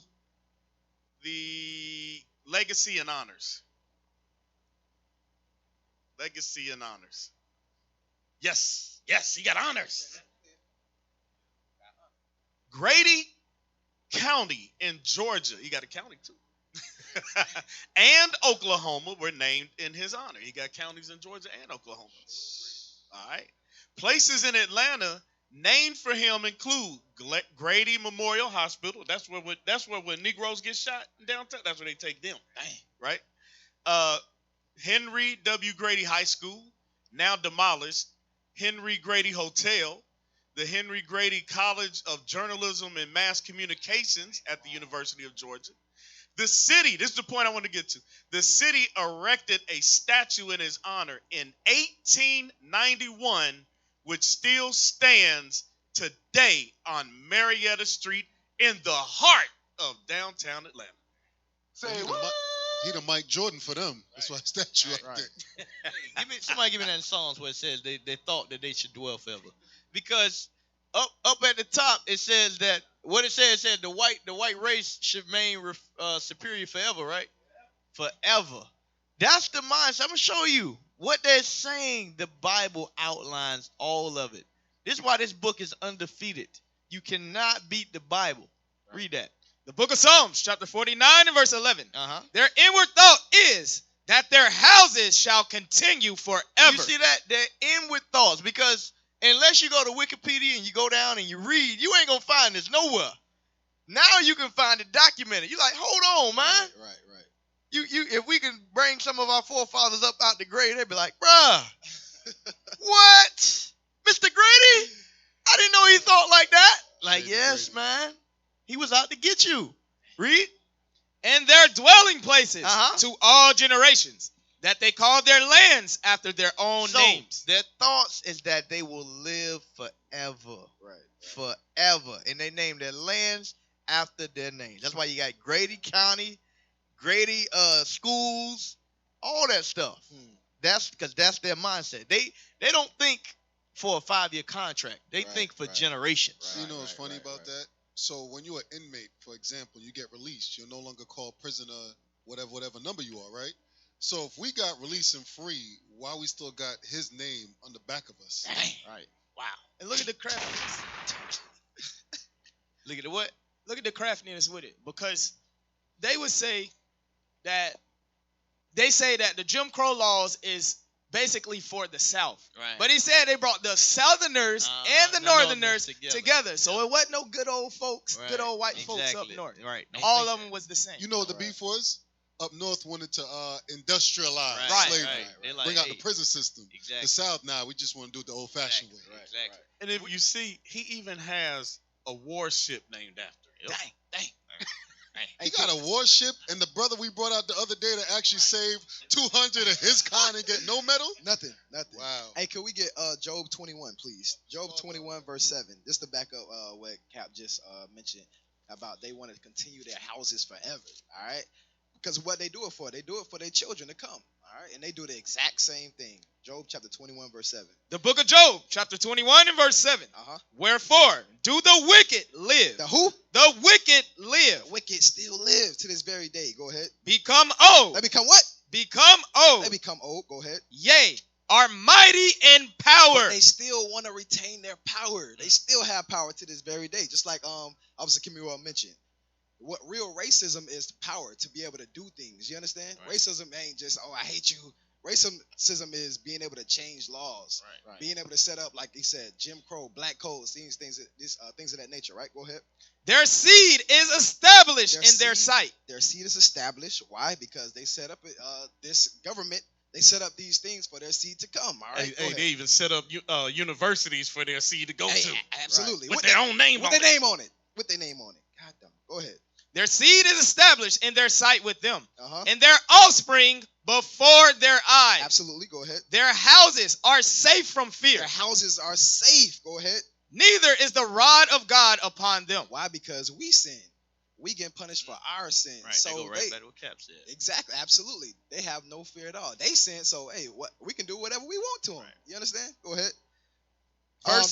the legacy and honors. Legacy and honors. Yes, he got honors. Grady County in Georgia. He got a county too. And Oklahoma were named in his honor. He got counties in Georgia and Oklahoma. All right. Places in Atlanta named for him include Grady Memorial Hospital. That's where when Negroes get shot in downtown. That's where they take them. Right. Henry W. Grady High School, now demolished. Henry Grady Hotel, the Henry Grady College of Journalism and Mass Communications at the University of Georgia. The city, this is the point I want to get to. The city erected a statue in his honor in 1891, which still stands today on Marietta Street in the heart of downtown Atlanta. Say what? He the Mike Jordan for them. That's why statue right there. Somebody give me that in Psalms where it says they thought that they should dwell forever. Because up at the top it says that what it says the white race should remain superior forever, right? Forever. That's the mindset. I'm gonna show you what they're saying. The Bible outlines all of it. This is why this book is undefeated. You cannot beat the Bible. Read that. The book of Psalms, chapter 49 and verse 11. Their inward thought is that their houses shall continue forever. You see that? Their inward thoughts. Because unless you go to Wikipedia and you go down and you read, you ain't going to find this nowhere. Now you can find it documented. You're like, hold on, man. Right. If we can bring some of our forefathers up out the grave, they'd be like, bruh, what? Mr. Grady? I didn't know he thought like that. Like, yes, man. He was out to get you. Read. And their dwelling places to all generations, that they call their lands after their own names. Their thoughts is that they will live forever. Right. Forever. And they name their lands after their names. That's why you got Grady County, Grady schools, all that stuff. That's because that's their mindset. They don't think for a 5-year contract. They think for generations. You know what's funny about that? So when you're an inmate, for example, you get released. You're no longer called prisoner, whatever number you are, right? So if we got released and free, why we still got his name on the back of us? Right. Wow. And look at the craftiness. Look at the what? Look at the craftiness with it. Because they would say that the Jim Crow laws is basically for the South. Right. But he said they brought the Southerners and the Northerners together. So it wasn't no good old folks, good old white folks up north. Right. All of them was the same. You know what the beef was? Up north wanted to industrialize slavery. Like, bring out the prison system. Exactly. The South now, we just want to do it the old-fashioned way. Exactly. And if you see, he even has a warship named after him. Dang. He got a warship, and the brother we brought out the other day that actually saved 200 of his kind and get no medal? Nothing. Wow. Hey, can we get Job 21, please? Job 21, verse 7. Just to back up what Cap just mentioned about they want to continue their houses forever, all right? Because what they do it for? They do it for their children to come, all right? And they do the exact same thing. Job chapter 21, verse 7. The book of Job, chapter 21 and verse 7. Wherefore, do the wicked live? The who? The wicked live. The wicked still live to this very day. Go ahead. Become old. They become what? Become old. They become old. Go ahead. Yea, are mighty in power. But they still want to retain their power. They still have power to this very day. Just like Officer Kimuel mentioned. What real racism is power to be able to do things. You understand? Right. Racism ain't just, I hate you. Racism is being able to change laws, being able to set up, like he said, Jim Crow, black codes, things of that nature. Right? Go ahead. Their seed is established in their sight. Their seed is established. Why? Because they set up this government. They set up these things for their seed to come. All right. They even set up universities for their seed to go to. Absolutely. With their own name on it. With their name on it. With their name on it. God damn. Go ahead. Their seed is established in their sight with them, and their offspring before their eyes. Absolutely. Go ahead. Their houses are safe from fear. Their houses are safe. Go ahead. Neither is the rod of God upon them. Why? Because we sin. We get punished for our sins. Right. So they go right back to what Cap said. Exactly. Absolutely. They have no fear at all. They sin. So hey, we can do whatever we want to them. Right. You understand? Go ahead.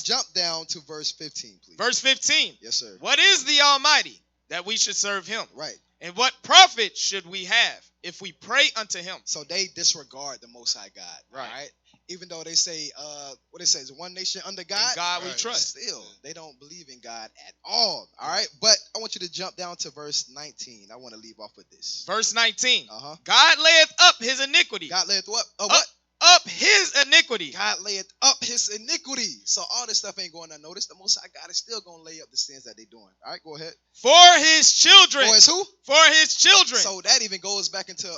Jump down to verse 15, please. Verse 15. Yes, sir. What is the Almighty? that we should serve him? Right. And what profit should we have if we pray unto him? So they disregard the Most High God. Right. Even though they say, what it says, one nation under God. In God we trust. Still, they don't believe in God at all. All right. But I want you to jump down to verse 19. I want to leave off with this. Verse 19. God layeth up his iniquity. God layeth what? What? Up his iniquity. God layeth up his iniquity. So all this stuff ain't going unnoticed. The Most High God is still going to lay up the sins that they're doing. All right, go ahead. For his children. For his who? For his children. So that even goes back into,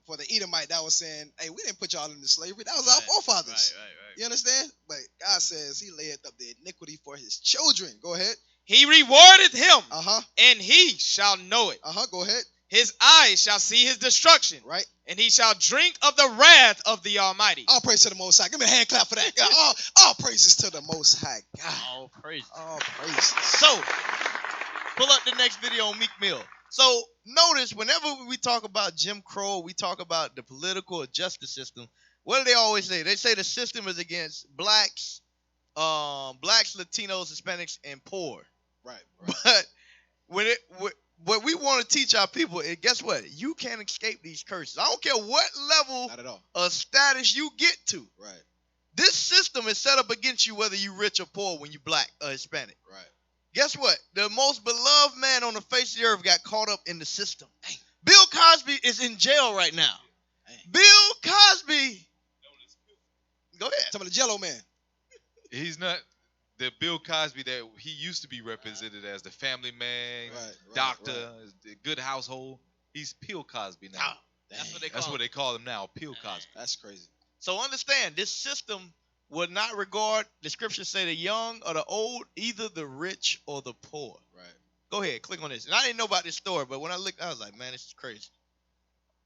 for the Edomite that was saying, hey, we didn't put y'all into slavery. That was our forefathers. Right. You understand? But God says he layeth up the iniquity for his children. Go ahead. He rewardeth him. And he shall know it. Go ahead. His eyes shall see his destruction. Right. And he shall drink of the wrath of the Almighty. All praise to the Most High. Give me a hand clap for that. God. All praises to the Most High God. All praises. All praises. So, pull up the next video on Meek Mill. So, notice whenever we talk about Jim Crow, we talk about the political or justice system, what do they always say? They say the system is against blacks, Latinos, Hispanics, and poor. Right. But what we want to teach our people is, guess what? You can't escape these curses. I don't care what level of status you get to. Right. This system is set up against you whether you rich or poor when you black or Hispanic. Right. Guess what? The most beloved man on the face of the earth got caught up in the system. Dang. Bill Cosby is in jail right now. Dang. Bill Cosby. Go ahead. Some of the Jello man. He's not the Bill Cosby that he used to be represented as, the family man, doctor, the good household. He's Bill Cosby now. That's what they call That's him. what they call him now, Bill Cosby. That's crazy. So understand, this system would not regard, the scriptures say, the young or the old, either the rich or the poor. Right. Go ahead, click on this. And I didn't know about this story, but when I looked, I was like, man, this is crazy.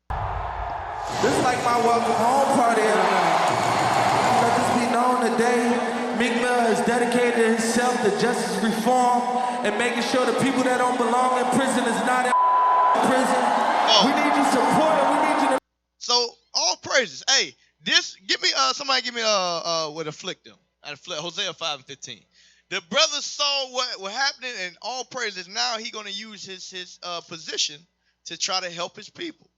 This is like my welcome home party of the night. Let this be known today. Meek Mill has dedicated himself to justice reform and making sure the people that don't belong in prison is not in prison. We need your support and we need you to... So, all praises. Hey, this, give me, somebody give me, with a flick them. Hosea 5:15. The brother saw what happening and all praises. Now he going to use his position to try to help his people.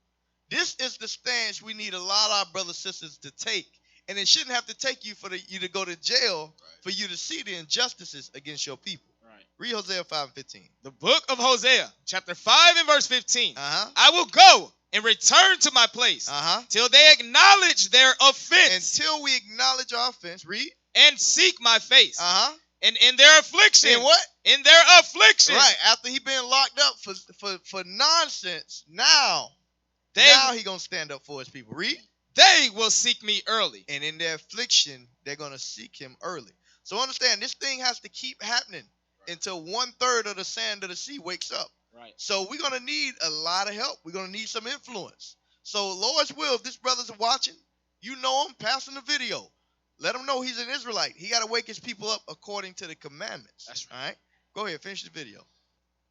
This is the stance we need a lot of our brothers and sisters to take. And it shouldn't have to take you you to go to jail for you to see the injustices against your people. Right. Read Hosea 5:15. The book of Hosea, chapter 5 and verse 15. I will go and return to my place till they acknowledge their offense. Until we acknowledge our offense. Read. And seek my face. And in their affliction. In what? In their affliction. Right. After he been locked up for nonsense, now he going to stand up for his people. Read. They will seek me early. And in their affliction, they're going to seek him early. So understand, this thing has to keep happening until 1/3 of the sand of the sea wakes up. Right. So we're going to need a lot of help. We're going to need some influence. So Lord's will, if this brother's watching, you know him, pass him the video. Let him know he's an Israelite. He got to wake his people up according to the commandments. That's right. All right? Go ahead, finish the video.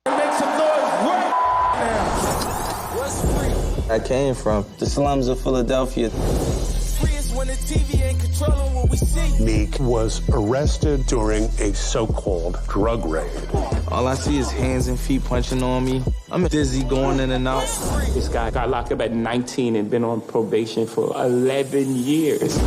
Make some noise right now. What's free? I came from the slums of Philadelphia. When the TV ain't controlling what we see. Meek was arrested during a so-called drug raid. All I see is hands and feet punching on me. I'm dizzy going in and out. This guy got locked up at 19 and been on probation for 11 years.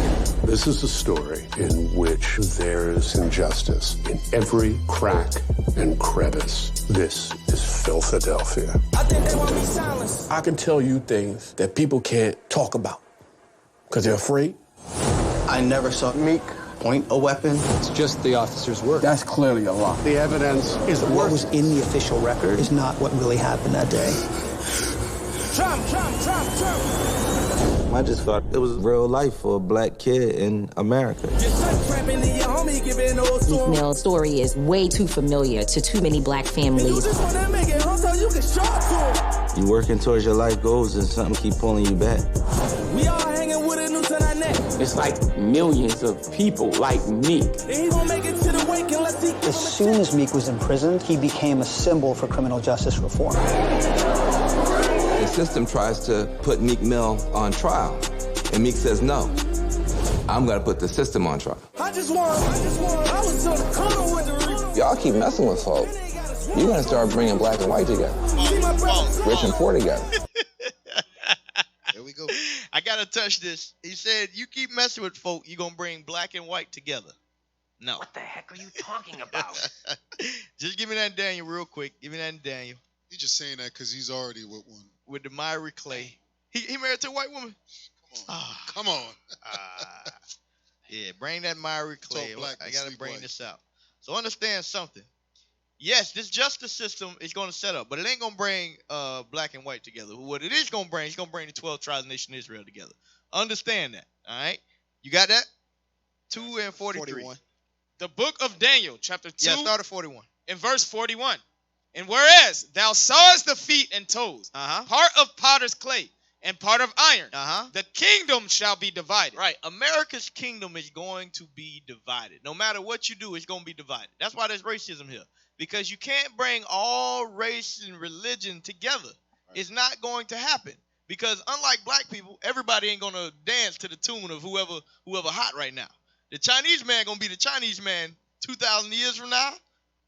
This is a story in which there is injustice in every crack and crevice. This is Philadelphia. I think they want me silenced. I can tell you things that people can't talk about because they're afraid. I never saw Meek point a weapon. It's just the officer's work. That's clearly a lie. The evidence is what was in the official record is not what really happened that day. Trump. I just thought it was real life for a black kid in America. Meek Mill's story is way too familiar to too many black families. You working towards your life goals and something keep pulling you back. We all hanging with a noose on our neck. It's like millions of people like Meek. He won't make it to the wake unless he... As soon as Meek was imprisoned, he became a symbol for criminal justice reform. The system tries to put Meek Mill on trial, and Meek says no. I'm gonna put the system on trial. I was on the corner with the... Y'all keep messing with folk. you're going to start bringing black and white together. Rich and poor together. There we go. I got to touch this. He said, you keep messing with folk, you're going to bring black and white together. No. What the heck are you talking about? Just give me that Daniel real quick. Give me that Daniel. He's just saying that because he's already with one. With the Myrie Clay. He married to a white woman? Come on. Yeah, bring that Myrie Clay. Black I got to bring white. this out. So understand something. Yes, this justice system is going to set up, but it ain't going to bring black and white together. What it is going to bring, it's going to bring the 12 tribes of the nation of Israel together. Understand that, all right? You got that? 2 and 43. 41. The book of Daniel, chapter 2. Yeah, start at 41. In verse 41. And whereas thou sawest the feet and toes, part of potter's clay and part of iron, the kingdom shall be divided. Right. America's kingdom is going to be divided. No matter what you do, it's going to be divided. That's why there's racism here. Because you can't bring all race and religion together. Right. It's not going to happen. Because unlike black people, everybody ain't going to dance to the tune of whoever hot right now. The Chinese man going to be the Chinese man 2,000 years from now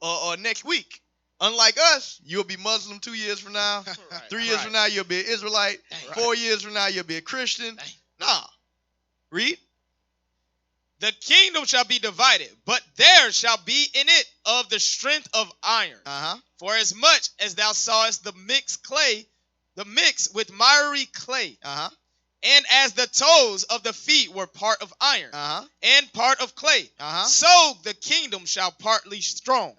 or next week. Unlike us, you'll be Muslim 2 years from now. 3 years from now, you'll be an Israelite. 4 years from now, you'll be a Christian. Nah. Read. The kingdom shall be divided, but there shall be in it of the strength of iron. For as much as thou sawest the mixed clay, the mix with miry clay, and as the toes of the feet were part of iron, and part of clay, so the kingdom shall partly strong,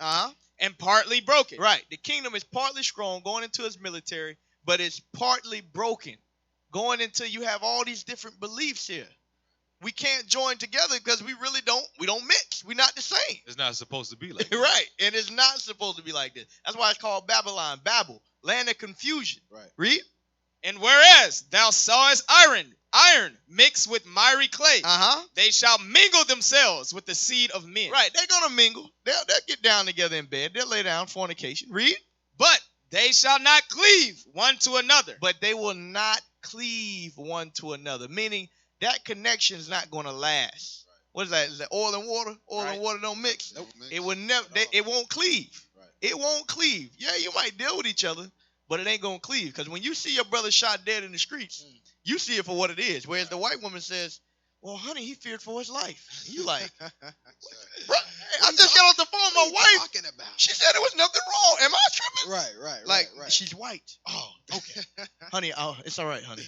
and partly broken. Right. The kingdom is partly strong, going into its military, but it's partly broken, going into you have all these different beliefs here. We can't join together because we don't mix. We're not the same. It's not supposed to be like that. Right. And it's not supposed to be like this. That's why it's called Babylon, Babel, land of confusion. Right. Read. And whereas thou sawest iron mixed with miry clay, they shall mingle themselves with the seed of men. Right. They're going to mingle. They'll get down together in bed. They'll lay down fornication. Read. But they shall not cleave one to another. But they will not cleave one to another, meaning that connection is not going to last. Right. What is that? Is that oil and water? Oil and water don't mix. Nope. It will never. It won't cleave. Right. It won't cleave. Yeah, you might deal with each other, but it ain't gonna cleave. Because when you see your brother shot dead in the streets, you see it for what it is. Whereas the white woman says, "Well, honey, he feared for his life." You like, bro? I just got off the phone with my wife. She said there was nothing wrong. Am I tripping? Right. Like she's white. Oh, okay, honey. Oh, it's all right, honey.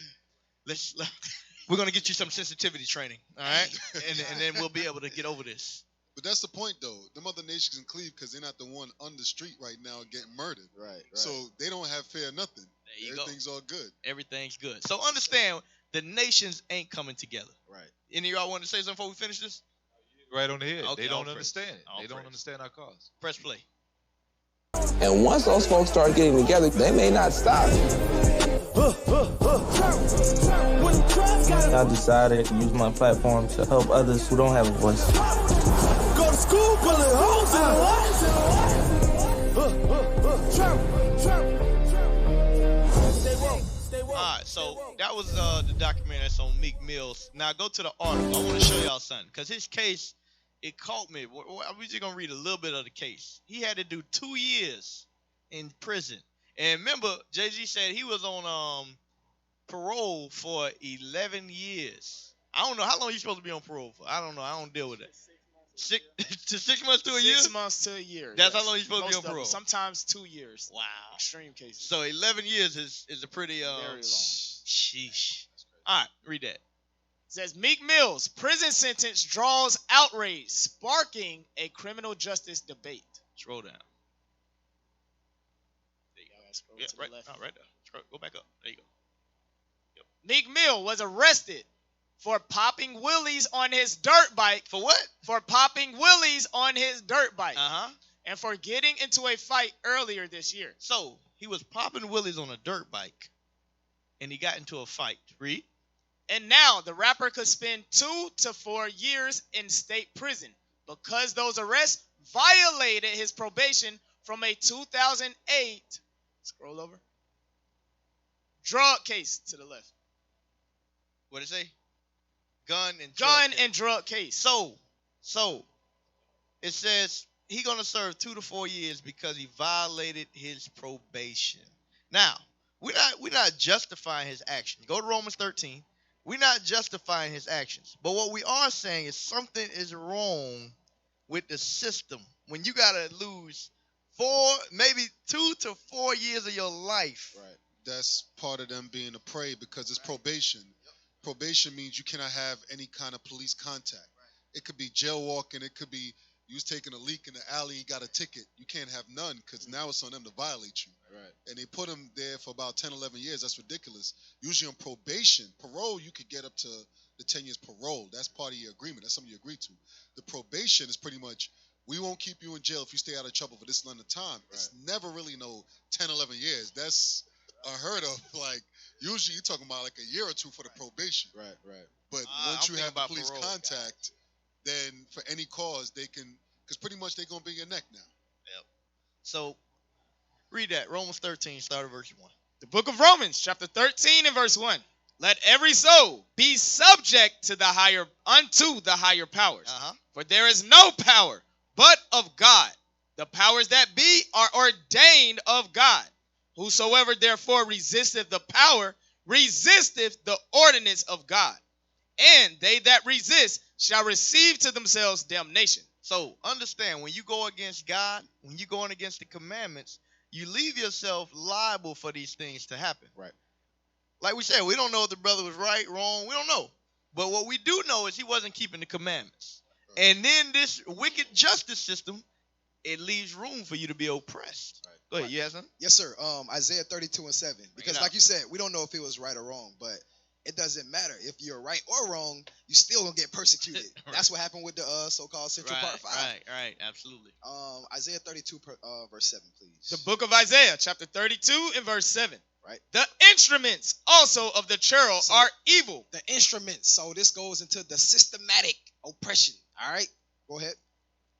We're going to get you some sensitivity training, all right? and then we'll be able to get over this. But that's the point, though. Them other nations can cleave because they're not the one on the street right now getting murdered. Right. So they don't have fear of nothing. Everything's all good. Everything's good. So understand, the nations ain't coming together. Right. Any of y'all want to say something before we finish this? Right on the head. Okay, they don't understand it. They don't understand our cause. Press play. And once those folks start getting together, they may not stop. I decided to use my platform to help others who don't have a voice. Go to school, pulling holes All right, so that was the documentary that's on Meek Mill's. Now go to the article. I want to show y'all something because his case, it caught me. I'm just gonna read a little bit of the case. He had to do 2 years in prison, and remember, Jay-Z said he was on parole for 11 years. I don't know how long you supposed to be on parole for. I don't know. I don't deal with it. 6 months to a year? 6 months to a year. That's how long you're supposed to be on parole. Sometimes 2 years. Wow. Extreme cases. So 11 years is a pretty very long. Sheesh. All right, read that. It says Meek Mill's prison sentence draws outrage, sparking a criminal justice debate. Scroll down. There you go. Yeah, right. Left. Oh, right there. Go back up. There you go. Meek Mill was arrested for popping wheelies on his dirt bike. For what? For popping wheelies on his dirt bike. And for getting into a fight earlier this year. So, he was popping wheelies on a dirt bike, and he got into a fight. Read. And now, the rapper could spend 2 to 4 years in state prison because those arrests violated his probation from a 2008, scroll over, drug case to the left. What did it say? Gun and drug case. Drug case. So, it says He's gonna serve 2 to 4 years because he violated his probation. Now, we're not justifying his actions. Go to Romans 13. We're not justifying his actions. But what we are saying is something is wrong with the system when you gotta lose 2 to 4 years of your life. Right. That's part of them being a prey because it's probation. Probation means you cannot have any kind of police contact. It could be jaywalking. It could be you was taking a leak in the alley, you got a ticket. You can't have none because now it's on them to violate you. Right. And they put them there for about 10, 11 years. That's ridiculous. Usually on probation, parole, you could get up to the 10 years parole. That's part of your agreement. That's something you agree to. The probation is pretty much, we won't keep you in jail if you stay out of trouble for this length of time. Right. It's never really no 10, 11 years. That's unheard of. Like, usually you're talking about like a year or two for the probation. Right, right. But once you have the police contact, then for any cause, they can, because pretty much they're going to be your neck now. Yep. So, read that. Romans 13, start at verse 1. The book of Romans, chapter 13 and verse 1. Let every soul be subject to unto the higher powers. For there is no power but of God. The powers that be are ordained of God. Whosoever therefore resisteth the power, resisteth the ordinance of God. And they that resist shall receive to themselves damnation. So understand, when you go against God, when you're going against the commandments, you leave yourself liable for these things to happen. Right. Like we said, we don't know if the brother was right, wrong. We don't know. But what we do know is he wasn't keeping the commandments. Right. And then this wicked justice system, it leaves room for you to be oppressed. Right. Go ahead, you have something? Yes, sir. Isaiah 32 and 7. Because like you said, we don't know if it was right or wrong, but it doesn't matter. If you're right or wrong, you still gonna get persecuted. Right. That's what happened with the so-called Central Part 5. Right, absolutely. Isaiah 32, verse 7, please. The book of Isaiah, chapter 32 and verse 7. Right. The instruments also of the churl are evil. The instruments. So this goes into the systematic oppression. All right, go ahead.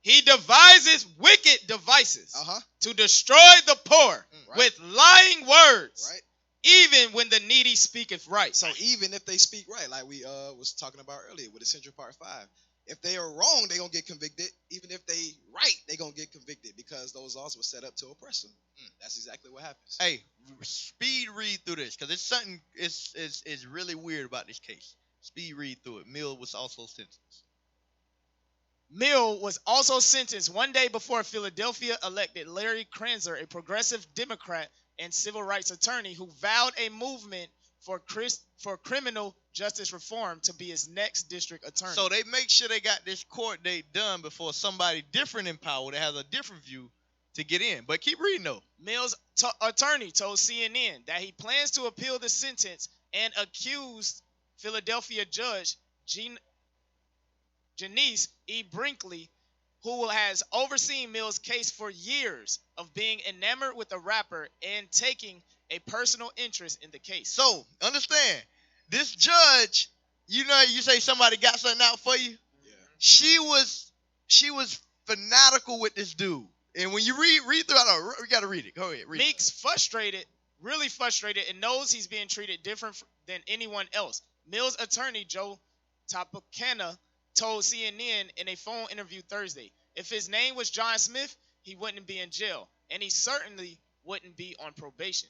He devises wicked devices to destroy the poor with lying words. Right. Even when the needy speaketh right. So even if they speak right, like we was talking about earlier with the Central Part 5, if they are wrong, they're going to get convicted. Even if they right, they're going to get convicted because those laws were set up to oppress them. That's exactly what happens. Hey, speed read through this because it's something is really weird about this case. Speed read through it. Mill was also sentenced. Mill was also sentenced one day before Philadelphia elected Larry Kranzer, a progressive Democrat and civil rights attorney who vowed a movement for criminal justice reform to be his next district attorney. So they make sure they got this court date done before somebody different in power that has a different view to get in. But keep reading though. Mill's attorney told CNN that he plans to appeal the sentence and accused Philadelphia judge Janice E. Brinkley, who has overseen Mill's case for years, of being enamored with the rapper and taking a personal interest in the case. So, understand, this judge, you say somebody got something out for you? Yeah. She was fanatical with this dude. And when you read through it, we got to read it. Go ahead, read Meek's frustrated, really frustrated, and knows he's being treated different than anyone else. Mill's attorney, Joe Topacana, told CNN in a phone interview Thursday, if his name was John Smith, he wouldn't be in jail, and he certainly wouldn't be on probation.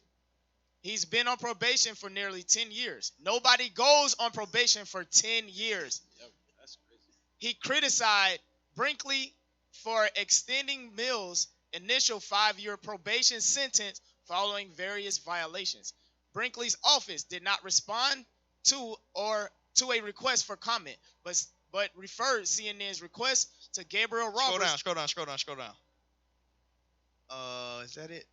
He's been on probation for nearly 10 years. Nobody goes on probation for 10 years. Yep, that's crazy. He criticized Brinkley for extending Mill's initial 5-year probation sentence following various violations. Brinkley's office did not respond to a request for comment, but referred CNN's request to Gabriel Roberts. Scroll down. Is that it?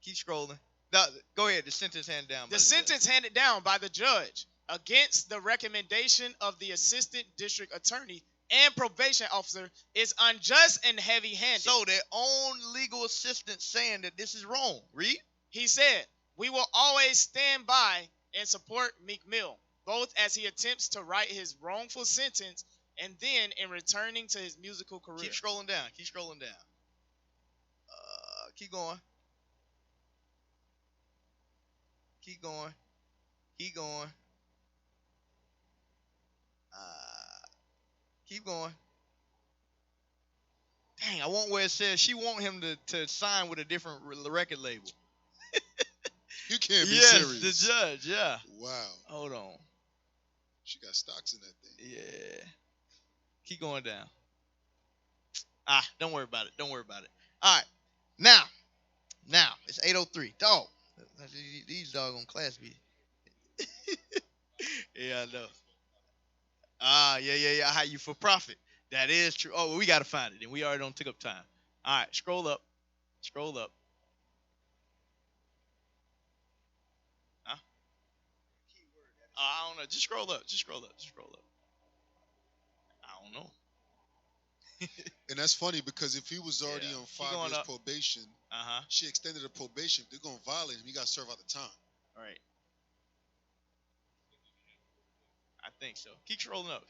Keep scrolling. No, go ahead. The sentence handed down. The sentence handed down by the judge against the recommendation of the assistant district attorney and probation officer is unjust and heavy-handed. So their own legal assistant saying that this is wrong. Read. He said, "We will always stand by and support Meek Mill, both as he attempts to right his wrongful sentence and then in returning to his musical career." Keep scrolling down. Keep going. Keep going. Keep going. Dang, I want where it says she want him to sign with a different record label. You can't be yes, serious. the judge, yeah. Wow. Hold on. She got stocks in that thing. Yeah. Keep going down. Don't worry about it. Don't worry about it. All right. Now, it's 8:03. Dog. These doggone class be. Yeah, I know. Yeah. How you for profit? That is true. Oh, well, we got to find it. And we already took up time. All right. Scroll up. Huh? I don't know. Just scroll up. I don't know. And that's funny because if he was already on 5 years probation, she extended the probation. They're going to violate him. He got to serve out the time. All right. I think so. Keep scrolling up.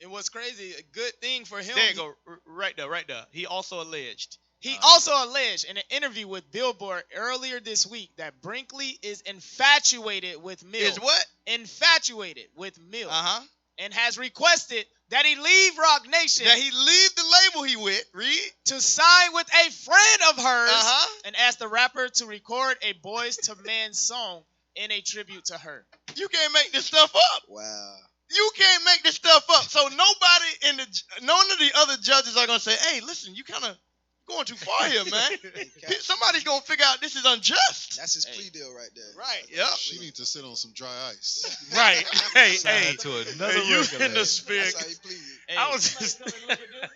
And what's crazy, a good thing for him. There you go. Right there. He also alleged. He also alleged in an interview with Billboard earlier this week that Brinkley is infatuated with Mill. Is what? Infatuated with Mill. And has requested that he leave Rock Nation. That he leave the label he with, read. To sign with a friend of hers. And ask the rapper to record a Boyz II Men song in a tribute to her. You can't make this stuff up. Wow. You can't make this stuff up. So none of the other judges are going to say, hey, listen, you kind of going too far here, man. Somebody's going to figure out this is unjust. That's his plea deal right there. Right, yep. She needs to sit on some dry ice. Right. Hey, to another you record in the label. spirit. That's how he pleaded. I was just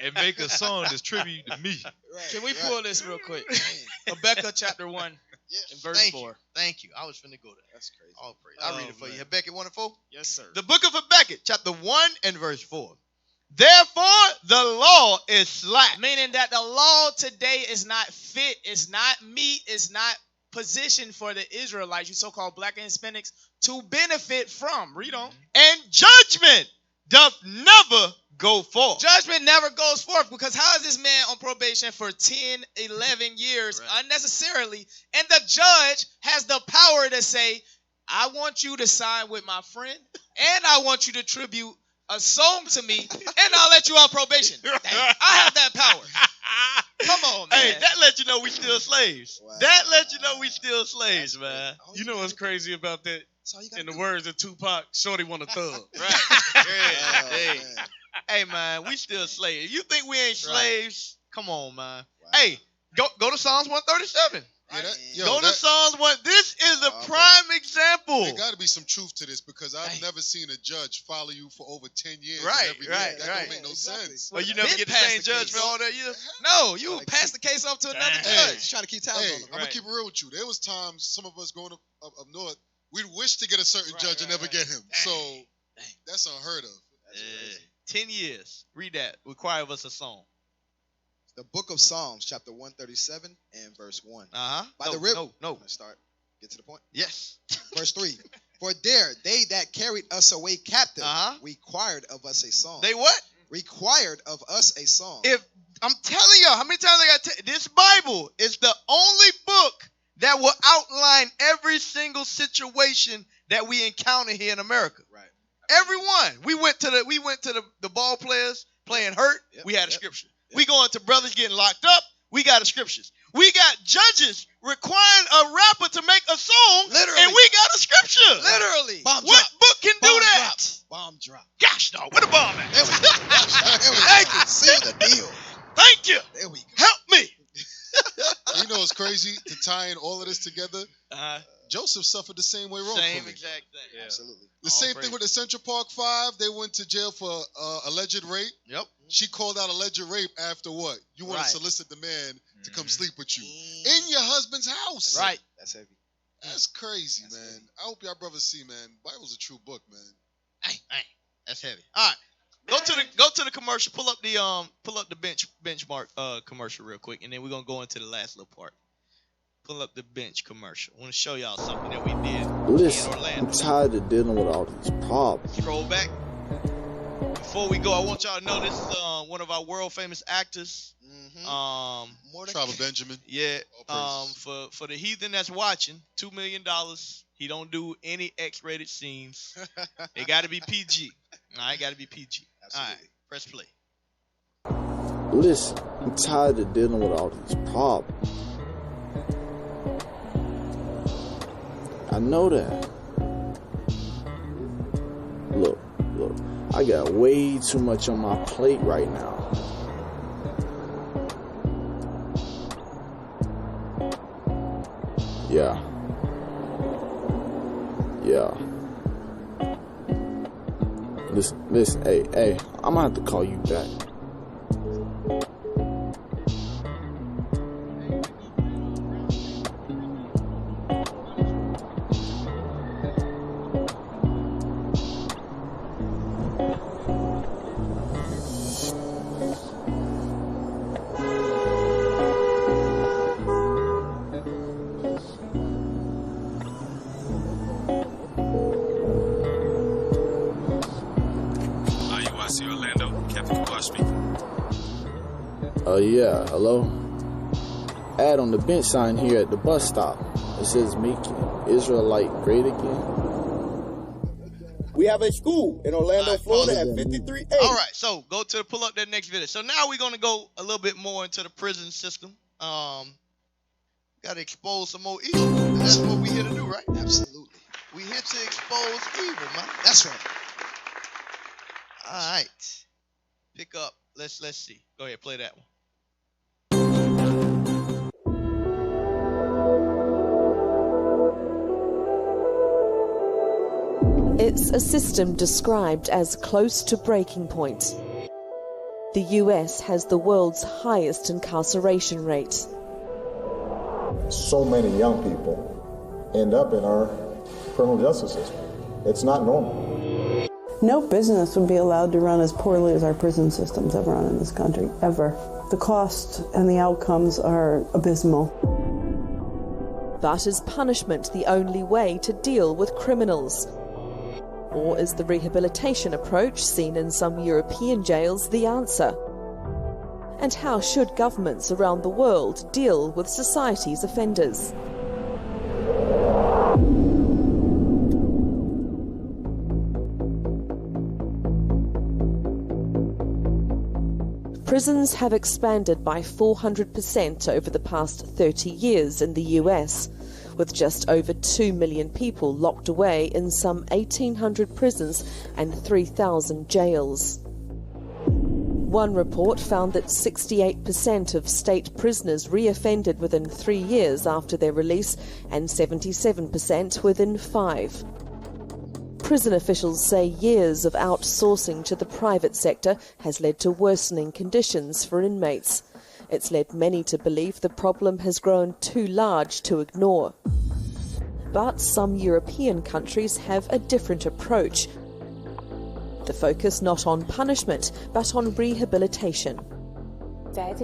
And make a song that's tribute to me. Can we pull this real quick? Habakkuk chapter 1 and verse 4. Thank you. I was finna go there. That's crazy. All praise. I'll read it for you. Habakkuk 1 and 4. Yes, sir. The book of Habakkuk, chapter 1 and verse 4. Therefore, the law is slack. Meaning that the law today is not fit, it's not meet, it's not positioned for the Israelites, you so-called black and Hispanics, to benefit from. Read on. And judgment doth never go forth. Judgment never goes forth because how is this man on probation for 10, 11 years unnecessarily? And the judge has the power to say, I want you to sign with my friend and I want you to tribute a song to me, and I'll let you on probation. I have that power. Come on, man. Hey, that let you know we still slaves. Wow. That let you know we still slaves, man. You know what's crazy about that? In the words of Tupac, Shorty want a thug. Right. Hey, man, we still slaves. You think we ain't slaves? Come on, man. Wow. Hey, go to Psalms 137. Go to Psalms 1. This is a prime example. There got to be some truth to this because I've never seen a judge follow you for over 10 years. Right. That don't make no sense. Well, you never get the same judge for all that years? No, you pass the case off to another judge. Trying to keep tabs on them. I'm going to keep it real with you. There was times some of us going up north, we'd wish to get a certain judge and never get him. So that's unheard of. 10 years. Read that. Require of us a song. The book of Psalms, chapter 137 and verse 1. By the river. No. Start. Get to the point. Yes. Verse 3. For there, they that carried us away captive required of us a song. They what? Required of us a song. If I'm telling y'all, how many times I got to this Bible is the only book that will outline every single situation that we encounter here in America. Right. Everyone. We went to the ball players playing hurt. Yep. We had a scripture. We going to brothers getting locked up. We got the scriptures. We got judges requiring a rapper to make a song. Literally. And we got a scripture. Literally. What book can do that? Bomb drop. Gosh, dog. Where the bomb at? There we go. Thank you. Seal the deal. Thank you. There we go. Help me. You know what's crazy? To tie in all of this together, Joseph suffered the same way wrongfully. Same exact thing. Yeah. Absolutely. The same thing with the Central Park Five. They went to jail for alleged rape. Yep. She called out alleged rape after what? You want to solicit the man to come sleep with you in your husband's house. Right. That's heavy. That's crazy, man. Heavy. I hope y'all brothers see, man. Bible's a true book, man. Hey, that's heavy. All right. Go to the commercial. Pull up the benchmark commercial real quick, and then we're gonna go into the last little part. Pull up the bench commercial. I want to show y'all something that we did in Orlando. I'm tired of dealing with all these problems. Scroll back. Before we go, I want y'all to know this is one of our world famous actors. Trevor Benjamin. Yeah. For the heathen that's watching, $2 million. He don't do any X-rated scenes. It got to be PG. All right, got to be PG. Absolutely. All right, press play. Listen, I'm tired of dealing with all these problems. I know that. Look, I got way too much on my plate right now. Yeah. Listen, hey, I'm gonna have to call you back. IUIC Orlando, Captain Clark speaking. Yeah, hello? Ad on the bench sign here at the bus stop. It says, make Israelite great again. We have a school in Orlando, Florida at 53A. All right, so go to pull up that next video. So now we're going to go a little bit more into the prison system. Got to expose some more evil. And that's what we here to do, right? Absolutely. We here to expose evil, man. That's right. All right. Pick up. Let's see. Go ahead, play that one. It's a system described as close to breaking point. The US has the world's highest incarceration rate. So many young people end up in our criminal justice system. It's not normal. No business would be allowed to run as poorly as our prison systems have run in this country, ever. The cost and the outcomes are abysmal. But is punishment the only way to deal with criminals? Or is the rehabilitation approach seen in some European jails the answer? And how should governments around the world deal with society's offenders? Prisons have expanded by 400% over the past 30 years in the US, with just over 2 million people locked away in some 1,800 prisons and 3,000 jails. One report found that 68% of state prisoners reoffended within 3 years after their release and 77% within 5. Prison officials say years of outsourcing to the private sector has led to worsening conditions for inmates. It's led many to believe the problem has grown too large to ignore. But some European countries have a different approach. The focus not on punishment, but on rehabilitation. There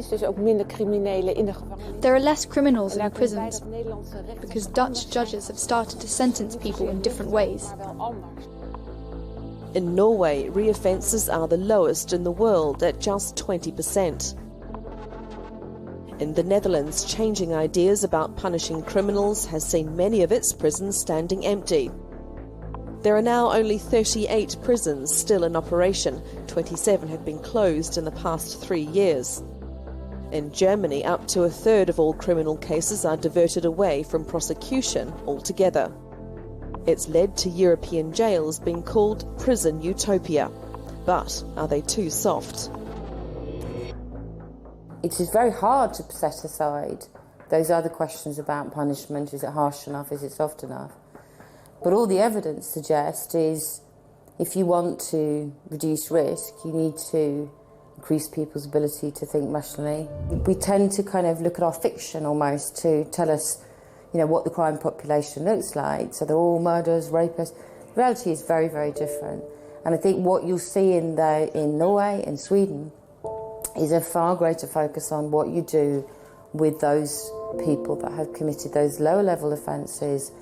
are less criminals in the prisons because Dutch judges have started to sentence people in different ways. In Norway, reoffences are the lowest in the world at just 20%. In the Netherlands, changing ideas about punishing criminals has seen many of its prisons standing empty. There are now only 38 prisons still in operation. 27 have been closed in the past 3 years. In Germany, up to a third of all criminal cases are diverted away from prosecution altogether. It's led to European jails being called prison utopia. But are they too soft? It is very hard to set aside those other questions about punishment. Is it harsh enough? Is it soft enough? But all the evidence suggests is if you want to reduce risk, you need to increase people's ability to think rationally. We tend to kind of look at our fiction almost to tell us, what the crime population looks like. So they're all murderers, rapists. The reality is very, very different. And I think what you'll see in Norway and Sweden is a far greater focus on what you do with those people that have committed those lower level offences.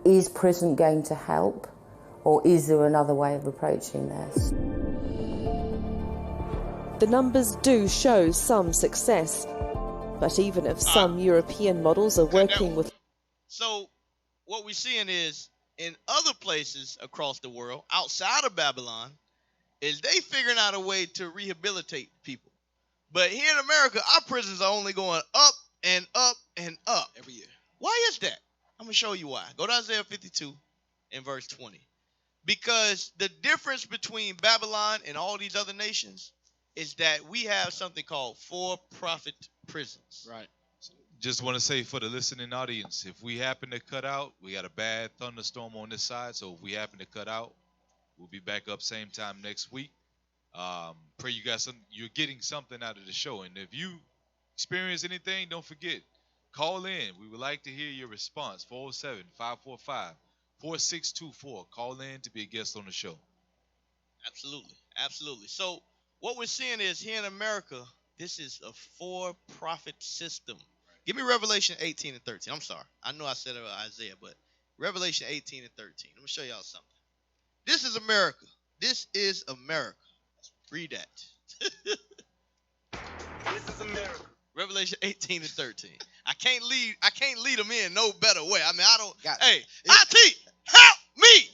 Is prison going to help, or is there another way of approaching this? the numbers do show some success. But even if some European models are working with... So what we're seeing is in other places across the world, outside of Babylon, is they figuring out a way to rehabilitate people. But here in America, our prisons are only going up and up and up every year. Why is that? I'm going to show you why. Go to Isaiah 52 and verse 20. Because the difference between Babylon and all these other nations is that we have something called for-profit prisons. Right. Just want to say for the listening audience, if we happen to cut out, we got a bad thunderstorm on this side. So if we happen to cut out, we'll be back up same time next week. Pray you got you're getting something out of the show. And if you experience anything, don't forget, call in. We would like to hear your response. 407-545-4624. Call in to be a guest on the show. Absolutely. Absolutely. So what we're seeing is here in America, this is a for-profit system. Give me Revelation 18 and 13. I'm sorry. I know I said it about Isaiah, but Revelation 18 and 13. Let me show y'all something. This is America. This is America. Read that. This is America. Revelation 18 and 13. I can't lead them in no better way. I mean, I don't. Hey, IT, help me.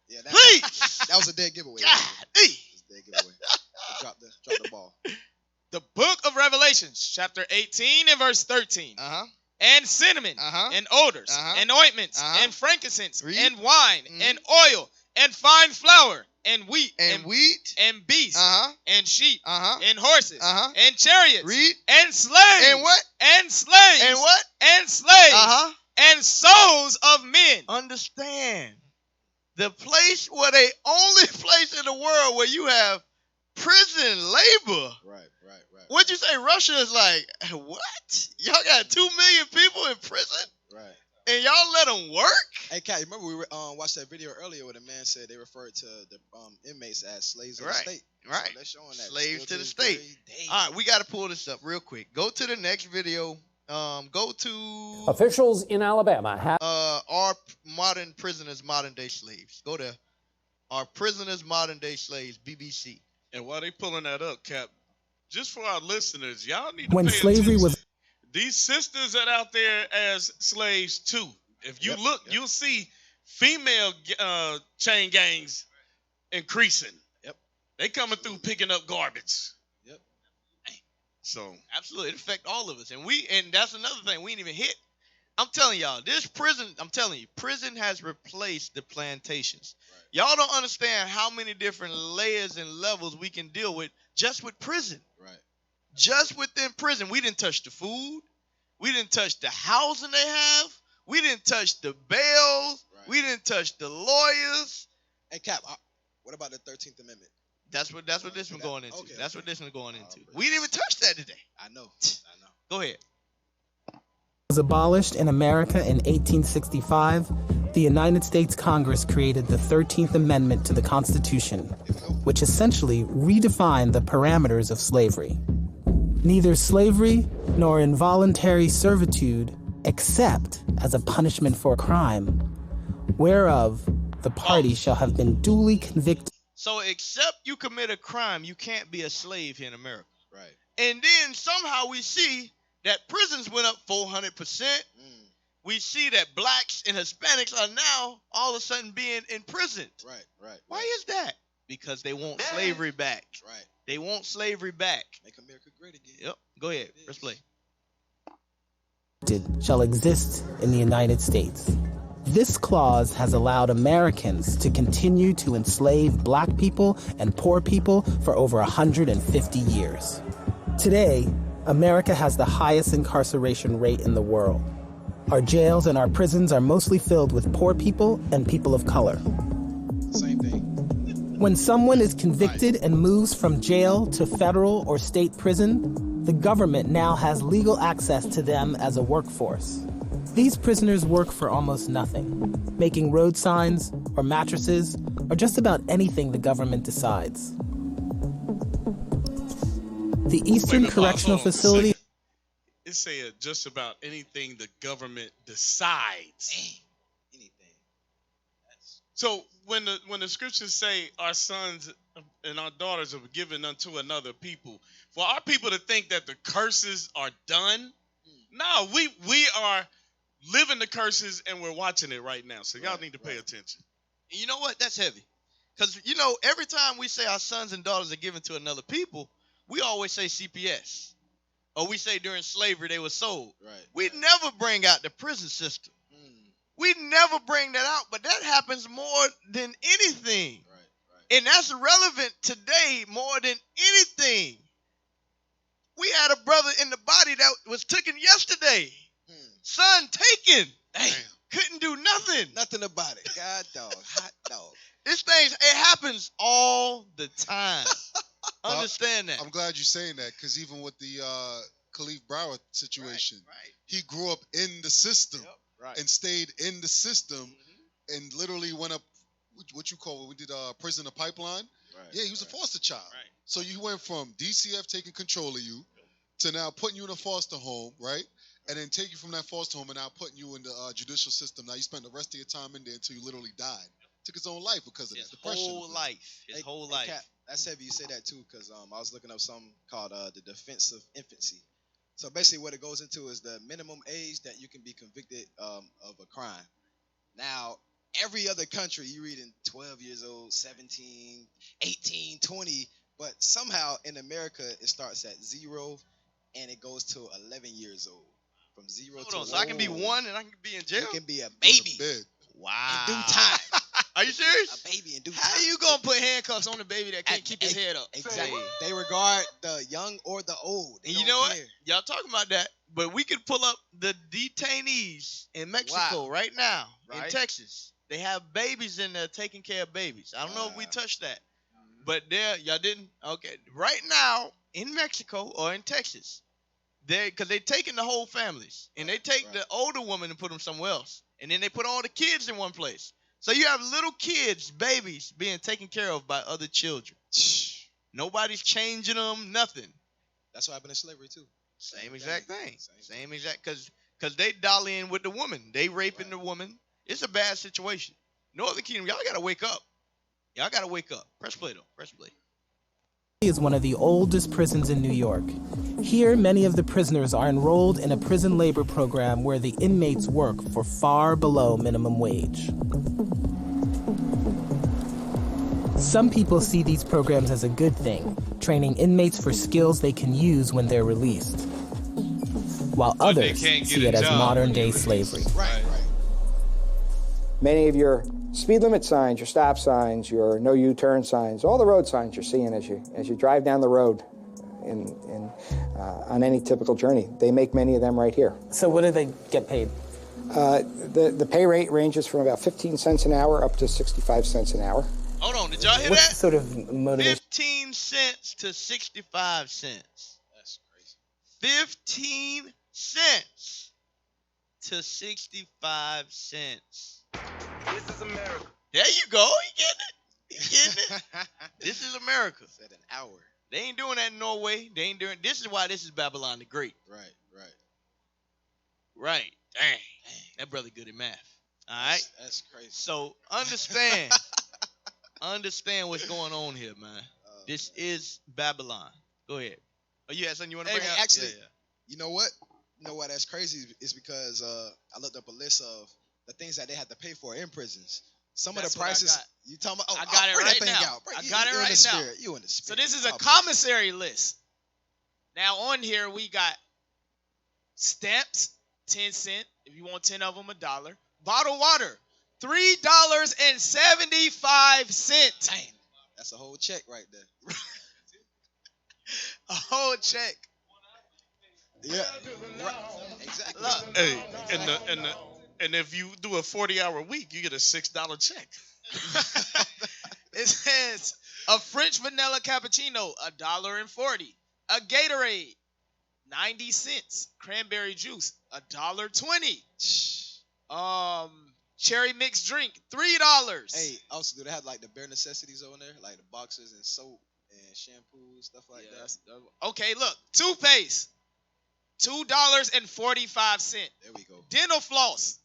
Yeah, please. That was a dead giveaway. Dead giveaway. Drop the ball. The book of Revelations, chapter 18 and verse 13. And cinnamon, and odors, and ointments, and frankincense, and wine, and oil, and fine flour, and wheat, and beasts, and sheep, and horses, and chariots, and slaves, and what? And slaves, and what? And slaves, and souls of men. Understand, the place where the only place in the world where you have prison labor. Right. What'd you say? Russia is like, what? Y'all got 2 million people in prison? Right. And y'all let them work? Hey, Kat, remember we watched that video earlier where the man said they referred to the inmates as slaves of the state. Right. So they're showing that. Slaves to the state. All right, we got to pull this up real quick. Go to the next video. Go to... Officials in Alabama have... Our modern prisoners, modern day slaves. Go there. Our prisoners, modern day slaves, BBC. And while they pulling that up, Cap, just for our listeners, y'all need to when pay slavery attention. was... These sisters that out there as slaves too. If you look, you'll see female chain gangs increasing. Yep. They coming through picking up garbage. Yep. So absolutely, it affect all of us. And that's another thing we didn't even hit. I'm telling y'all, this prison, prison has replaced the plantations. Right. Y'all don't understand how many different layers and levels we can deal with just with prison. Right. Just within prison. We didn't touch the food. We didn't touch the housing they have. We didn't touch the bails. Right. We didn't touch the lawyers. Hey, Cap, what about the 13th Amendment? That's what this one's going into. Okay, that's what this one's going into. We didn't even touch that today. I know. Go ahead. Was abolished in America in 1865, the United States Congress created the 13th Amendment to the Constitution, which essentially redefined the parameters of slavery. Neither slavery nor involuntary servitude except as a punishment for a crime, whereof the party shall have been duly convicted. So except you commit a crime, you can't be a slave here in America. Right. And then somehow we see that prisons went up 400%. We see that blacks and Hispanics are now all of a sudden being imprisoned. Right. Why is that? Because they want slavery back. Right. They want slavery back. Make America great again. Yep. Go ahead. Press play. Shall exist in the United States. This clause has allowed Americans to continue to enslave black people and poor people for over 150 years. Today, America has the highest incarceration rate in the world. Our jails and our prisons are mostly filled with poor people and people of color. Same thing. When someone is convicted and moves from jail to federal or state prison, the government now has legal access to them as a workforce. These prisoners work for almost nothing, making road signs or mattresses or just about anything the government decides. The Eastern Correctional Facility... It said just about anything the government decides. Anything. So when the scriptures say our sons and our daughters are given unto another people, for our people to think that the curses are done, no, we are living the curses and we're watching it right now. So y'all need to pay attention. And you know what? That's heavy. Because, every time we say our sons and daughters are given to another people, we always say CPS. Or we say during slavery they were sold. Right. We never bring out the prison system. We never bring that out, but that happens more than anything. Right. And that's relevant today more than anything. We had a brother in the body that was taken yesterday. Son taken. Damn. Couldn't do nothing. Nothing about it. God dog. Hot dog. It happens all the time. Understand that. I'm glad you're saying that, because even with the Khalif Broward situation, he grew up in the system and stayed in the system and literally went up, what you call it, we did prisoner pipeline. Yeah, he was a foster child. So you went from DCF taking control of you to now putting you in a foster home, right? And then take you from that foster home and now putting you in the judicial system. Now you spent the rest of your time in there until you literally died. Took his own life because of that depression. His whole life. Cap, that's heavy you say that too, because I was looking up something called the defense of infancy. So basically what it goes into is the minimum age that you can be convicted of a crime. Now, every other country, you read in 12 years old, 17, 18, 20, but somehow in America it starts at 0 and it goes to 11 years old. From 0 to 11. So I can be 1 and I can be in jail? You can be a baby. Wow. In due time. Are you serious? A baby in due time. How you gonna put handcuffs on a baby that can't keep his head up? Exactly. They regard the young or the old. And you know what? Y'all talking about that, but we could pull up the detainees in Mexico right now, in Texas. They have babies in there taking care of babies. I don't know if we touched that, but y'all didn't? Okay. Right now in Mexico or in Texas, because they're taking the whole families, and they take the older woman and put them somewhere else, and then they put all the kids in one place. So you have little kids, babies, being taken care of by other children. Nobody's changing them, nothing. That's what happened in slavery too. Same exact thing. Same exact, because they dolly in with the woman. They raping the woman. It's a bad situation. Northern Kingdom, y'all got to wake up. Y'all got to wake up. Press play, though. Press play. Is one of the oldest prisons in New York. Here, many of the prisoners are enrolled in a prison labor program where the inmates work for far below minimum wage. Some people see these programs as a good thing, training inmates for skills they can use when they're released, while others see it as modern-day slavery. Many of your speed limit signs, your stop signs, your no U-turn signs, all the road signs you're seeing as you drive down the road on any typical journey, they make many of them right here. So what do they get paid? The pay rate ranges from about 15 cents an hour up to 65 cents an hour. Hold on, did y'all hear What's that? sort of motivation? 15 cents to 65 cents. That's crazy. 15 cents to 65 cents. This is America. There you go. You getting it? You getting it? This is America. At an hour. They ain't doing that in Norway. They ain't doing. This is why this is Babylon the Great. Right. Dang. That brother good at math. All right. That's crazy. So understand. Understand what's going on here, man. This is Babylon. Go ahead. Oh, you had something you want to bring up? Actually, you know what? You know why that's crazy is because I looked up a list of the things that they had to pay for in prisons. Some of the prices you talking about. I got it right now. I got it right now. You in the spirit. So this is a commissary list. Now on here we got stamps, 10 cents. If you want 10 of them, $1. Bottled water, $3.75. Damn, that's a whole check right there. A whole check. Yeah. Right. Exactly. Look. Hey, and if you do a 40-hour week, you get a $6 check. It says a French vanilla cappuccino, $1.40. A Gatorade, 90 cents. Cranberry juice, $1.20. Cherry mixed drink, $3. Hey, also, do they have like the bare necessities on there, like the boxes and soap and shampoo, stuff like that? Okay, look, toothpaste, $2.45. There we go. Dental floss,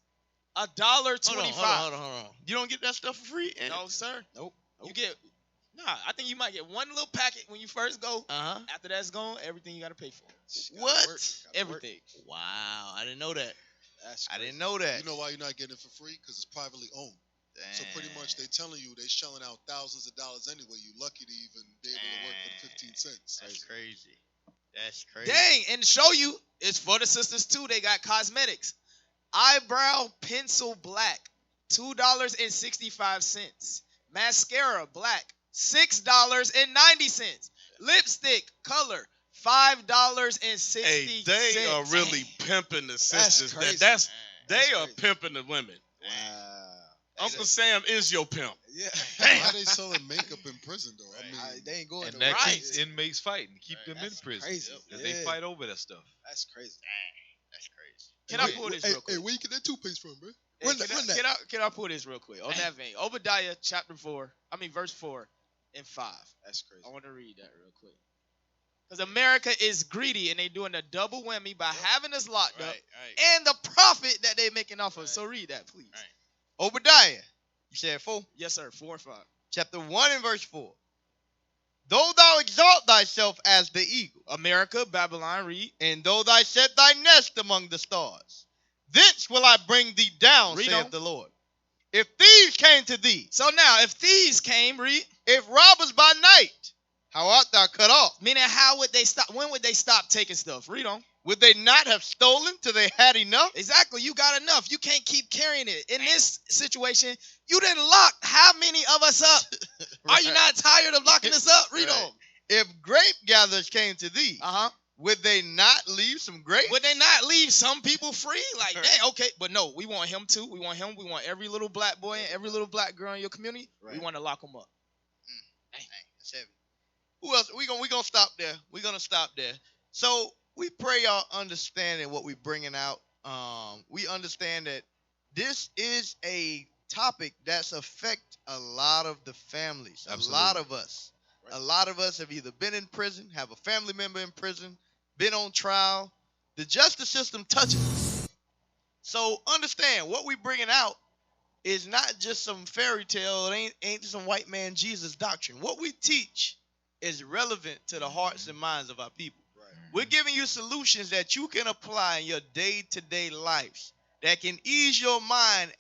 $1.25. Hold on. You don't get that stuff for free? No, sir. Nope. You get I think you might get one little packet when you first go. After that's gone, everything you gotta pay for. What? Everything. Wow, I didn't know that. I didn't know that. You know why you're not getting it for free? Because it's privately owned. So pretty much they telling you they shelling out thousands of dollars anyway. You lucky to even be able to work for the 15 cents. That's crazy. That's crazy. Dang, and to show you, it's for the sisters too. They got cosmetics. Eyebrow pencil black, $2.65. Mascara black, $6.90. Lipstick color, $5.60. Hey, they are really pimping the sisters. They are pimping the women. Wow. Uncle Sam is your pimp. Yeah. Why are they selling makeup in prison though? I mean, they ain't going and to that right. keeps inmates fighting, keep them in prison. Crazy. Because they fight over that stuff. That's crazy. That's crazy. Can I pull this real quick? Hey, where you get that toothpaste from, bro? Can I pull this real quick? On that vein, Obadiah verse 4 and 5. That's crazy. I want to read that real quick. Because America is greedy and they doing a double whammy by having us locked up and the profit that they making off of. So read that, please. Obadiah, you said 4? Yes, sir. 4 and 5. Chapter 1 and verse 4. Though thou exalt thyself as the eagle, America, Babylon, read. And though thou set thy nest among the stars, thence will I bring thee down, saith the Lord. If thieves came to thee. So now, if thieves came, read. If robbers by night, how art thou cut off? Meaning, how would they stop? When would they stop taking stuff? Read on. Would they not have stolen till they had enough? Exactly. You got enough. You can't keep carrying it. In this situation, you didn't lock how many of us up? Are you not tired of locking us up? Read on. If grape gatherers came to thee, would they not leave some grapes? Would they not leave some people free? Like, dang, okay. But no, we want him too. We want him. We want every little black boy and every little black girl in your community. We want to lock them up. That's heavy. Who else? We gonna stop there. We're gonna stop there. So we pray y'all understanding what we're bringing out. We understand that this is a topic that's affect a lot of the families. Absolutely. A lot of us. A lot of us have either been in prison, have a family member in prison, been on trial. The justice system touches us. So understand what we bringing out is not just some fairy tale. It ain't some white man Jesus doctrine. What we teach is relevant to the hearts and minds of our people. We're giving you solutions that you can apply in your day-to-day lives that can ease your mind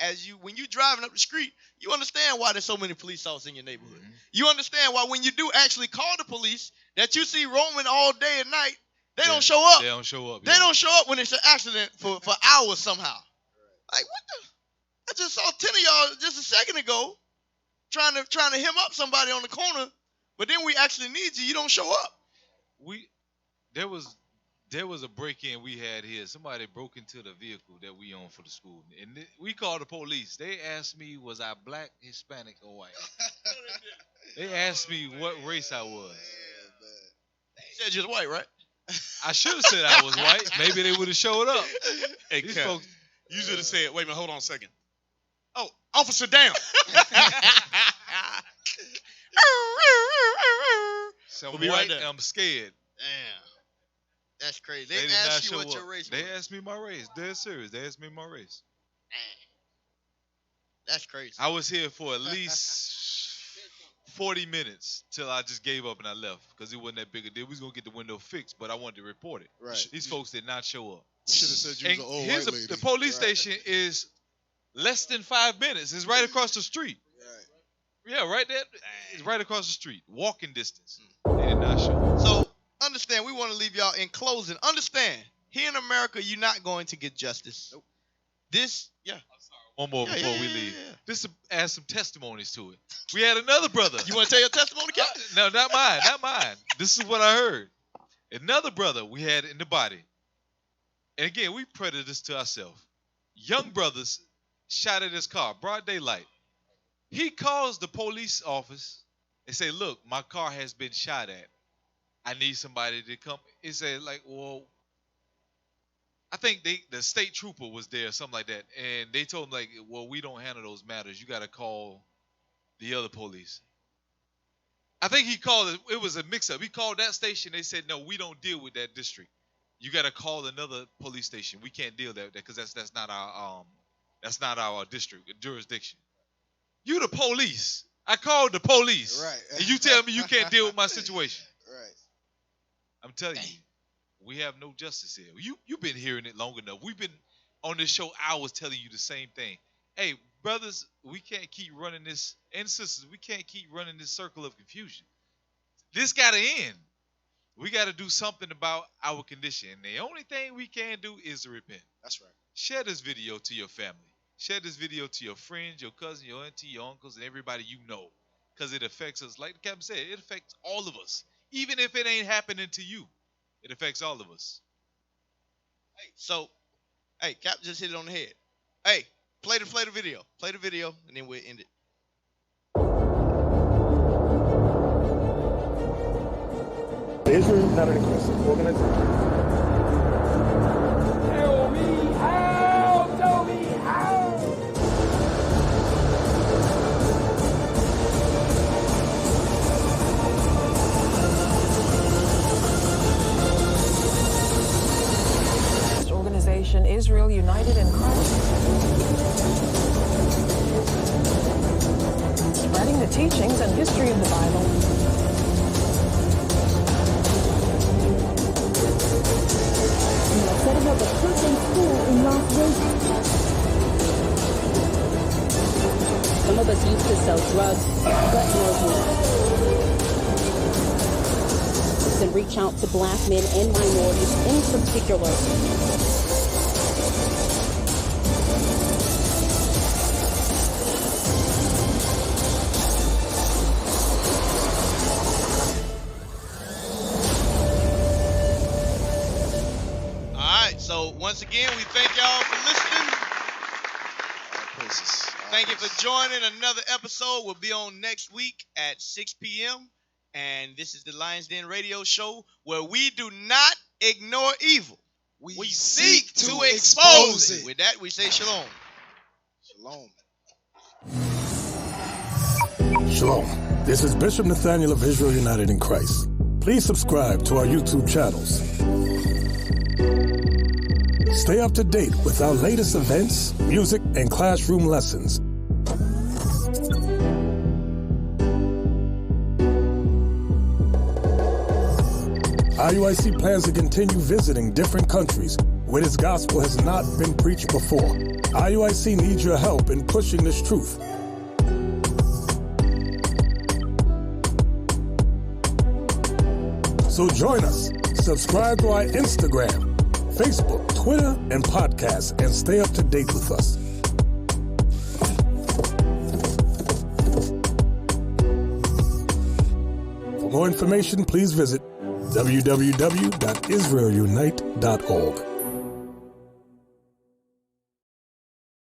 when you're driving up the street. You understand why there's so many police officers in your neighborhood. You understand why when you do actually call the police that you see roaming all day and night, they don't show up. They don't show up. They don't show up when it's an accident for hours somehow. Like, what the? I just saw 10 of y'all just a second ago trying to hem up somebody on the corner, but then we actually need you. You don't show up. There was a break-in we had here. Somebody broke into the vehicle that we own for the school, and we called the police. They asked me, was I black, Hispanic, or white? They asked me what race I was. You said just white, right? I should have said I was white. Maybe they would have showed up. Hey, These Cap, folks, you should have said, wait a minute, hold on a second. Oh, officer down. so We'll be right white, there. I'm scared. Damn. That's crazy. They They did not asked you show what up. your race They was. asked me my race. They're serious. They asked me my race. That's crazy. I was here for at least 40 minutes till I just gave up and I left because it wasn't that big a deal. We was going to get the window fixed, but I wanted to report it. Right. These folks did not show up. Should have said you was an old Here's white lady. the police station is less than 5 minutes. It's right across the street. Yeah, right there. It's right across the street. Walking distance. They did not show up. So understand, we want to leave y'all in closing. Understand, here in America, you're not going to get justice. Nope. One more Yeah, before yeah, we yeah, leave. yeah. Just to add some testimonies to it. We had another brother. You want to tell your testimony, Captain? No, not mine. Not mine. This is what I heard. Another brother we had in the body. And again, we printed this to ourselves. Young brothers shot at his car, broad daylight. He calls the police office and say, look, my car has been shot at. I need somebody to come. He said, like, well, I think the state trooper was there, something like that. And they told him, like, well, we don't handle those matters. You got to call the other police. I think he called it was a mix-up. He called that station. They said, no, we don't deal with that district. You got to call another police station. We can't deal with that because that's not That's not our jurisdiction. You the police. I called the police. Right. And you tell me you can't deal with my situation. Right. I'm telling you, we have no justice here. You've been hearing it long enough. We've been on this show hours telling you the same thing. Hey, brothers, we can't keep running this, and sisters, we can't keep running this circle of confusion. This got to end. We got to do something about our condition. And the only thing we can do is to repent. That's right. Share this video to your family. Share this video to your friends, your cousin, your auntie, your uncles, and everybody you know. Because it affects us. Like the captain said, it affects all of us. Even if it ain't happening to you, it affects all of us. Hey, Cap just hit it on the head. Hey, play the video. Play the video, and then we'll end it. The Israel United in Christ organization. Tell me how. Tell me how. This organization, Israel United in Christ, spreading the teachings and history of the Bible. Setting up a Christian school in Las Vegas. Some of us used to sell drugs, but no more. And reach out to black men and minorities in particular. So once again, we thank y'all for listening. Thank you for joining another episode. We'll be on next week at 6 p.m. And this is the Lion's Den Radio Show, where we do not ignore evil. We seek to expose it. With that, we say shalom. Shalom. Shalom. This is Bishop Nathaniel of Israel United in Christ. Please subscribe to our YouTube channels. Stay up to date with our latest events, music, and classroom lessons. IUIC plans to continue visiting different countries where this gospel has not been preached before. IUIC needs your help in pushing this truth. So join us. Subscribe to our Instagram, Facebook, Twitter, and podcasts, and stay up to date with us. For more information, please visit www.israelunite.org.